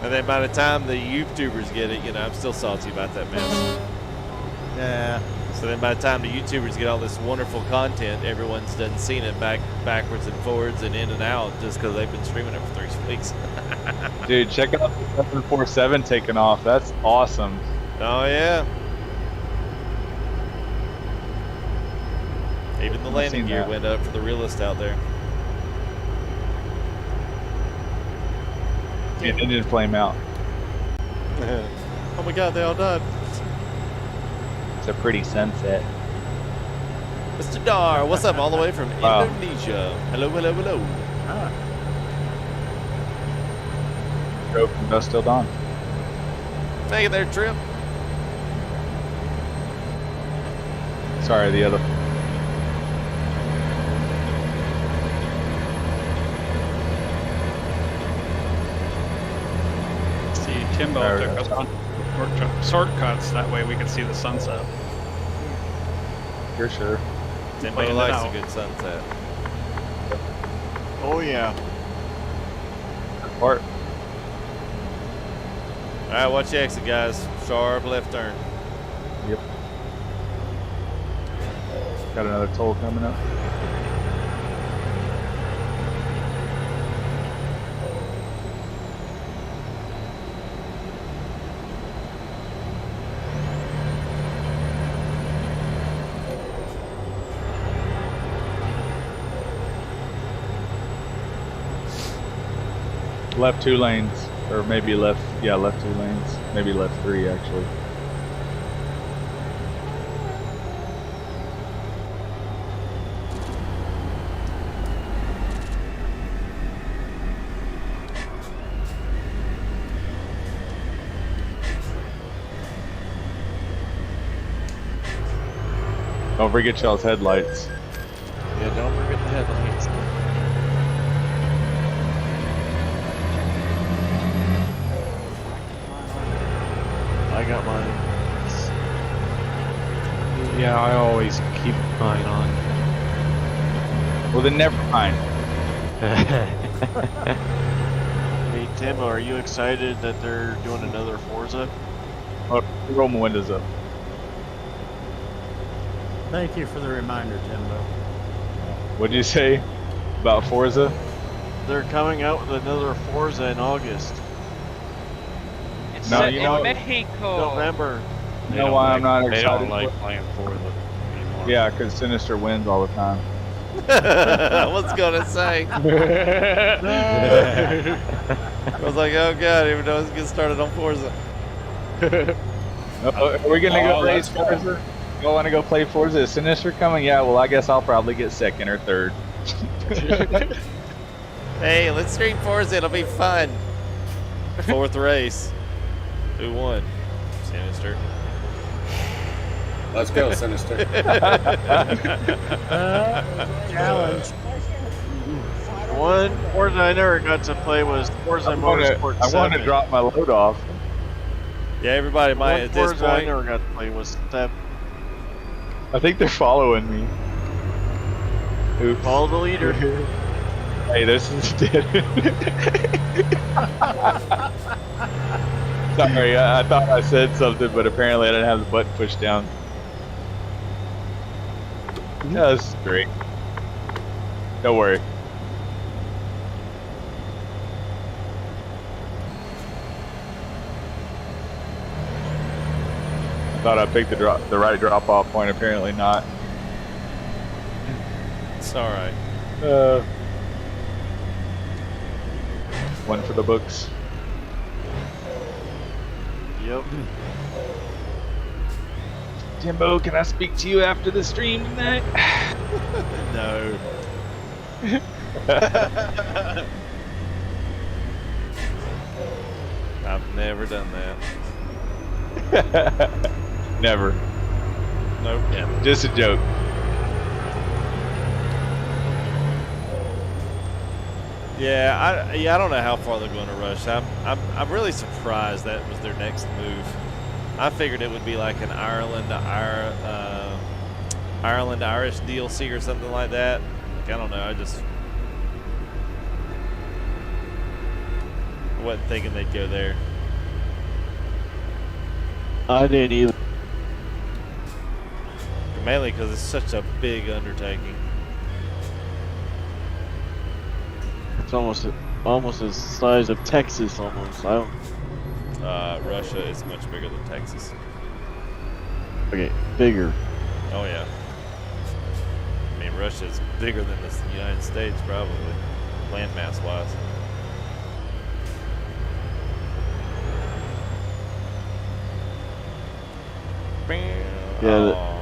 And then by the time the YouTubers get it, you know, I'm still salty about that mess. Yeah. So then by the time the YouTubers get all this wonderful content, everyone's done seen it backwards and forwards and in and out just because they've been streaming it for 3 weeks. Dude, check out the 747 taking off. That's awesome. Oh, yeah. Even the landing gear went up for the realist out there. Yeah, engine flame out. Oh my god, they all died. It's a pretty sunset. Mr. Dar, what's up all the way from Indonesia? Hello, hello, hello. Go from dusk till dawn. Take it there, Trip. Sorry, the other. See, Timbo took us on shortcuts, that way we could see the sunset. For sure. Timbo likes a good sunset. Oh yeah. Good part. Alright, watch the exit, guys. Sharp left turn. Yep. Got another toll coming up. Left 2 lanes, or maybe left 2 lanes, maybe left 3 actually. Don't forget y'all's headlights. Yeah, don't forget the headlights. I got mine. Yeah, I always keep mine on. Well, then never mind. Hey Tim, are you excited that they're doing another Forza? Oh, roll my windows up. Thank you for the reminder, Timbo. What'd you say about Forza? They're coming out with another Forza in August. It's No, set you in know- Mexico. November. You know why I'm not They excited? don't like playing Forza anymore. Yeah, because Sinister wins all the time. I was gonna say. I was like, oh god, even though let's get started on Forza. Are we gonna go race let's go. Forza? You want to go play Forza? Is Sinister coming? Yeah, well, I guess I'll probably get second or third. Hey, let's stream Forza. It'll be fun. Fourth race. Who won? Sinister. Let's go, Sinister. Challenge. One Forza I never got to play was Forza Motorsport 7. I want to drop my load off. Yeah, everybody might One at this Forza I point. never got to play was 7. I think they're following me. Oops. Follow the leader. Hey, this is dead. Sorry, I thought I said something, but apparently I didn't have the button pushed down. That's great. Don't worry. I thought I picked the right drop-off point. Apparently not. It's all right. One for the books. Yep. Timbo, can I speak to you after the stream tonight? No. I've never done that. Never. Nope. Yeah, just a joke. Yeah, I don't know how far they're going to rush. I'm really surprised that was their next move. I figured it would be like an Ireland Irish DLC or something like that. I don't know. I wasn't thinking they'd go there. I didn't either. Mainly because it's such a big undertaking. It's almost the size of Texas almost. I don't. Russia is much bigger than Texas. Okay, bigger. Oh yeah. I mean, Russia is bigger than the United States probably, landmass wise. Yeah.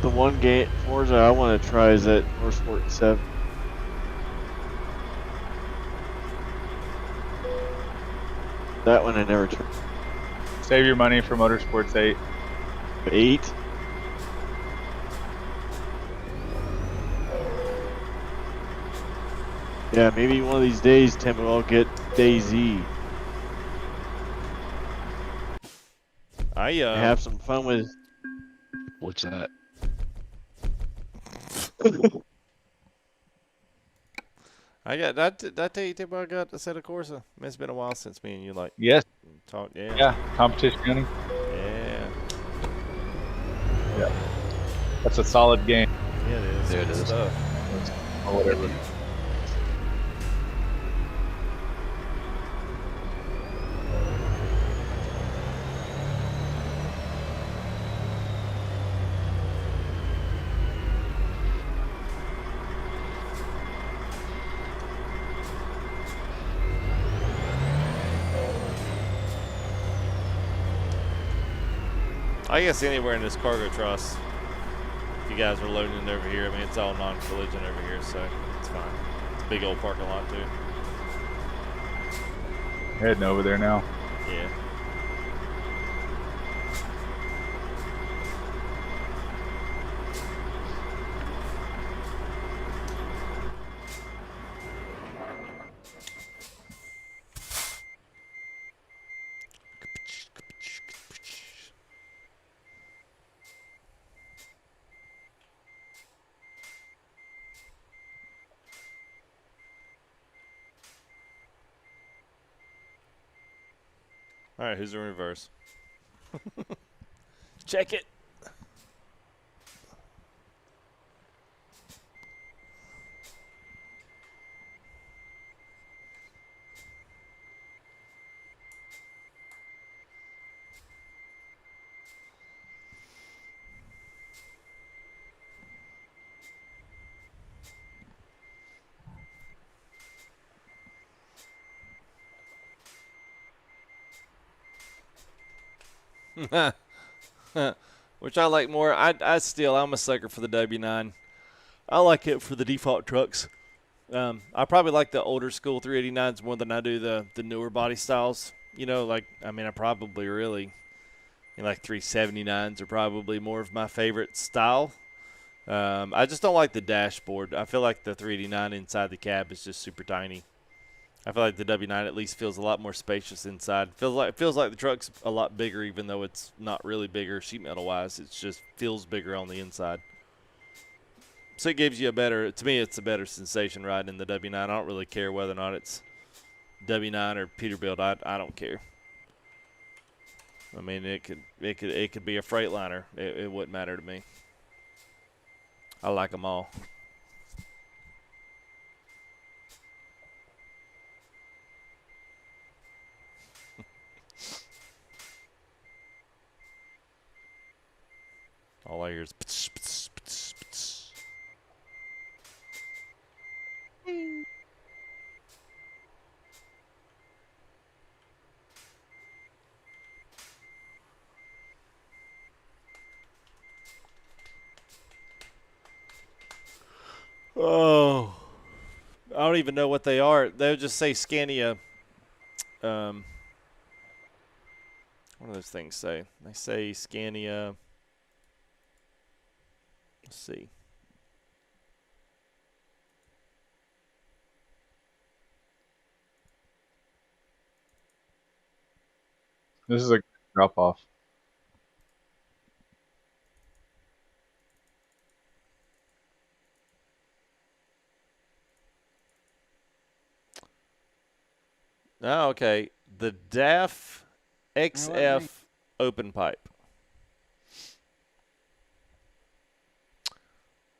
The one game Forza I want to try is that Motorsport 7. That one I never tried. Save your money for Motorsports 8. 8? Yeah, maybe one of these days, Tim, I'll get DayZ. I have some fun with. What's that? I got. Did I tell you, Tim, I got a set of Corsa? I mean, it's been a while since me and you Yes. talked. Yeah. Yeah. Competition gunning. Yeah. Yeah. That's a solid game. Yeah, it is. Yeah, it Good is. stuff. Or whatever. I guess anywhere in this cargo truss, if you guys were loading it over here, I mean, it's all non-collision over here, so it's fine. It's a big old parking lot, too. Heading over there now. Yeah. All right, who's in reverse? Check it. Which I like more. I'm a sucker for the W9. I like it for the default trucks. I probably like the older school 389s more than I do the newer body styles. You know, like, I mean, I probably really, like 379s are probably more of my favorite style. I just don't like the dashboard. I feel like the 389 inside the cab is just super tiny. I feel like the W9 at least feels a lot more spacious inside. It feels like the truck's a lot bigger, even though it's not really bigger sheet metal wise. It just feels bigger on the inside. So it gives you to me, it's a better sensation riding in the W9. I don't really care whether or not it's W9 or Peterbilt. I don't care. I mean, it could be a Freightliner. It wouldn't matter to me. I like them all. All I hear is pts, pts, pts, pts. Oh, I don't even know what they are. They'll just say Scania. What do those things say? They say Scania. Let's see. This is a drop off. Oh, okay. The DAF XF open pipe.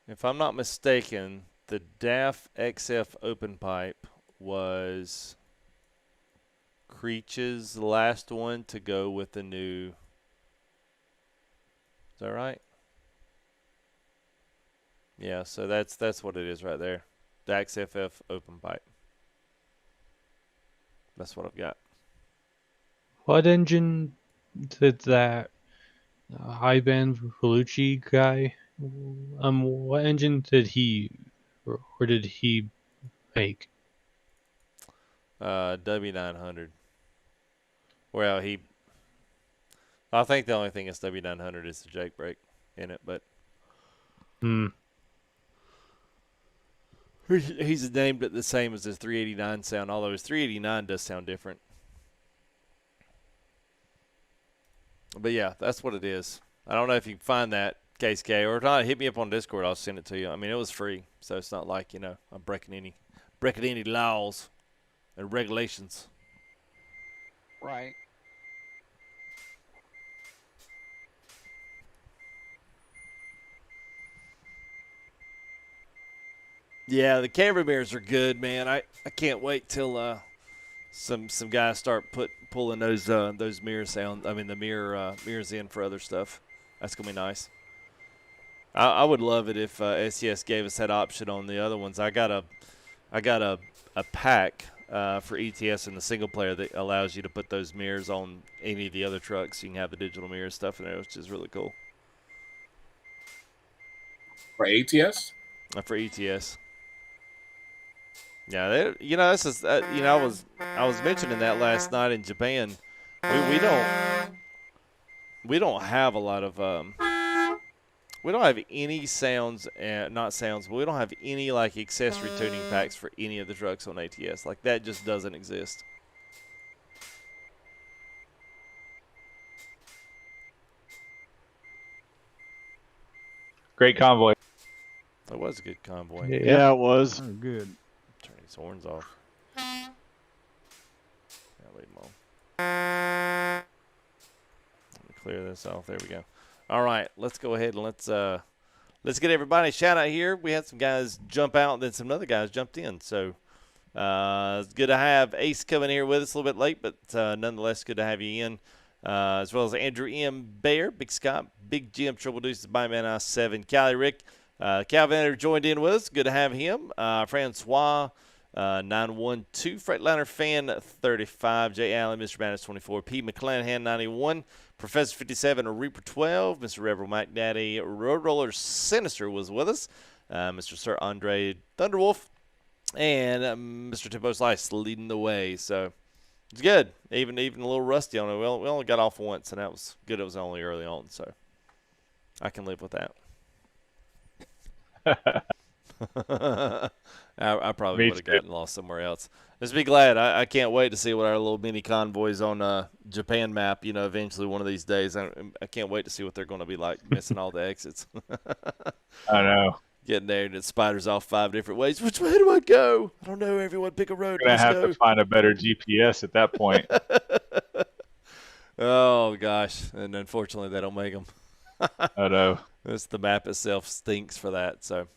If I'm not mistaken, the DAF XF open pipe was Creech's last one to go with the new. Is that right? Yeah, so that's what it is right there. The XFF open pipe. That's what I've got. What engine did that high band Vellucci guy? What engine did he make? W900. Well, I think the only thing that's W900 is the Jake brake in it, but he's named it the same as his 389 sound, although his 389 does sound different. But yeah, that's what it is. I don't know if you can find that, KSK, or if not, hit me up on Discord. I'll send it to you. I mean, it was free, so it's not like, I'm breaking any laws and regulations. Right. Yeah, the camera mirrors are good, man. I can't wait till some guys start pulling those mirrors in for other stuff. That's gonna be nice. I would love it if SES gave us that option on the other ones. I got a pack for ETS in the single player that allows you to put those mirrors on any of the other trucks. You can have the digital mirror stuff in there, which is really cool. For ATS? For ETS. Yeah, this is I was mentioning that last night in Japan. We don't have a lot of we don't have any sounds, not sounds, but we don't have any like accessory tuning packs for any of the trucks on ATS. Like that just doesn't exist. Great convoy. It was a good convoy. Yeah, it was. Oh, good. Turn these horns off. Yeah, leave them on. clear this off. There we go. All right, let's go ahead and let's get everybody a shout out here. We had some guys jump out, and then some other guys jumped in. So it's good to have Ace coming here with us a little bit late, but nonetheless good to have you in. As well as Andrew M. Bear, Big Scott, Big Jim, Triple Deuces, Byman I7, Cali Rick. Calvin joined in with us. Good to have him. Francois, 912, Freightliner Fan 35, J. Allen, Mr. Madness 24, P. McClanahan 91, Professor 57, Reaper 12, Mr. Reverend Mike Daddy, Road Roller Sinister was with us, Mr. Sir Andre Thunderwolf, and Mr. Tempo Slice leading the way. So it's good. Even a little rusty on it. We only got off once, and that was good. It was only early on, so I can live with that. I probably would have gotten lost somewhere else. Just be glad. I can't wait to see what our little mini convoys on Japan map, eventually one of these days. I can't wait to see what they're going to be like, missing all the exits. I know. Getting there and it spiders off 5 different ways. Which way do I go? I don't know. Everyone pick a road. You're going to have to find a better GPS at that point. Oh, gosh. And unfortunately, they don't make them. I know. The map itself stinks for that. So,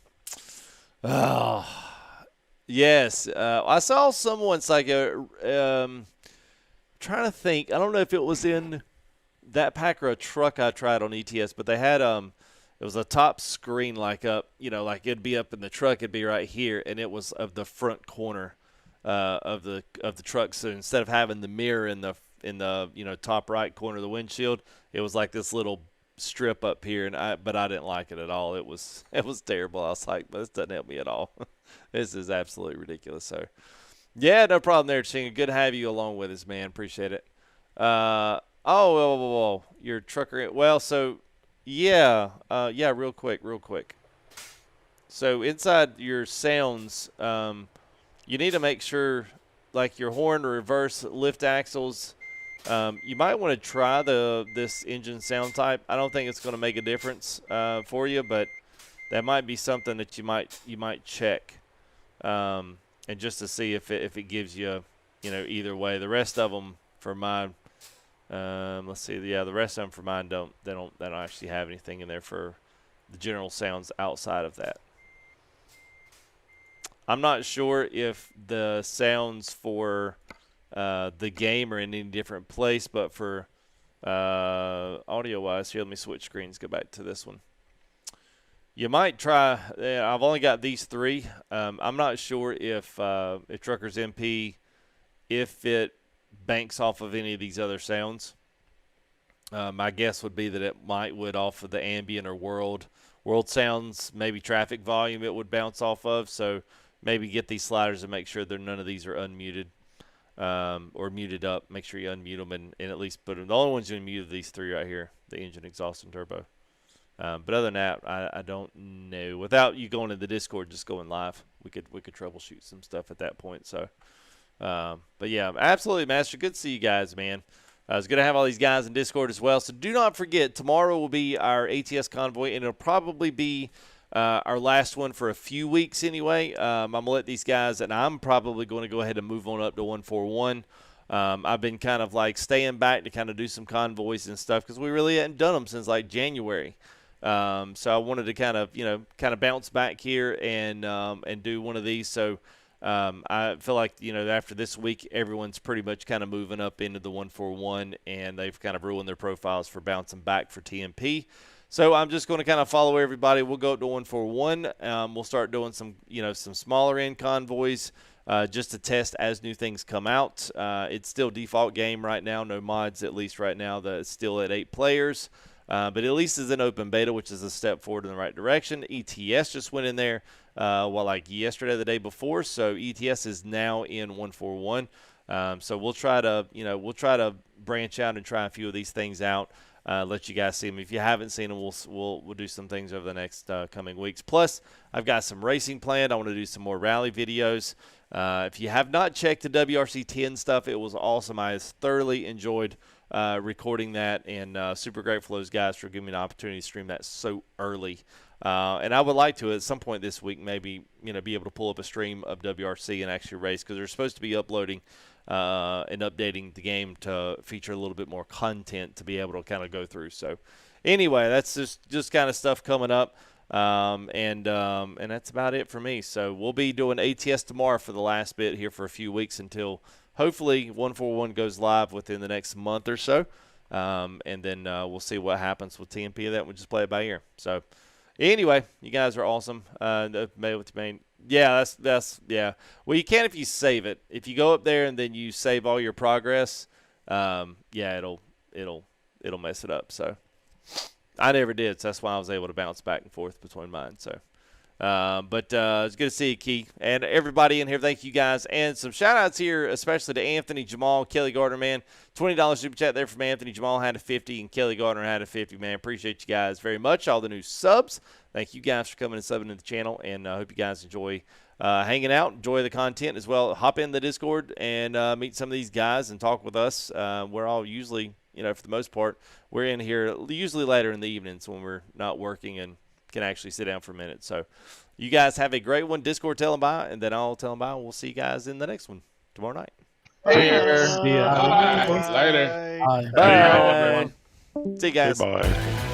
yes. I saw someone's like trying to think. I don't know if it was in that pack or a truck I tried on ETS, but they had it was a top screen like up, like it'd be up in the truck, it'd be right here, and it was of the front corner of the truck. So instead of having the mirror in the top right corner of the windshield, it was like this little strip up here, but I didn't like it at all. It was terrible. I was like, this doesn't help me at all. This is absolutely ridiculous. So yeah, no problem there, Chinga. Good to have you along with us, man. Appreciate it. Your trucker. Well, so yeah, real quick. So inside your sounds, you need to make sure, like your horn, reverse, lift axles. You might want to try this engine sound type. I don't think it's going to make a difference for you, but that might be something that you might check, and just to see if it gives you, either way. The rest of them for mine, let's see. Yeah, the rest of them for mine don't actually have anything in there for the general sounds outside of that. I'm not sure if the sounds for the game are in any different place, but for audio-wise, here, let me switch screens, go back to this one. You might try, I've only got these 3. I'm not sure if TruckersMP, if it banks off of any of these other sounds. My guess would be that it would off of the ambient or world sounds, maybe traffic volume it would bounce off of. So maybe get these sliders and make sure that none of these are unmuted. Or muted up. Make sure you unmute them and at least put them. The only ones you mute are these 3 right here: the engine, exhaust, and turbo. But other than that, I don't know. Without you going to the Discord, just going live, we could troubleshoot some stuff at that point. So, but yeah, absolutely, Master. Good to see you guys, man. It's good to have all these guys in Discord as well. So do not forget, tomorrow will be our ATS convoy, and it'll probably be our last one for a few weeks anyway. I'm going to let these guys, and I'm probably going to go ahead and move on up to 141. I've been kind of like staying back to kind of do some convoys and stuff because we really hadn't done them since like January. So I wanted to kind of bounce back here and do one of these. So I feel like, after this week, everyone's pretty much kind of moving up into the 141, and they've kind of ruined their profiles for bouncing back for TMP. So I'm just going to kind of follow everybody. We'll go up to 141. We'll start doing some smaller end convoys just to test as new things come out. It's still default game right now. No mods, at least right now. It's still at 8 players. But at least it's an open beta, which is a step forward in the right direction. ETS just went in there, yesterday, the day before. So ETS is now in 141. So we'll try to branch out and try a few of these things out. Let you guys see them. If you haven't seen them, we'll do some things over the next coming weeks. Plus, I've got some racing planned. I want to do some more rally videos. If you have not checked the WRC 10 stuff, it was awesome. I thoroughly enjoyed recording that, and super grateful to those guys for giving me an opportunity to stream that so early. And I would like to, at some point this week, maybe be able to pull up a stream of WRC and actually race, because they're supposed to be uploading and updating the game to feature a little bit more content to be able to kind of go through. So anyway, that's just kind of stuff coming up. And that's about it for me. So we'll be doing ATS tomorrow for the last bit here for a few weeks until hopefully 141 goes live within the next month or so. And then we'll see what happens with TMP. That we'll just play it by ear. So anyway, you guys are awesome. Yeah, yeah. Well, you can if you save it. If you go up there and then you save all your progress, yeah, it'll mess it up. So I never did, so that's why I was able to bounce back and forth between mine. So, but it's good to see you, Keith, and everybody in here. Thank you guys, and some shout outs here, especially to Anthony, Jamal, Kelly Gardner, man. $20 super chat there from Anthony. Jamal had a 50, and Kelly Gardner had a 50, man. Appreciate you guys very much. All the new subs. Thank you guys for coming and subbing to the channel, and I hope you guys enjoy hanging out, enjoy the content as well. Hop in the Discord and meet some of these guys and talk with us. We're all usually, for the most part, we're in here usually later in the evenings when we're not working and can actually sit down for a minute. So you guys have a great one. Discord, tell them bye, and then I'll tell them bye. We'll see you guys in the next one tomorrow night. Cheers. See ya. Later. Bye. See you guys. Goodbye.